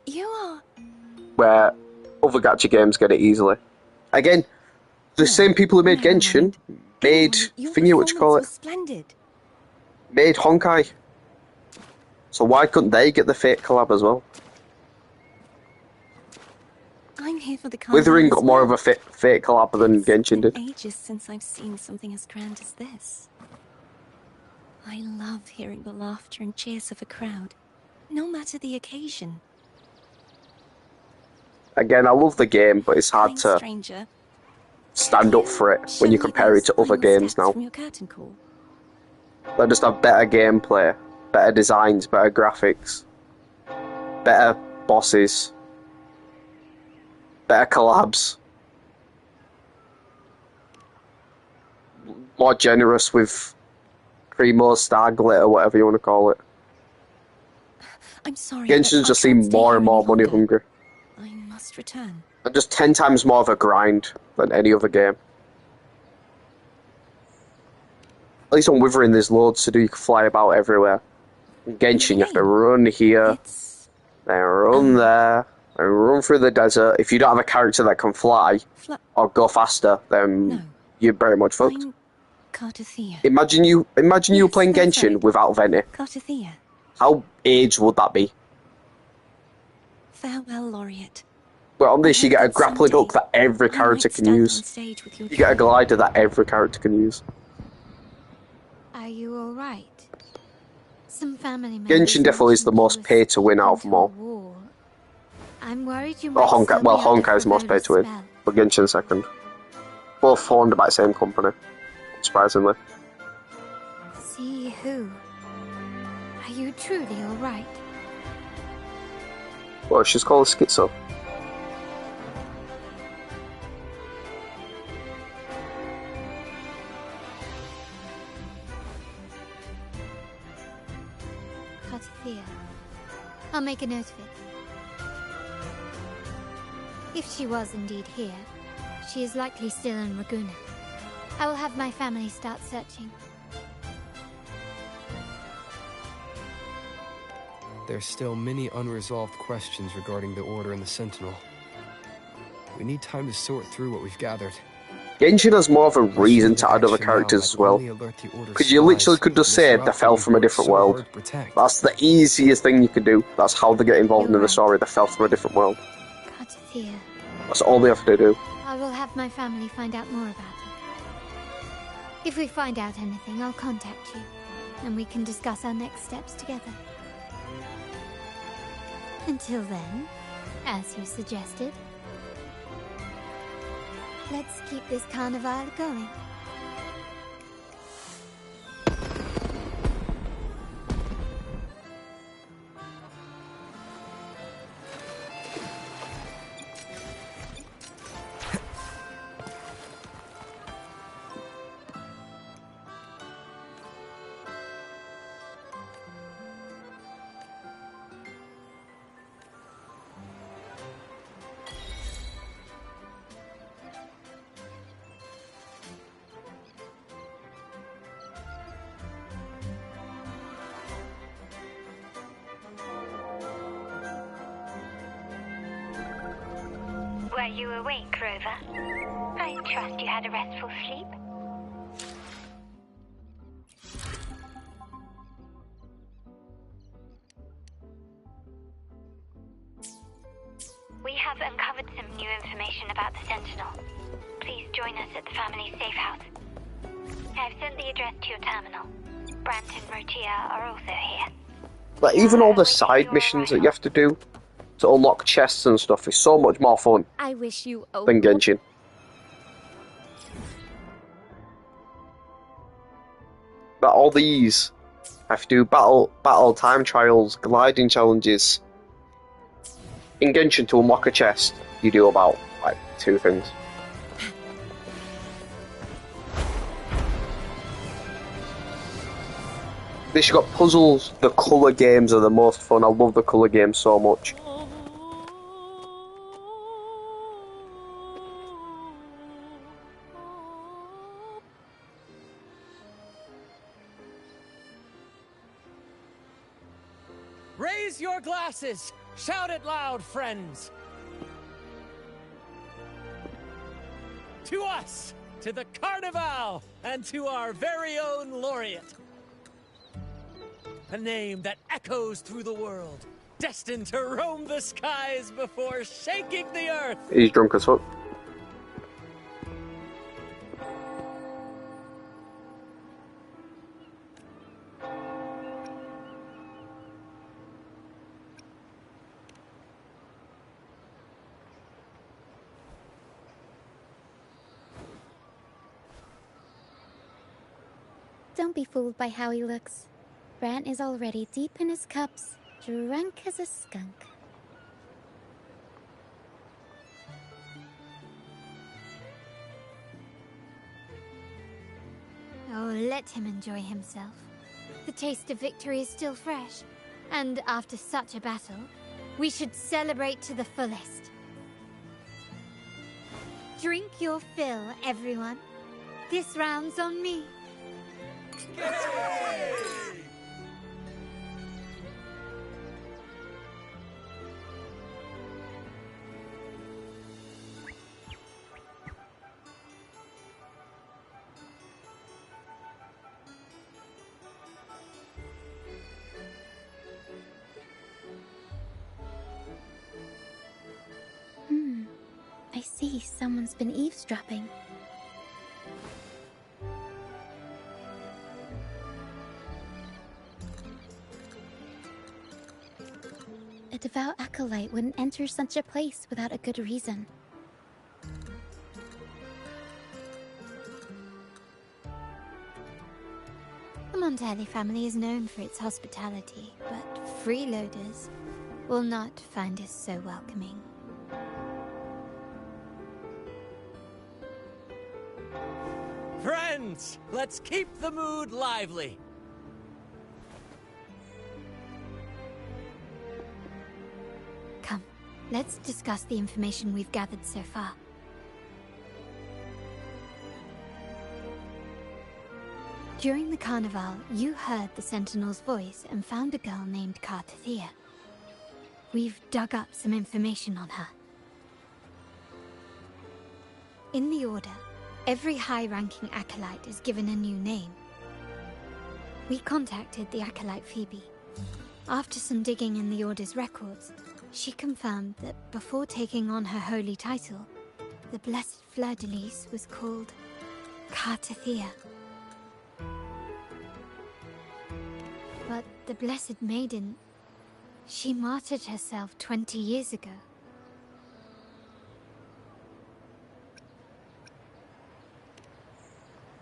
You are... Where other gacha games get it easily. Again, the same people who made Genshin made thingy, what you call it? Splendid. Made Honkai. So why couldn't they get the Fate collab as well? I'm here for the Wuthering got more of a Fate collab than Genshin did. Ages since I've seen something as grand as this. I love hearing the laughter and cheers of a crowd, no matter the occasion. Again, I love the game, but it's hard to Stranger, stand up for it when you compare it to other games now. from your curtain call. They just have better gameplay, better designs, better graphics, better bosses, better collabs, more generous with Primo, Star Glitter, whatever you want to call it. I'm sorry. Genshin just seems more and more money hungry. I must return. And just 10 times more of a grind than any other game. At least on Wuthering there's loads to do, you can fly about everywhere. In Genshin you have to run here, then run there, then run through the desert. If you don't have a character that can fly, or go faster, then you're very much fucked. Cartothea. Imagine you playing Genshin without Venti. Cartothea. How aged would that be? Farewell, Laureate. But on this you get a grappling hook that every character can use. You get a glider that every character can use. Are you alright? Some family members... Genshin definitely is the most pay-to-win out of them all. I'm worried you might Honkai, well, Honkai is the most pay-to-win, but Genshin second. Both owned by the same company, surprisingly. See who? Are you truly alright? Well, she's called Schizo. Cartothea. I'll make a note of it. If she was indeed here, she is likely still in Raguna. I will have my family start searching. there's still many unresolved questions regarding the Order and the Sentinel. We need time to sort through what we've gathered. Genshin has more of a reason to add other characters as well. Because you literally could just say they fell from a different world. That's the easiest thing you could do. That's how they get involved in the story. They fell from a different world. That's all they have to do. I will have my family find out more about it. If we find out anything, I'll contact you, and we can discuss our next steps together. Until then, as you suggested, let's keep this carnival going. Were you awake, Rover? I trust you had a restful sleep. We have uncovered some new information about the Sentinel. Please join us at the family's safe house. I've sent the address to your terminal. Brant and Rotia are also here. Like, even all the side missions that you have to do to unlock chests and stuff is so much more fun I wish you than Genshin. But all these have to do battle time trials, gliding challenges. In Genshin, to unlock a chest, you do about like 2 things. This, you got puzzles. The colour games are the most fun. I love the colour games so much. Raise your glasses! Shout it loud, friends! To us! To the Carnival! And to our very own laureate! A name that echoes through the world, destined to roam the skies before shaking the earth! He's drunk as fuck. Don't be fooled by how he looks. Brant is already deep in his cups, drunk as a skunk. Oh, let him enjoy himself. The taste of victory is still fresh, and after such a battle, we should celebrate to the fullest. Drink your fill, everyone. This round's on me. I see someone's been eavesdropping. A devout acolyte wouldn't enter such a place without a good reason. The Montelli family is known for its hospitality, but freeloaders will not find us so welcoming. Friends, let's keep the mood lively. Come, let's discuss the information we've gathered so far. During the carnival, you heard the Sentinel's voice and found a girl named Cartathea. We've dug up some information on her. In the Order, every high-ranking acolyte is given a new name. We contacted the acolyte Phoebe. After some digging in the Order's records, she confirmed that before taking on her holy title, the Blessed Fleur-de-Lis was called Cartathea. But the Blessed Maiden, she martyred herself 20 years ago.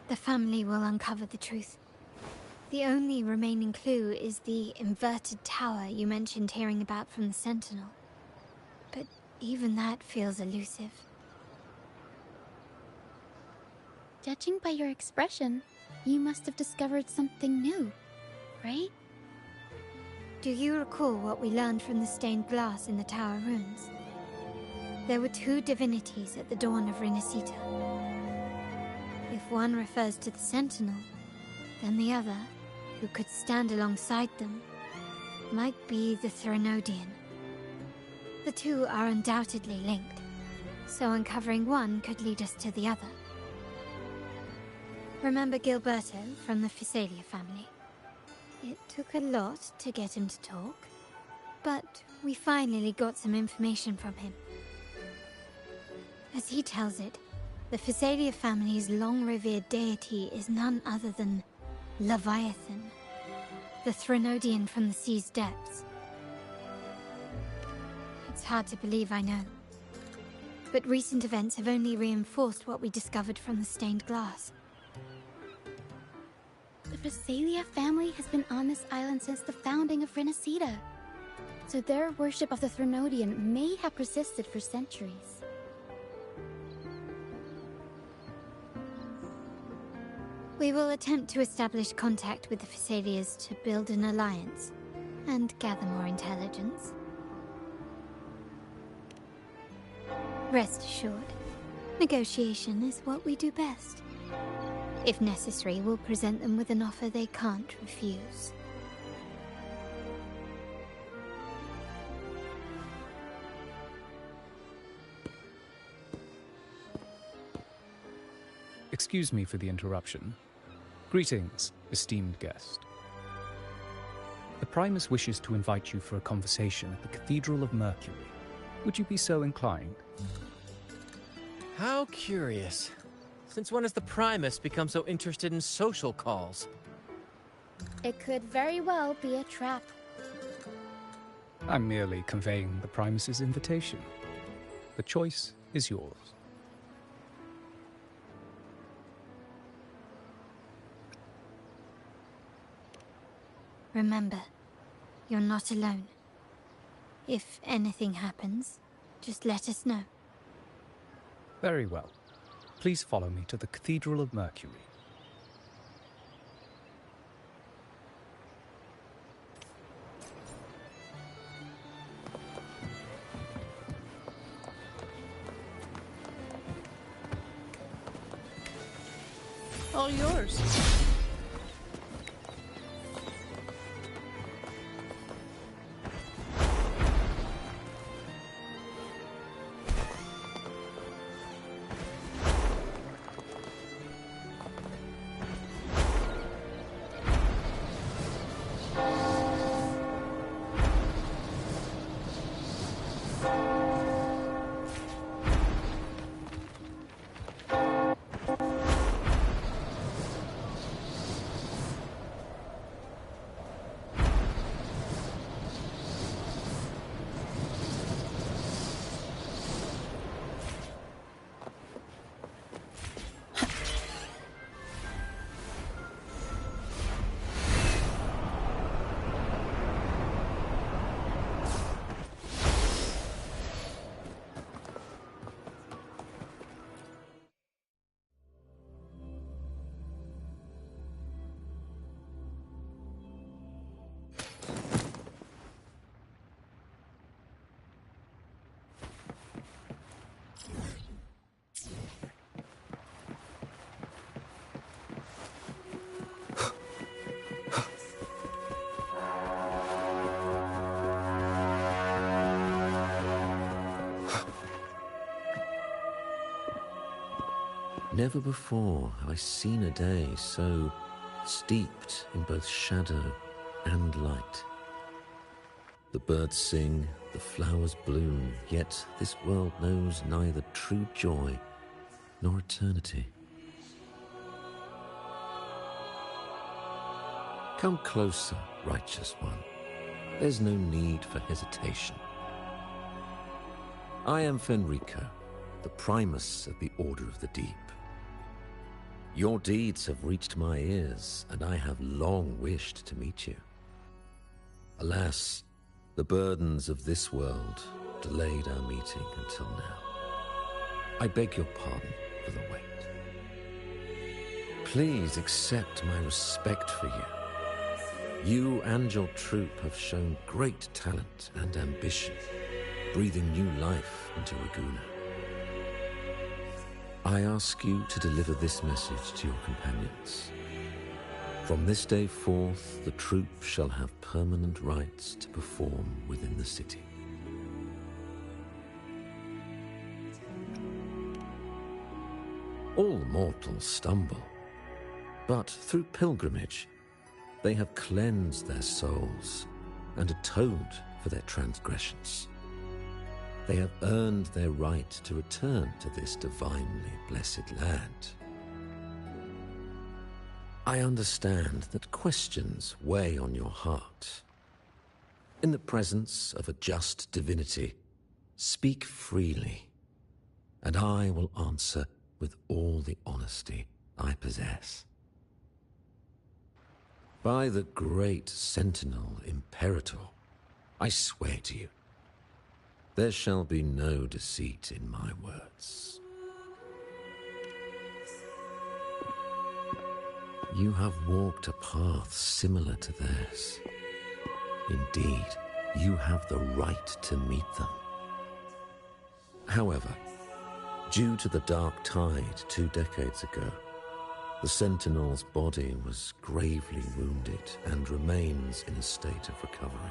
The family will uncover the truth. The only remaining clue is the inverted tower you mentioned hearing about from the Sentinel. But even that feels elusive. Judging by your expression, you must have discovered something new, right? Do you recall what we learned from the stained glass in the tower ruins? There were two divinities at the dawn of Rinascita. If one refers to the Sentinel, then the other, who could stand alongside them, might be the Threnodian. The two are undoubtedly linked, so uncovering one could lead us to the other. Remember Gilberto from the Physalia family? It took a lot to get him to talk, but we finally got some information from him. As he tells it, the Physalia family's long-revered deity is none other than Leviathan, the Threnodian from the sea's depths. It's hard to believe, I know. But recent events have only reinforced what we discovered from the stained glass. The Physalia family has been on this island since the founding of Rinascita, so their worship of the Threnodian may have persisted for centuries. We will attempt to establish contact with the Physalias to build an alliance and gather more intelligence. Rest assured, negotiation is what we do best. If necessary, we'll present them with an offer they can't refuse. Excuse me for the interruption. Greetings, esteemed guest. The Primus wishes to invite you for a conversation at the Cathedral of Mercury. Would you be so inclined? How curious. Since when has the Primus become so interested in social calls? It could very well be a trap. I'm merely conveying the Primus's invitation. The choice is yours. Remember, you're not alone. If anything happens, just let us know. Very well. Please follow me to the Cathedral of Mercury. All yours. Never before have I seen a day so steeped in both shadow and light. The birds sing, the flowers bloom, yet this world knows neither true joy nor eternity. Come closer, righteous one. There's no need for hesitation. I am Fenrico, the Primus of the Order of the Deep. Your deeds have reached my ears, and I have long wished to meet you. Alas, the burdens of this world delayed our meeting until now. I beg your pardon for the wait. Please accept my respect for you. You and your troop have shown great talent and ambition, breathing new life into Ragusa. I ask you to deliver this message to your companions. From this day forth, the troop shall have permanent rights to perform within the city. All mortals stumble, but through pilgrimage, they have cleansed their souls and atoned for their transgressions. They have earned their right to return to this divinely blessed land. I understand that questions weigh on your heart. In the presence of a just divinity, speak freely, and I will answer with all the honesty I possess. By the great Sentinel Imperator, I swear to you, there shall be no deceit in my words. You have walked a path similar to theirs. Indeed, you have the right to meet them. However, due to the Dark Tide 2 decades ago, the Sentinel's body was gravely wounded and remains in a state of recovery.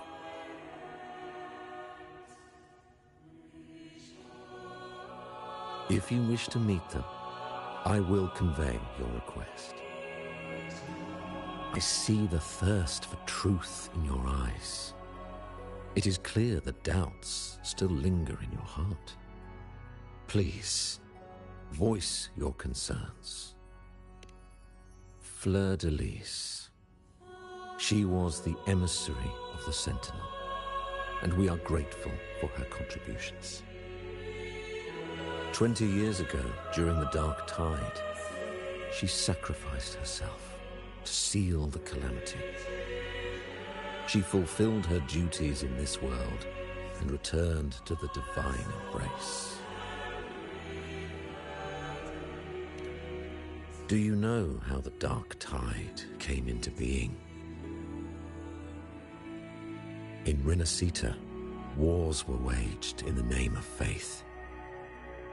If you wish to meet them, I will convey your request. I see the thirst for truth in your eyes. It is clear that doubts still linger in your heart. Please, voice your concerns. Fleur-de-Lis. She was the emissary of the Sentinel, and we are grateful for her contributions. 20 years ago, during the Dark Tide, she sacrificed herself to seal the calamity. She fulfilled her duties in this world and returned to the divine embrace. Do you know how the Dark Tide came into being? In Rinascita, wars were waged in the name of faith,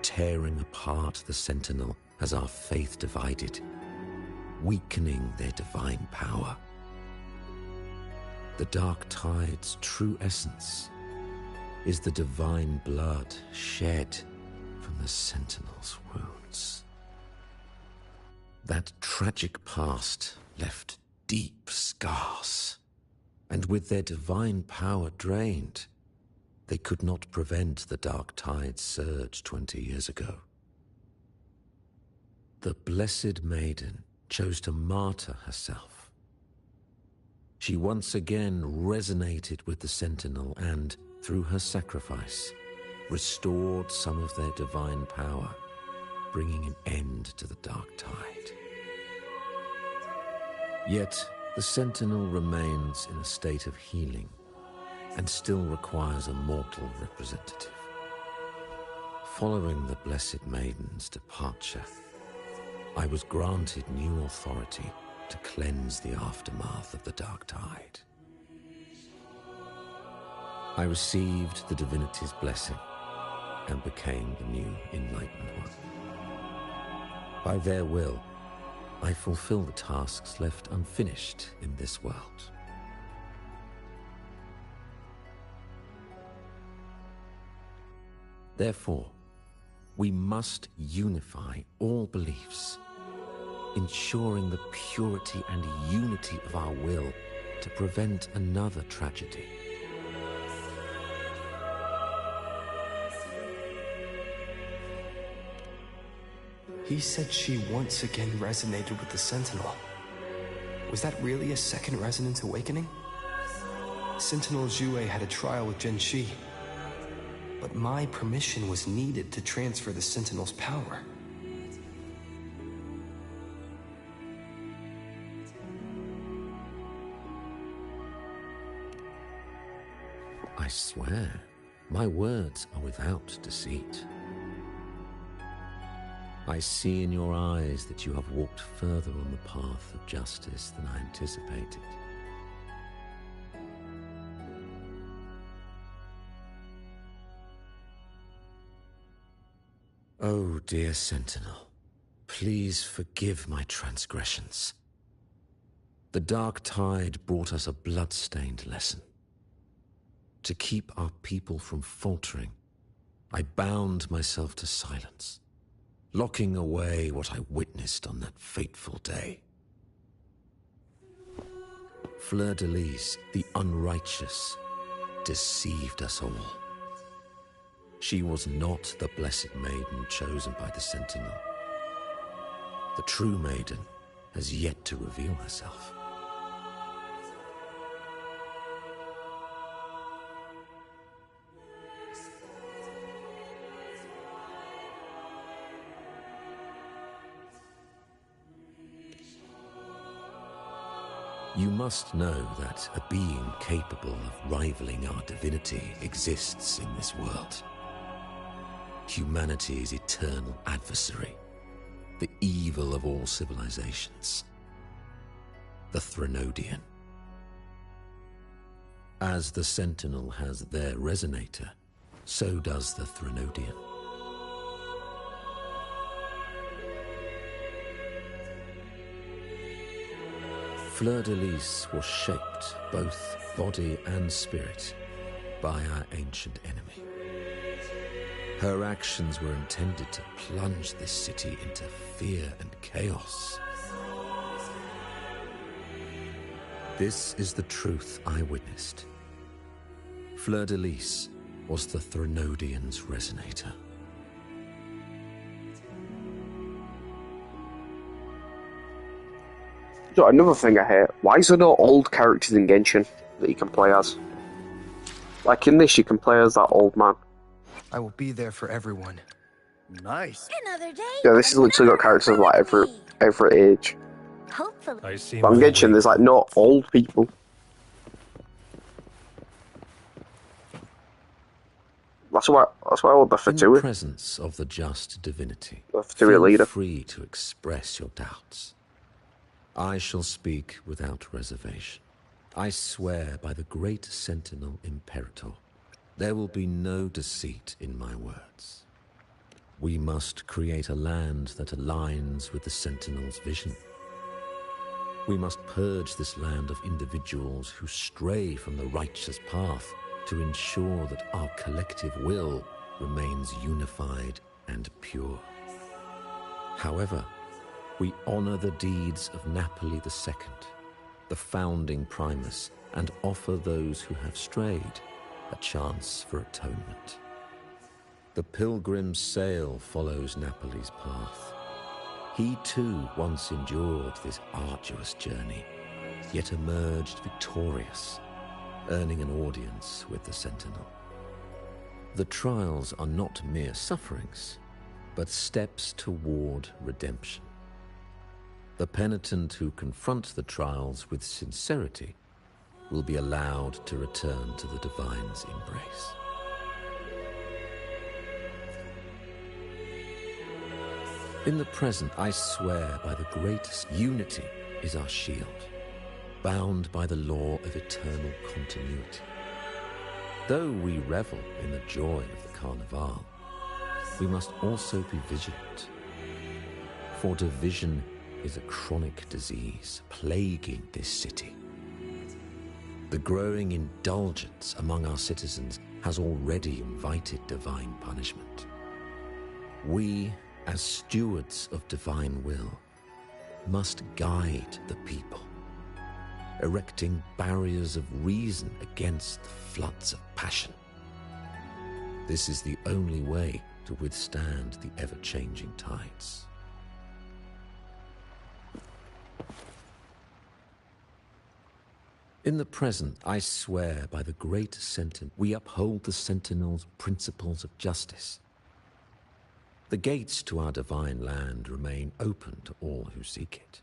tearing apart the Sentinel as our faith divided, weakening their divine power. The Dark Tide's true essence is the divine blood shed from the Sentinel's wounds. That tragic past left deep scars, and with their divine power drained, they could not prevent the Dark Tide's surge 20 years ago. The Blessed Maiden chose to martyr herself. She once again resonated with the Sentinel and, through her sacrifice, restored some of their divine power, bringing an end to the Dark Tide. Yet, the Sentinel remains in a state of healing and still requires a mortal representative. Following the Blessed Maiden's departure, I was granted new authority to cleanse the aftermath of the Dark Tide. I received the divinity's blessing and became the new Enlightened One. By their will, I fulfill the tasks left unfinished in this world. Therefore, We must unify all beliefs, ensuring the purity and unity of our will to prevent another tragedy. He said she once again resonated with the Sentinel. Was that really a second resonance awakening? Sentinel Jue had a trial with Genshi, but my permission was needed to transfer the Sentinel's power. I swear, my words are without deceit. I see in your eyes that you have walked further on the path of justice than I anticipated. Oh, dear Sentinel, please forgive my transgressions. The dark tide brought us a blood-stained lesson. To keep our people from faltering, I bound myself to silence, locking away what I witnessed on that fateful day. Fleur-de-Lis, the unrighteous, deceived us all. She was not the blessed maiden chosen by the Sentinel. The true maiden has yet to reveal herself. You must know that a being capable of rivaling our divinity exists in this world. Humanity's eternal adversary, the evil of all civilizations, the Threnodian. As the Sentinel has their resonator, so does the Threnodian. Fleur-de-Lis was shaped, both body and spirit, by our ancient enemy. Her actions were intended to plunge this city into fear and chaos. This is the truth I witnessed. Fleur-de-Lis was the Threnodian's resonator. So another thing I hate, why is there no old characters in Genshin that you can play as? Like in this, you can play as that old man. I will be there for everyone. Nice. Another day. Yeah, this has literally got characters of like every age. Hopefully. I see. But on Genshin, there's like no old people. That's why I want the Fatui. In the presence of the just divinity, feel leader. Free to express your doubts. I shall speak without reservation. I swear by the great Sentinel Imperator, there will be no deceit in my words. We must create a land that aligns with the Sentinel's vision. We must purge this land of individuals who stray from the righteous path to ensure that our collective will remains unified and pure. However, we honor the deeds of Napoli II, the founding Primus, and offer those who have strayed a chance for atonement. The pilgrim's sail follows Napoli's path. He too once endured this arduous journey, yet emerged victorious, earning an audience with the Sentinel. The trials are not mere sufferings, but steps toward redemption. The penitent who confront the trials with sincerity will be allowed to return to the Divine's embrace. In the present, I swear by the greatest unity is our shield, bound by the law of eternal continuity. Though we revel in the joy of the Carnival, we must also be vigilant, for division is a chronic disease plaguing this city. The growing indulgence among our citizens has already invited divine punishment. We, as stewards of divine will, must guide the people, erecting barriers of reason against the floods of passion. This is the only way to withstand the ever-changing tides. In the present, I swear by the great Sentinel, we uphold the Sentinel's principles of justice. The gates to our divine land remain open to all who seek it.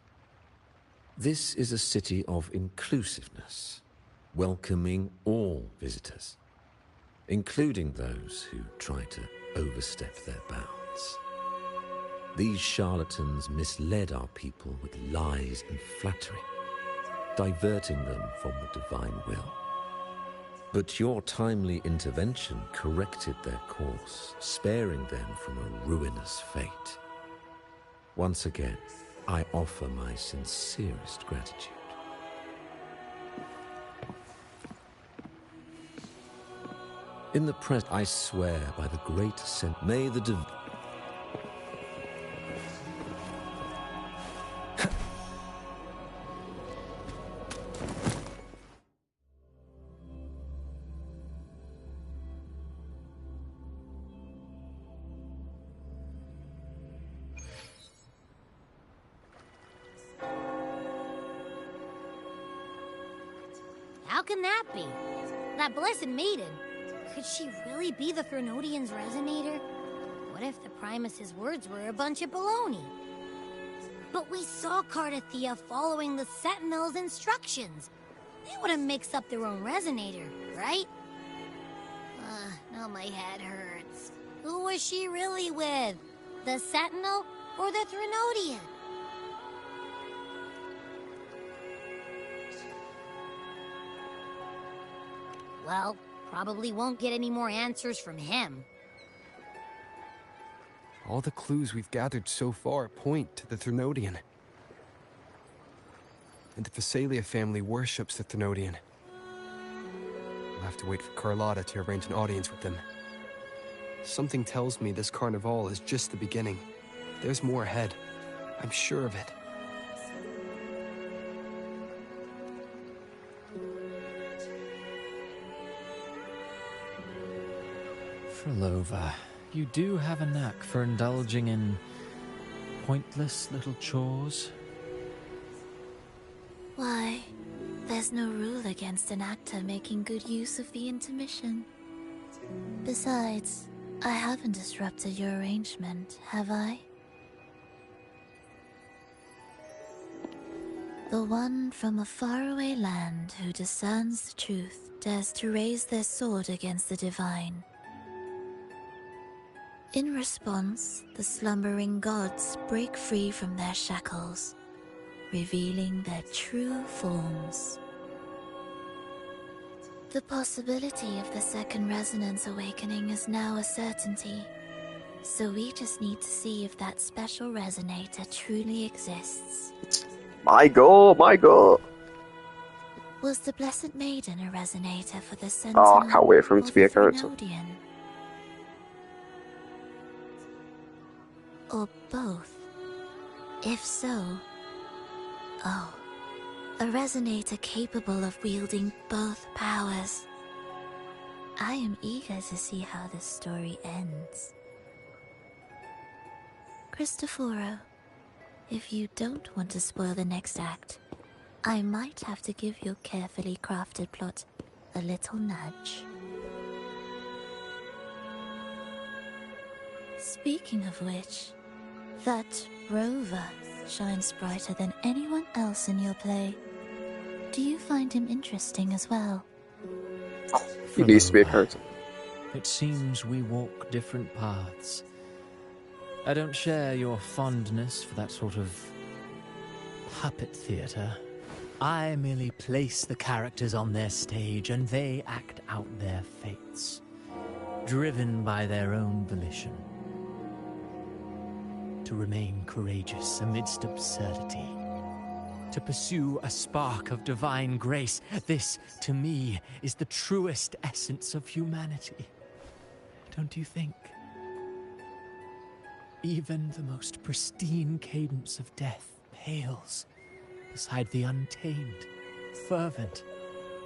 This is a city of inclusiveness, welcoming all visitors, including those who try to overstep their bounds. These charlatans misled our people with lies and flattery, diverting them from the divine will. But your timely intervention corrected their course, sparing them from a ruinous fate. Once again, I offer my sincerest gratitude. In the present, I swear by the great may the How can that be? That blessed maiden. Could she really be the Threnodian's resonator? What if the Primus's words were a bunch of baloney? But we saw Cardathea following the Sentinel's instructions. They wouldn't mix up their own resonator, right? Now my head hurts. Who was she really with? The Sentinel or the Threnodian? Well, probably won't get any more answers from him. All the clues we've gathered so far point to the Threnodian. And the Phasalia family worships the Threnodian. We'll have to wait for Carlotta to arrange an audience with them. Something tells me this Carnival is just the beginning. There's more ahead. I'm sure of it. Frolova, you do have a knack for indulging in pointless little chores. Why, there's no rule against an actor making good use of the intermission. Besides, I haven't disrupted your arrangement, have I? The one from a faraway land who discerns the truth dares to raise their sword against the divine. In response, the slumbering gods break free from their shackles, revealing their true forms. The possibility of the second resonance awakening is now a certainty, so we just need to see if that special resonator truly exists. My God, my God. Was the Blessed Maiden a resonator for the Sentinel? Oh, I can't wait for him to be a character. Or both? If so, oh, a resonator capable of wielding both powers. I am eager to see how this story ends. Cristoforo, if you don't want to spoil the next act, I might have to give your carefully crafted plot a little nudge. Speaking of which, that rover shines brighter than anyone else in your play. Do you find him interesting as well? He needs to be a character. It seems we walk different paths. I don't share your fondness for that sort of puppet theater. I merely place the characters on their stage and they act out their fates, driven by their own volition. To remain courageous amidst absurdity. To pursue a spark of divine grace. This, to me, is the truest essence of humanity. Don't you think? Even the most pristine cadence of death pales beside the untamed, fervent,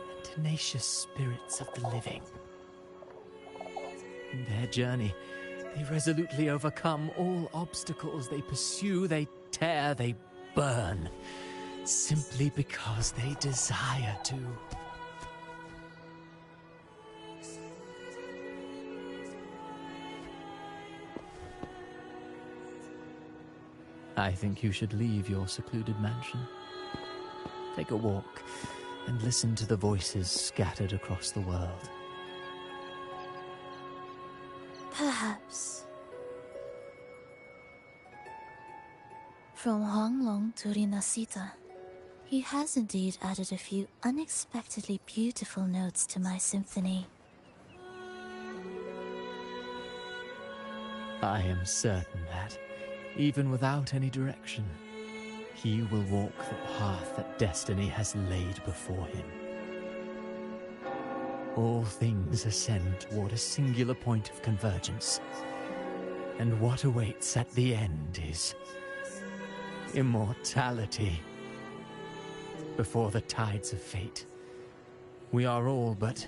and tenacious spirits of the living. In their journey, they resolutely overcome all obstacles. They pursue, they tear, they burn, simply because they desire to. I think you should leave your secluded mansion. Take a walk and listen to the voices scattered across the world. Perhaps. From Huanglong to Rinascita, he has indeed added a few unexpectedly beautiful notes to my symphony. I am certain that, even without any direction, he will walk the path that destiny has laid before him. All things ascend toward a singular point of convergence, and what awaits at the end is immortality. Before the tides of fate, we are all but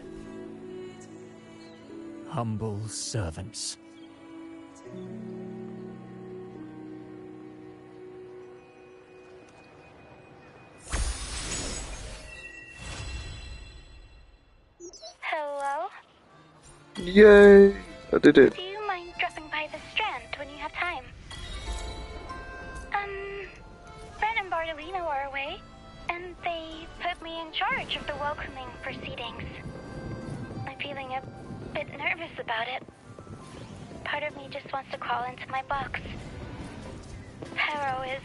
humble servants. Hello? Yay! I did it. Do you mind dropping by the Strand when you have time? Ren and Bartolino are away, and they put me in charge of the welcoming proceedings. I'm feeling a bit nervous about it. Part of me just wants to crawl into my box. Harrow is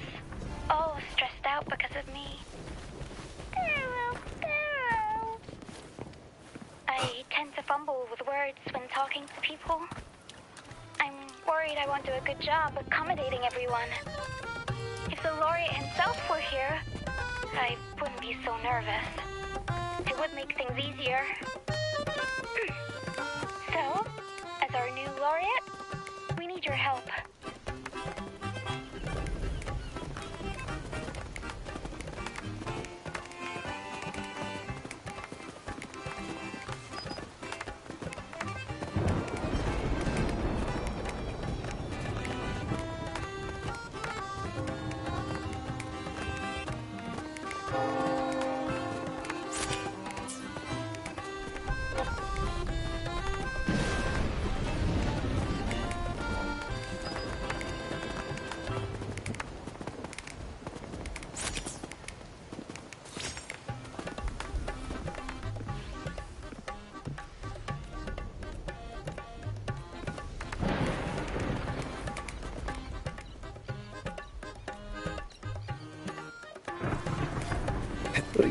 all stressed out because of me. Harrow. I tend to fumble with words when talking to people. I'm worried I won't do a good job accommodating everyone. If the laureate himself were here, I wouldn't be so nervous. It would make things easier. So, as our new laureate, we need your help.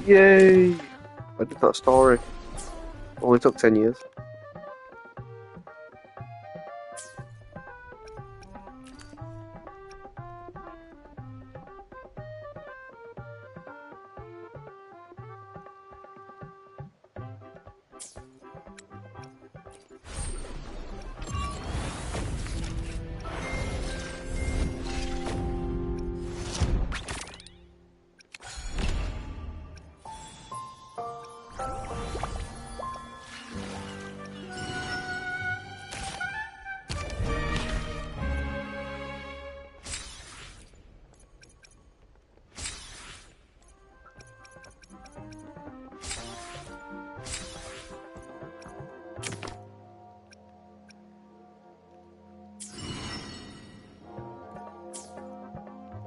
Yay! I did that story. Only took 10 years.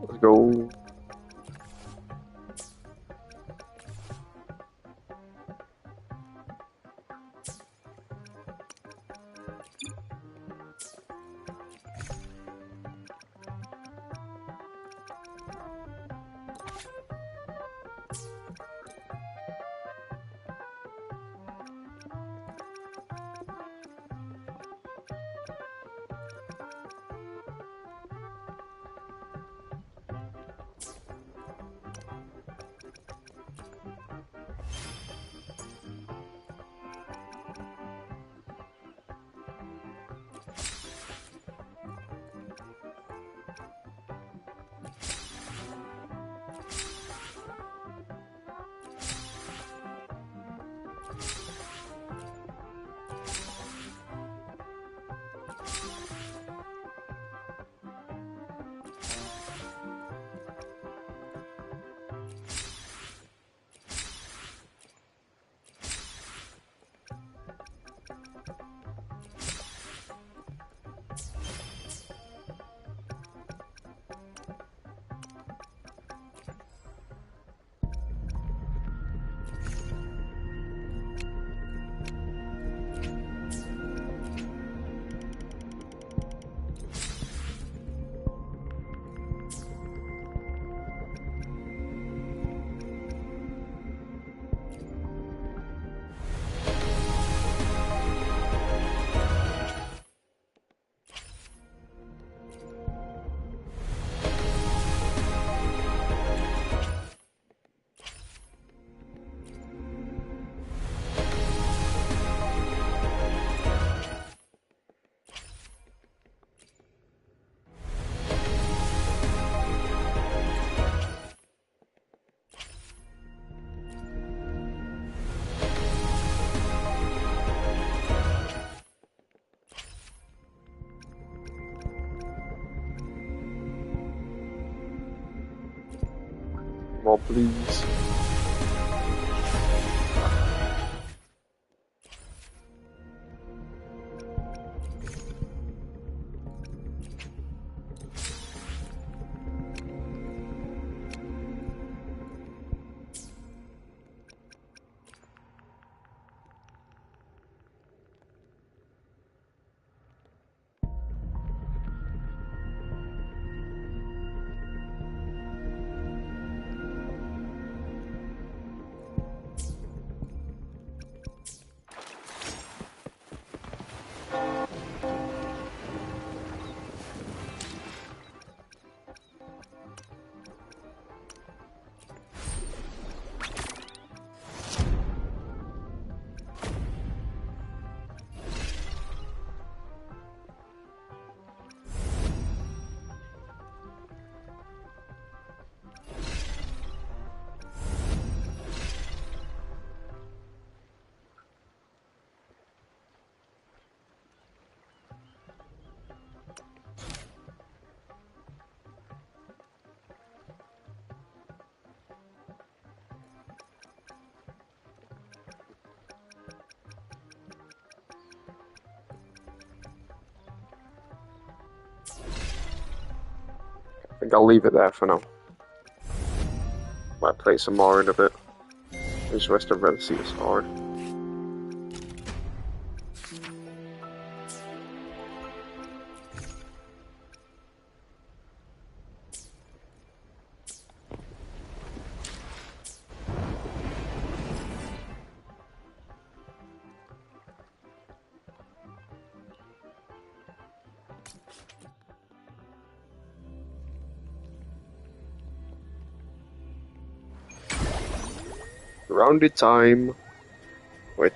Let's go. more, please. I think I'll leave it there for now. Might play some more in a bit. Just rest of Rinascita's hard. Rounded time.